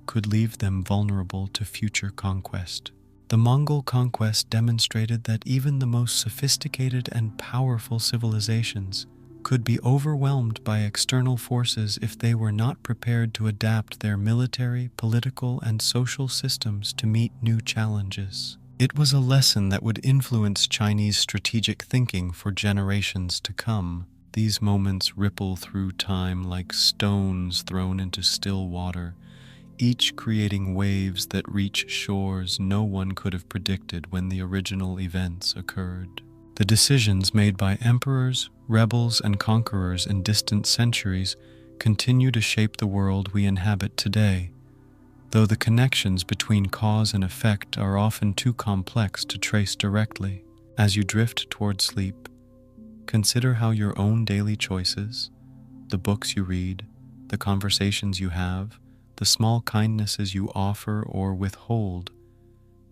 could leave them vulnerable to future conquest. The Mongol conquest demonstrated that even the most sophisticated and powerful civilizations could be overwhelmed by external forces if they were not prepared to adapt their military, political, and social systems to meet new challenges. It was a lesson that would influence Chinese strategic thinking for generations to come. These moments ripple through time like stones thrown into still water, each creating waves that reach shores no one could have predicted when the original events occurred. The decisions made by emperors, rebels, and conquerors in distant centuries continue to shape the world we inhabit today, though the connections between cause and effect are often too complex to trace directly. As you drift toward sleep, consider how your own daily choices, the books you read, the conversations you have, the small kindnesses you offer or withhold,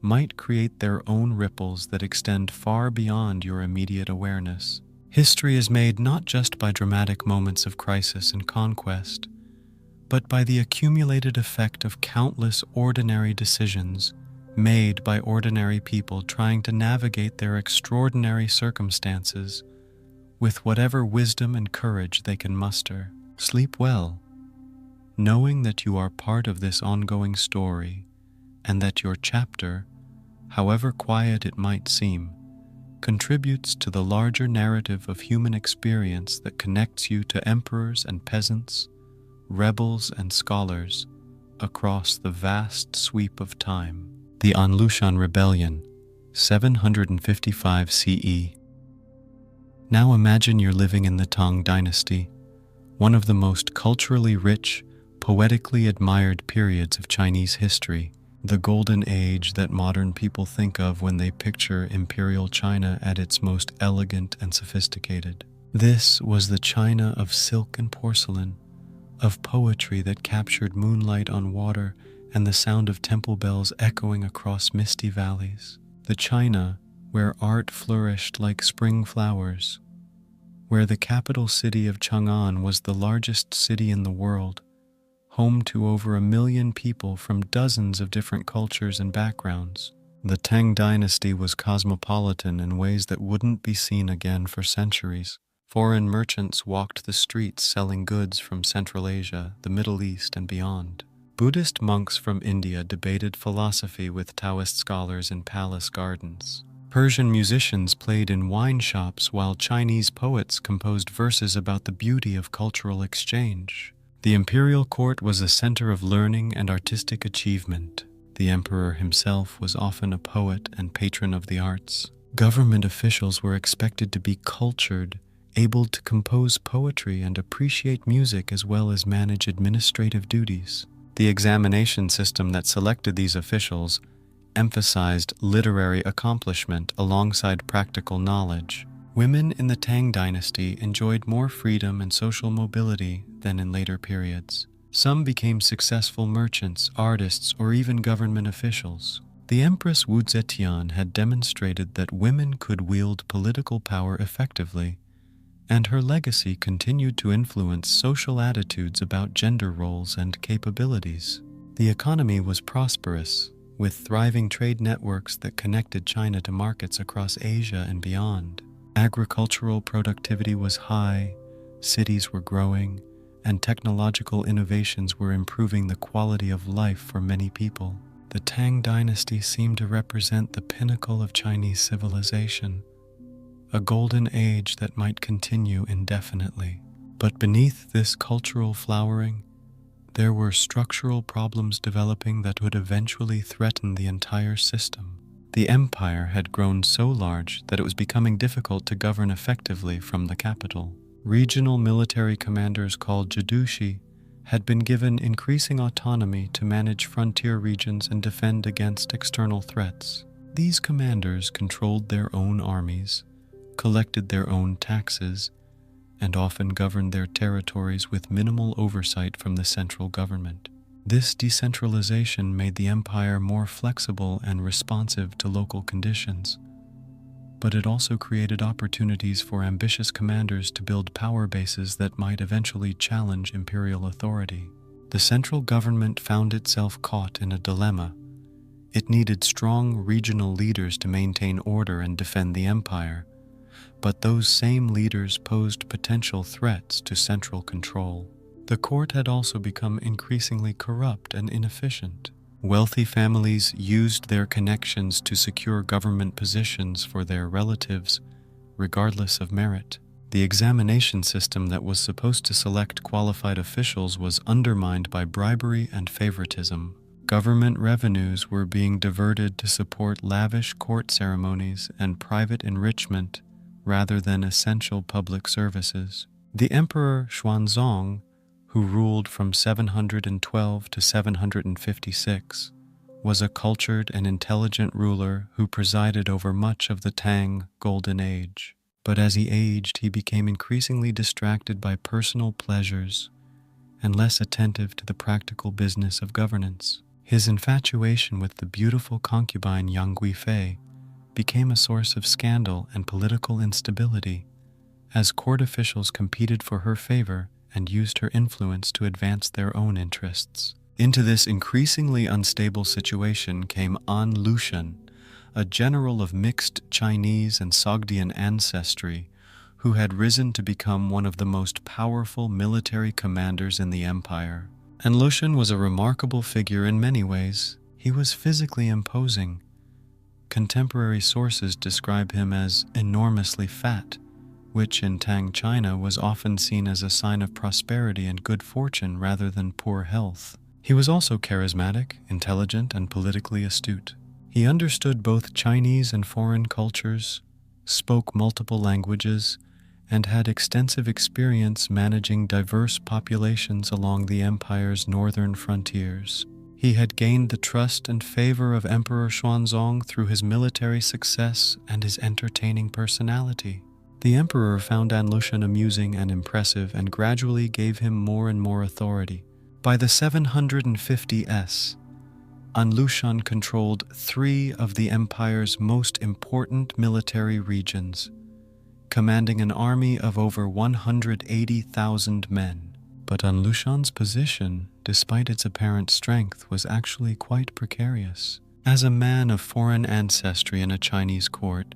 might create their own ripples that extend far beyond your immediate awareness. History is made not just by dramatic moments of crisis and conquest, but by the accumulated effect of countless ordinary decisions made by ordinary people trying to navigate their extraordinary circumstances with whatever wisdom and courage they can muster. Sleep well, knowing that you are part of this ongoing story and that your chapter, however quiet it might seem, contributes to the larger narrative of human experience that connects you to emperors and peasants, rebels and scholars across the vast sweep of time. The Anlushan Rebellion, 755 CE. Now imagine you're living in the Tang Dynasty, one of the most culturally rich, poetically admired periods of Chinese history, the golden age that modern people think of when they picture Imperial China at its most elegant and sophisticated. This was the China of silk and porcelain, of poetry that captured moonlight on water and the sound of temple bells echoing across misty valleys. The China where art flourished like spring flowers, where the capital city of Chang'an was the largest city in the world, home to over 1 million people from dozens of different cultures and backgrounds. The Tang dynasty was cosmopolitan in ways that wouldn't be seen again for centuries. Foreign merchants walked the streets selling goods from Central Asia, the Middle East, and beyond. Buddhist monks from India debated philosophy with Taoist scholars in palace gardens. Persian musicians played in wine shops while Chinese poets composed verses about the beauty of cultural exchange. The imperial court was a center of learning and artistic achievement. The emperor himself was often a poet and patron of the arts. Government officials were expected to be cultured, able to compose poetry and appreciate music as well as manage administrative duties. The examination system that selected these officials emphasized literary accomplishment alongside practical knowledge. Women in the Tang dynasty enjoyed more freedom and social mobility than in later periods. Some became successful merchants, artists, or even government officials. The Empress Wu Zetian had demonstrated that women could wield political power effectively, and her legacy continued to influence social attitudes about gender roles and capabilities. The economy was prosperous, with thriving trade networks that connected China to markets across Asia and beyond. Agricultural productivity was high, cities were growing, and technological innovations were improving the quality of life for many people. The Tang dynasty seemed to represent the pinnacle of Chinese civilization, a golden age that might continue indefinitely. But beneath this cultural flowering, there were structural problems developing that would eventually threaten the entire system. The empire had grown so large that it was becoming difficult to govern effectively from the capital. Regional military commanders called Jadushi had been given increasing autonomy to manage frontier regions and defend against external threats. These commanders controlled their own armies, collected their own taxes, and often governed their territories with minimal oversight from the central government. This decentralization made the empire more flexible and responsive to local conditions, but it also created opportunities for ambitious commanders to build power bases that might eventually challenge imperial authority. The central government found itself caught in a dilemma. It needed strong regional leaders to maintain order and defend the empire, but those same leaders posed potential threats to central control. The court had also become increasingly corrupt and inefficient. Wealthy families used their connections to secure government positions for their relatives, regardless of merit. The examination system that was supposed to select qualified officials was undermined by bribery and favoritism. Government revenues were being diverted to support lavish court ceremonies and private enrichment rather than essential public services. The Emperor Xuanzong, who ruled from 712 to 756, was a cultured and intelligent ruler who presided over much of the Tang Golden Age. But as he aged, he became increasingly distracted by personal pleasures and less attentive to the practical business of governance. His infatuation with the beautiful concubine Yang Guifei became a source of scandal and political instability, as court officials competed for her favor and used her influence to advance their own interests. Into this increasingly unstable situation came An Lushan, a general of mixed Chinese and Sogdian ancestry who had risen to become one of the most powerful military commanders in the empire. An Lushan was a remarkable figure in many ways. He was physically imposing. Contemporary sources describe him as enormously fat, which in Tang China was often seen as a sign of prosperity and good fortune rather than poor health. He was also charismatic, intelligent, and politically astute. He understood both Chinese and foreign cultures, spoke multiple languages, and had extensive experience managing diverse populations along the empire's northern frontiers. He had gained the trust and favor of Emperor Xuanzong through his military success and his entertaining personality. The emperor found An Lushan amusing and impressive and gradually gave him more and more authority. By the 750s, An Lushan controlled 3 of the empire's most important military regions, commanding an army of over 180,000 men. But An Lushan's position, despite its apparent strength, was actually quite precarious. As a man of foreign ancestry in a Chinese court,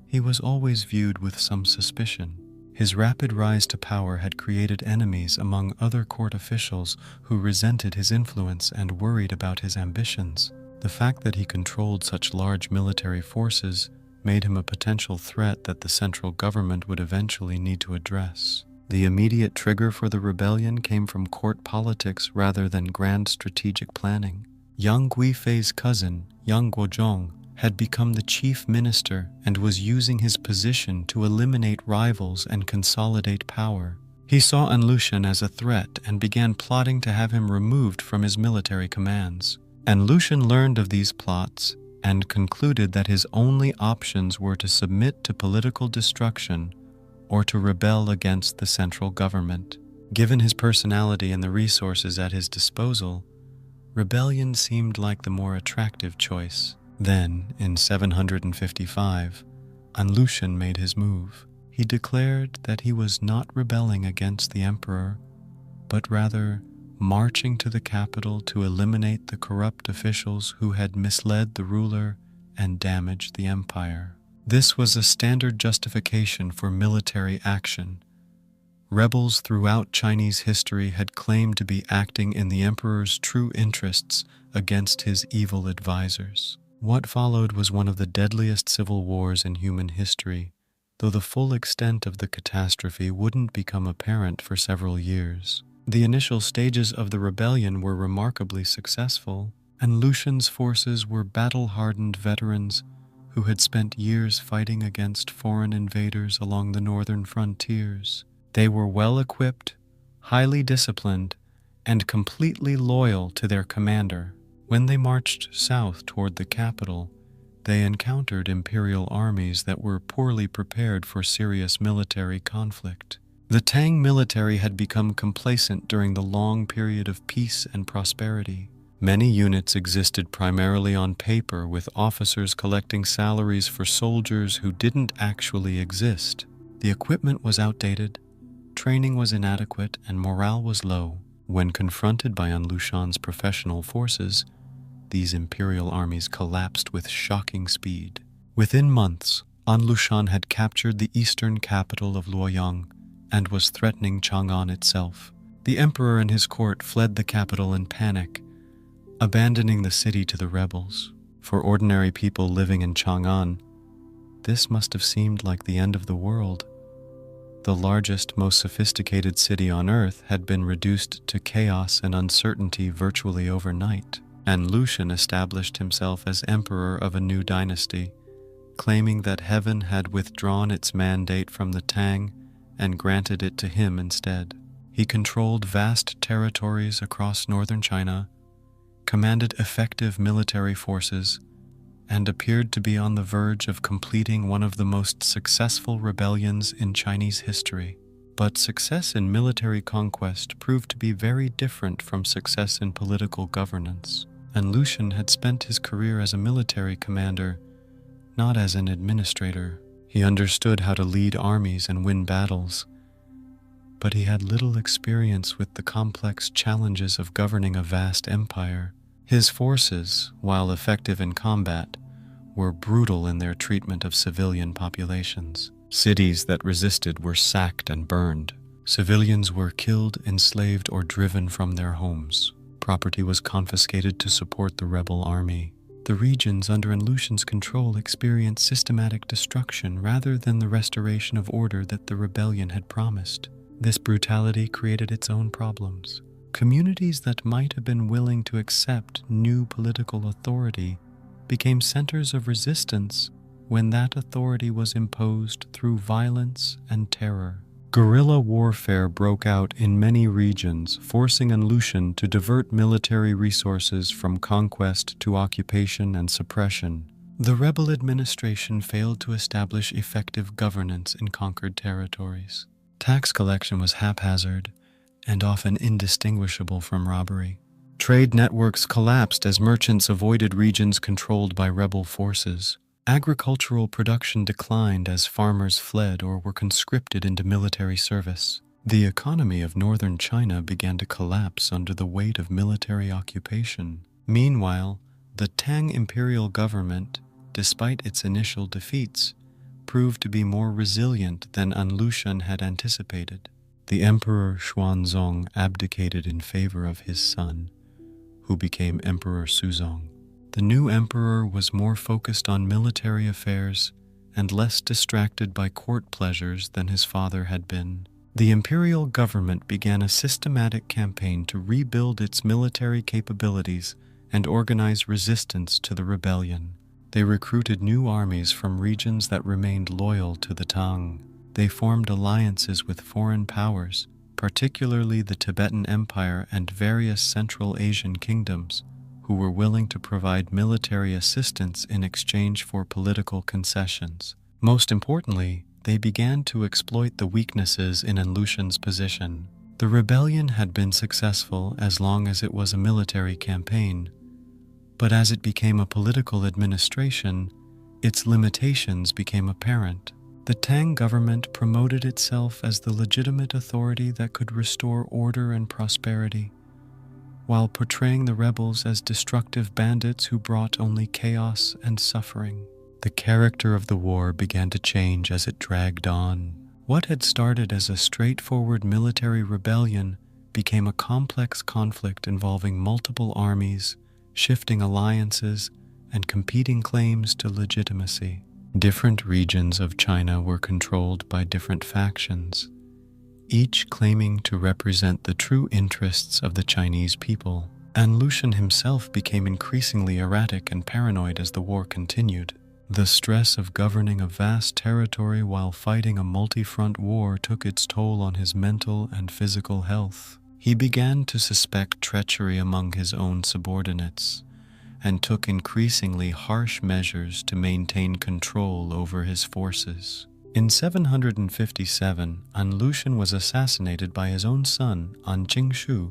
he was always viewed with some suspicion. His rapid rise to power had created enemies among other court officials who resented his influence and worried about his ambitions. The fact that he controlled such large military forces made him a potential threat that the central government would eventually need to address. The immediate trigger for the rebellion came from court politics rather than grand strategic planning. Yang Guifei's cousin, Yang Guozhong, had become the chief minister and was using his position to eliminate rivals and consolidate power. He saw An Lushan as a threat and began plotting to have him removed from his military commands. An Lushan learned of these plots and concluded that his only options were to submit to political destruction or to rebel against the central government. Given his personality and the resources at his disposal, rebellion seemed like the more attractive choice. Then, in 755, An Lushan made his move. He declared that he was not rebelling against the emperor, but rather marching to the capital to eliminate the corrupt officials who had misled the ruler and damaged the empire. This was a standard justification for military action, Rebels throughout Chinese history had claimed to be acting in the emperor's true interests against his evil advisors. What followed was one of the deadliest civil wars in human history, though the full extent of the catastrophe wouldn't become apparent for several years. The initial stages of the rebellion were remarkably successful, and Lucian's forces were battle-hardened veterans who had spent years fighting against foreign invaders along the northern frontiers. They were well-equipped, highly disciplined, and completely loyal to their commander. When they marched south toward the capital, they encountered Imperial armies that were poorly prepared for serious military conflict. The Tang military had become complacent during the long period of peace and prosperity. Many units existed primarily on paper, with officers collecting salaries for soldiers who didn't actually exist. The equipment was outdated, training was inadequate, and morale was low. When confronted by An Lushan's professional forces, these imperial armies collapsed with shocking speed. Within months, An Lushan had captured the eastern capital of Luoyang and was threatening Chang'an itself. The emperor and his court fled the capital in panic, abandoning the city to the rebels. For ordinary people living in Chang'an, this must have seemed like the end of the world. The largest, most sophisticated city on Earth had been reduced to chaos and uncertainty virtually overnight. And Lucian established himself as emperor of a new dynasty, claiming that heaven had withdrawn its mandate from the Tang and granted it to him instead. He controlled vast territories across northern China, commanded effective military forces, and appeared to be on the verge of completing one of the most successful rebellions in Chinese history. But success in military conquest proved to be very different from success in political governance. And Lucian had spent his career as a military commander, not as an administrator. He understood how to lead armies and win battles, but he had little experience with the complex challenges of governing a vast empire. His forces, while effective in combat, were brutal in their treatment of civilian populations. Cities that resisted were sacked and burned. Civilians were killed, enslaved, or driven from their homes. Property was confiscated to support the rebel army. The regions under An Lushan's control experienced systematic destruction rather than the restoration of order that the rebellion had promised. This brutality created its own problems. Communities that might have been willing to accept new political authority became centers of resistance when that authority was imposed through violence and terror. Guerrilla warfare broke out in many regions, forcing An Lushan to divert military resources from conquest to occupation and suppression. The rebel administration failed to establish effective governance in conquered territories. Tax collection was haphazard and often indistinguishable from robbery. Trade networks collapsed as merchants avoided regions controlled by rebel forces. Agricultural production declined as farmers fled or were conscripted into military service. The economy of northern China began to collapse under the weight of military occupation. Meanwhile, the Tang imperial government, despite its initial defeats, proved to be more resilient than An Lushan had anticipated. The Emperor Xuanzong abdicated in favor of his son, who became Emperor Suzong. The new emperor was more focused on military affairs and less distracted by court pleasures than his father had been. The imperial government began a systematic campaign to rebuild its military capabilities and organize resistance to the rebellion. They recruited new armies from regions that remained loyal to the Tang. They formed alliances with foreign powers, particularly the Tibetan Empire and various Central Asian kingdoms, who were willing to provide military assistance in exchange for political concessions. Most importantly, they began to exploit the weaknesses in An Lushan's position. The rebellion had been successful as long as it was a military campaign, but as it became a political administration, its limitations became apparent. The Tang government promoted itself as the legitimate authority that could restore order and prosperity, while portraying the rebels as destructive bandits who brought only chaos and suffering. The character of the war began to change as it dragged on. What had started as a straightforward military rebellion became a complex conflict involving multiple armies, shifting alliances, and competing claims to legitimacy. Different regions of China were controlled by different factions, each claiming to represent the true interests of the Chinese people. And Lucian himself became increasingly erratic and paranoid as the war continued. The stress of governing a vast territory while fighting a multi-front war took its toll on his mental and physical health. He began to suspect treachery among his own subordinates, and took increasingly harsh measures to maintain control over his forces. In 757, An Lushan was assassinated by his own son, An Qingshu,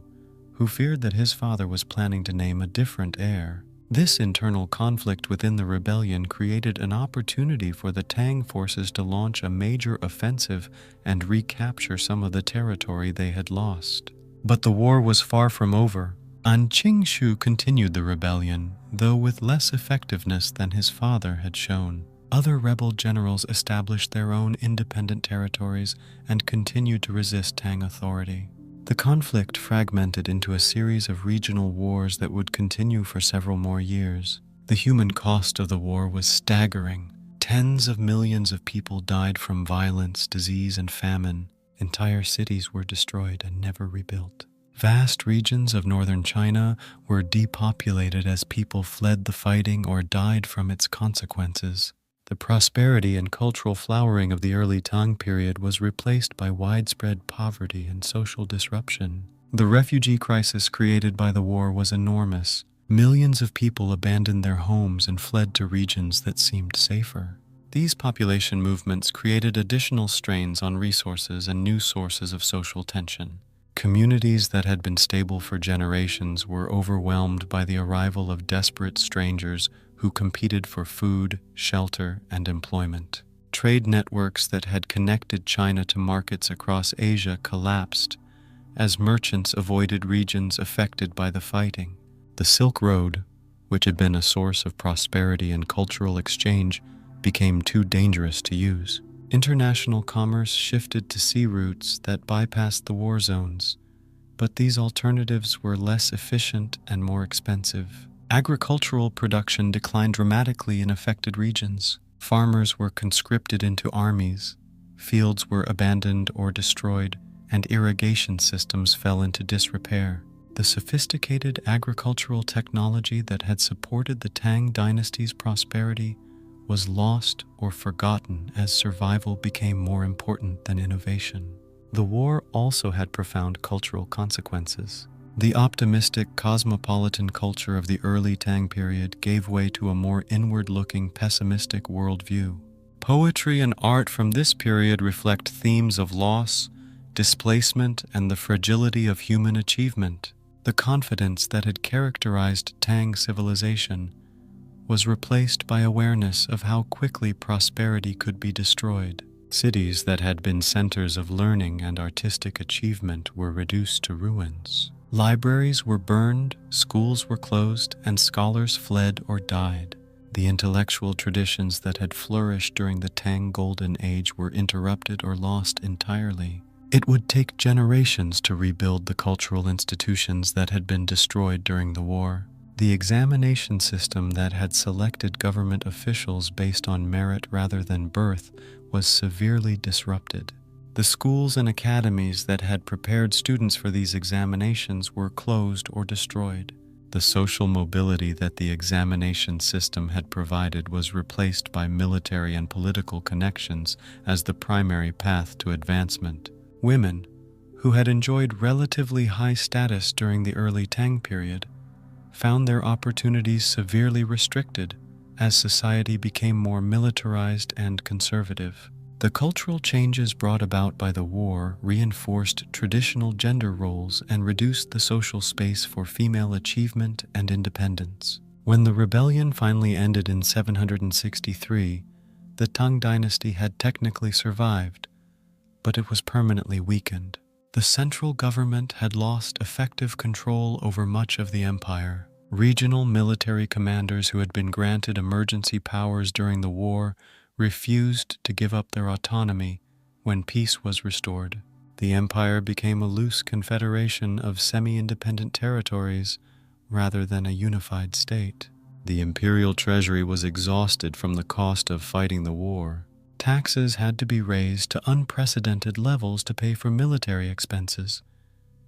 who feared that his father was planning to name a different heir. This internal conflict within the rebellion created an opportunity for the Tang forces to launch a major offensive and recapture some of the territory they had lost. But the war was far from over. An Qingshu continued the rebellion, though with less effectiveness than his father had shown. Other rebel generals established their own independent territories and continued to resist Tang authority. The conflict fragmented into a series of regional wars that would continue for several more years. The human cost of the war was staggering. Tens of millions of people died from violence, disease, and famine. Entire cities were destroyed and never rebuilt. Vast regions of northern China were depopulated as people fled the fighting or died from its consequences. The prosperity and cultural flowering of the early Tang period was replaced by widespread poverty and social disruption. The refugee crisis created by the war was enormous. Millions of people abandoned their homes and fled to regions that seemed safer. These population movements created additional strains on resources and new sources of social tension. Communities that had been stable for generations were overwhelmed by the arrival of desperate strangers who competed for food, shelter, and employment. Trade networks that had connected China to markets across Asia collapsed as merchants avoided regions affected by the fighting. The Silk Road, which had been a source of prosperity and cultural exchange, became too dangerous to use. International commerce shifted to sea routes that bypassed the war zones, but these alternatives were less efficient and more expensive. Agricultural production declined dramatically in affected regions. Farmers were conscripted into armies, fields were abandoned or destroyed, and irrigation systems fell into disrepair. The sophisticated agricultural technology that had supported the Tang dynasty's prosperity was lost or forgotten as survival became more important than innovation. The war also had profound cultural consequences. The optimistic, cosmopolitan culture of the early Tang period gave way to a more inward-looking, pessimistic worldview. Poetry and art from this period reflect themes of loss, displacement, and the fragility of human achievement. The confidence that had characterized Tang civilization was replaced by awareness of how quickly prosperity could be destroyed. Cities that had been centers of learning and artistic achievement were reduced to ruins. Libraries were burned, schools were closed, and scholars fled or died. The intellectual traditions that had flourished during the Tang Golden Age were interrupted or lost entirely. It would take generations to rebuild the cultural institutions that had been destroyed during the war. The examination system that had selected government officials based on merit rather than birth was severely disrupted. The schools and academies that had prepared students for these examinations were closed or destroyed. The social mobility that the examination system had provided was replaced by military and political connections as the primary path to advancement. Women, who had enjoyed relatively high status during the early Tang period, found their opportunities severely restricted as society became more militarized and conservative. The cultural changes brought about by the war reinforced traditional gender roles and reduced the social space for female achievement and independence. When the rebellion finally ended in 763, the Tang dynasty had technically survived, but it was permanently weakened. The central government had lost effective control over much of the empire. Regional military commanders who had been granted emergency powers during the war refused to give up their autonomy When peace was restored, the empire became a loose confederation of semi-independent territories rather than a unified state. The imperial treasury was exhausted from the cost of fighting the war. Taxes had to be raised to unprecedented levels to pay for military expenses,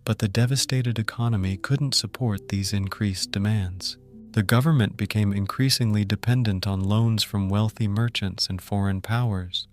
but the devastated economy couldn't support these increased demands. The government became increasingly dependent on loans from wealthy merchants and foreign powers,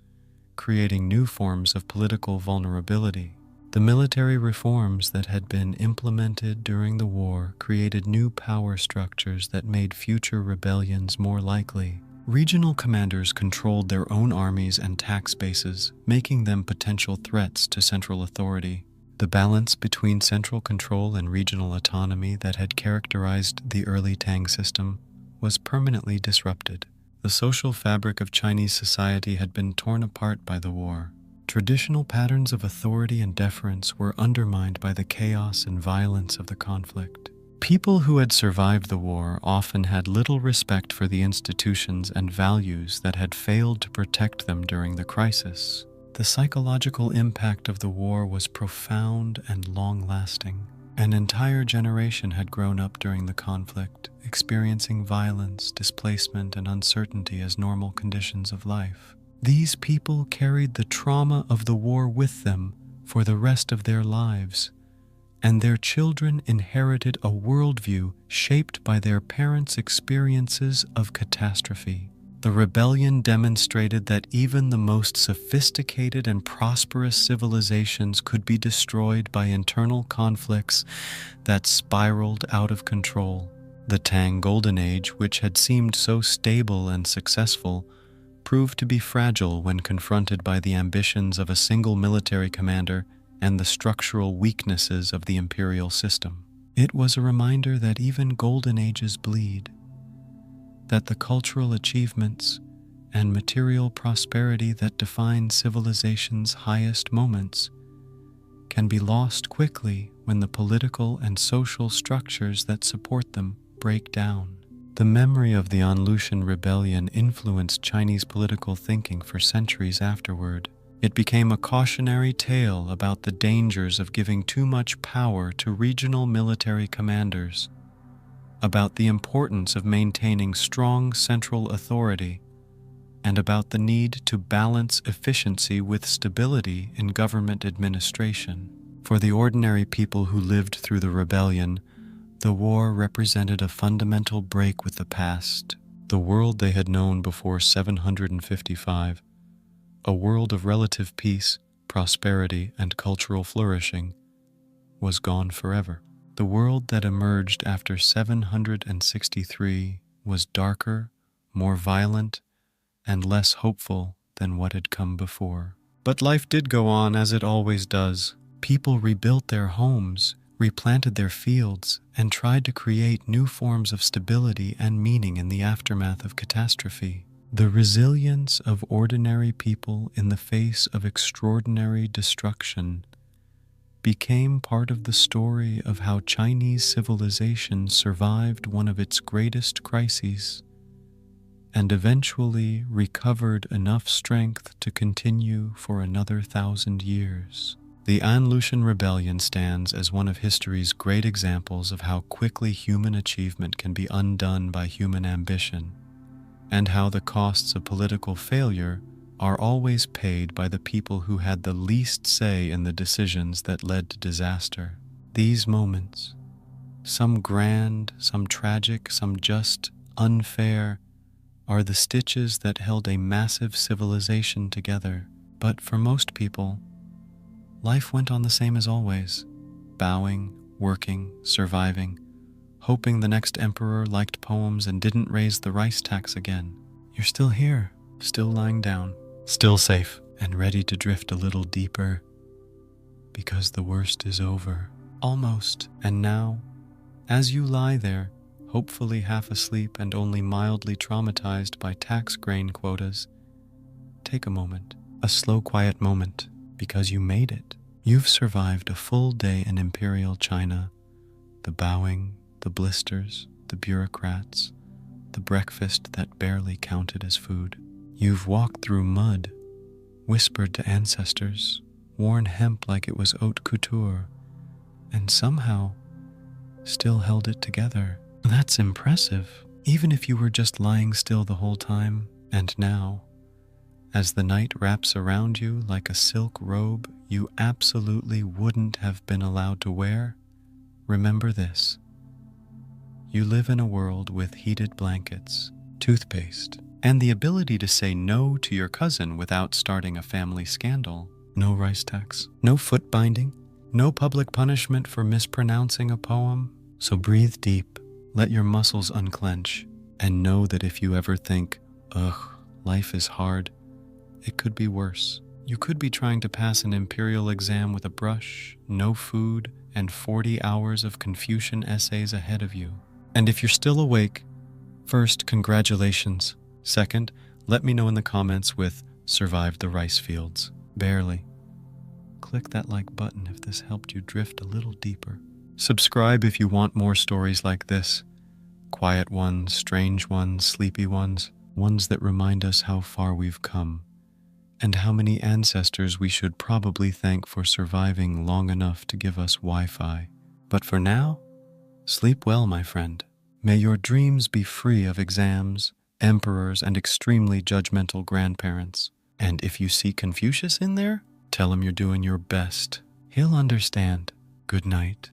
creating new forms of political vulnerability. The military reforms that had been implemented during the war created new power structures that made future rebellions more likely. Regional commanders controlled their own armies and tax bases, making them potential threats to central authority. The balance between central control and regional autonomy that had characterized the early Tang system was permanently disrupted. The social fabric of Chinese society had been torn apart by the war. Traditional patterns of authority and deference were undermined by the chaos and violence of the conflict. People who had survived the war often had little respect for the institutions and values that had failed to protect them during the crisis. The psychological impact of the war was profound and long-lasting. An entire generation had grown up during the conflict, experiencing violence, displacement, and uncertainty as normal conditions of life. These people carried the trauma of the war with them for the rest of their lives, and their children inherited a worldview shaped by their parents' experiences of catastrophe. The rebellion demonstrated that even the most sophisticated and prosperous civilizations could be destroyed by internal conflicts that spiraled out of control. The Tang Golden Age, which had seemed so stable and successful, proved to be fragile when confronted by the ambitions of a single military commander and the structural weaknesses of the imperial system. It was a reminder that even golden ages bleed, that the cultural achievements and material prosperity that define civilization's highest moments can be lost quickly when the political and social structures that support them break down. The memory of the An Lushan Rebellion influenced Chinese political thinking for centuries afterward. It became a cautionary tale about the dangers of giving too much power to regional military commanders, about the importance of maintaining strong central authority, and about the need to balance efficiency with stability in government administration. For the ordinary people who lived through the rebellion, the war represented a fundamental break with the past. The world they had known before 755, a world of relative peace, prosperity, and cultural flourishing, was gone forever. The world that emerged after 763 was darker, more violent, and less hopeful than what had come before. But life did go on as it always does. People rebuilt their homes, replanted their fields, and tried to create new forms of stability and meaning in the aftermath of catastrophe. The resilience of ordinary people in the face of extraordinary destruction became part of the story of how Chinese civilization survived one of its greatest crises and eventually recovered enough strength to continue for another 1,000 years. The An Lushan Rebellion stands as one of history's great examples of how quickly human achievement can be undone by human ambition, and how the costs of political failure are always paid by the people who had the least say in the decisions that led to disaster. These moments, some grand, some tragic, some just unfair, are the stitches that held a massive civilization together. But for most people, life went on the same as always, bowing, working, surviving, hoping the next emperor liked poems and didn't raise the rice tax again. You're still here, still lying down, still safe, and ready to drift a little deeper, because the worst is over. Almost. And now, as you lie there, hopefully half asleep and only mildly traumatized by tax grain quotas, take a moment, a slow, quiet moment, because you made it. You've survived a full day in Imperial China, the bowing, the blisters, the bureaucrats, the breakfast that barely counted as food. You've walked through mud, whispered to ancestors, worn hemp like it was haute couture, and somehow still held it together. That's impressive, even if you were just lying still the whole time. And now, as the night wraps around you like a silk robe you absolutely wouldn't have been allowed to wear, remember this. You live in a world with heated blankets, toothpaste, and the ability to say no to your cousin without starting a family scandal. No rice tax, no foot binding, no public punishment for mispronouncing a poem. So breathe deep, let your muscles unclench, and know that if you ever think, ugh, life is hard, it could be worse. You could be trying to pass an Imperial exam with a brush, no food, and 40 hours of Confucian essays ahead of you. And if you're still awake, first, congratulations. Second, let me know in the comments with survived the rice fields. Barely. Click that like button if this helped you drift a little deeper. Subscribe if you want more stories like this. Quiet ones, strange ones, sleepy ones, ones that remind us how far we've come, and how many ancestors we should probably thank for surviving long enough to give us Wi-Fi. But for now, sleep well, my friend. May your dreams be free of exams, emperors, and extremely judgmental grandparents. And if you see Confucius in there, tell him you're doing your best. He'll understand. Good night.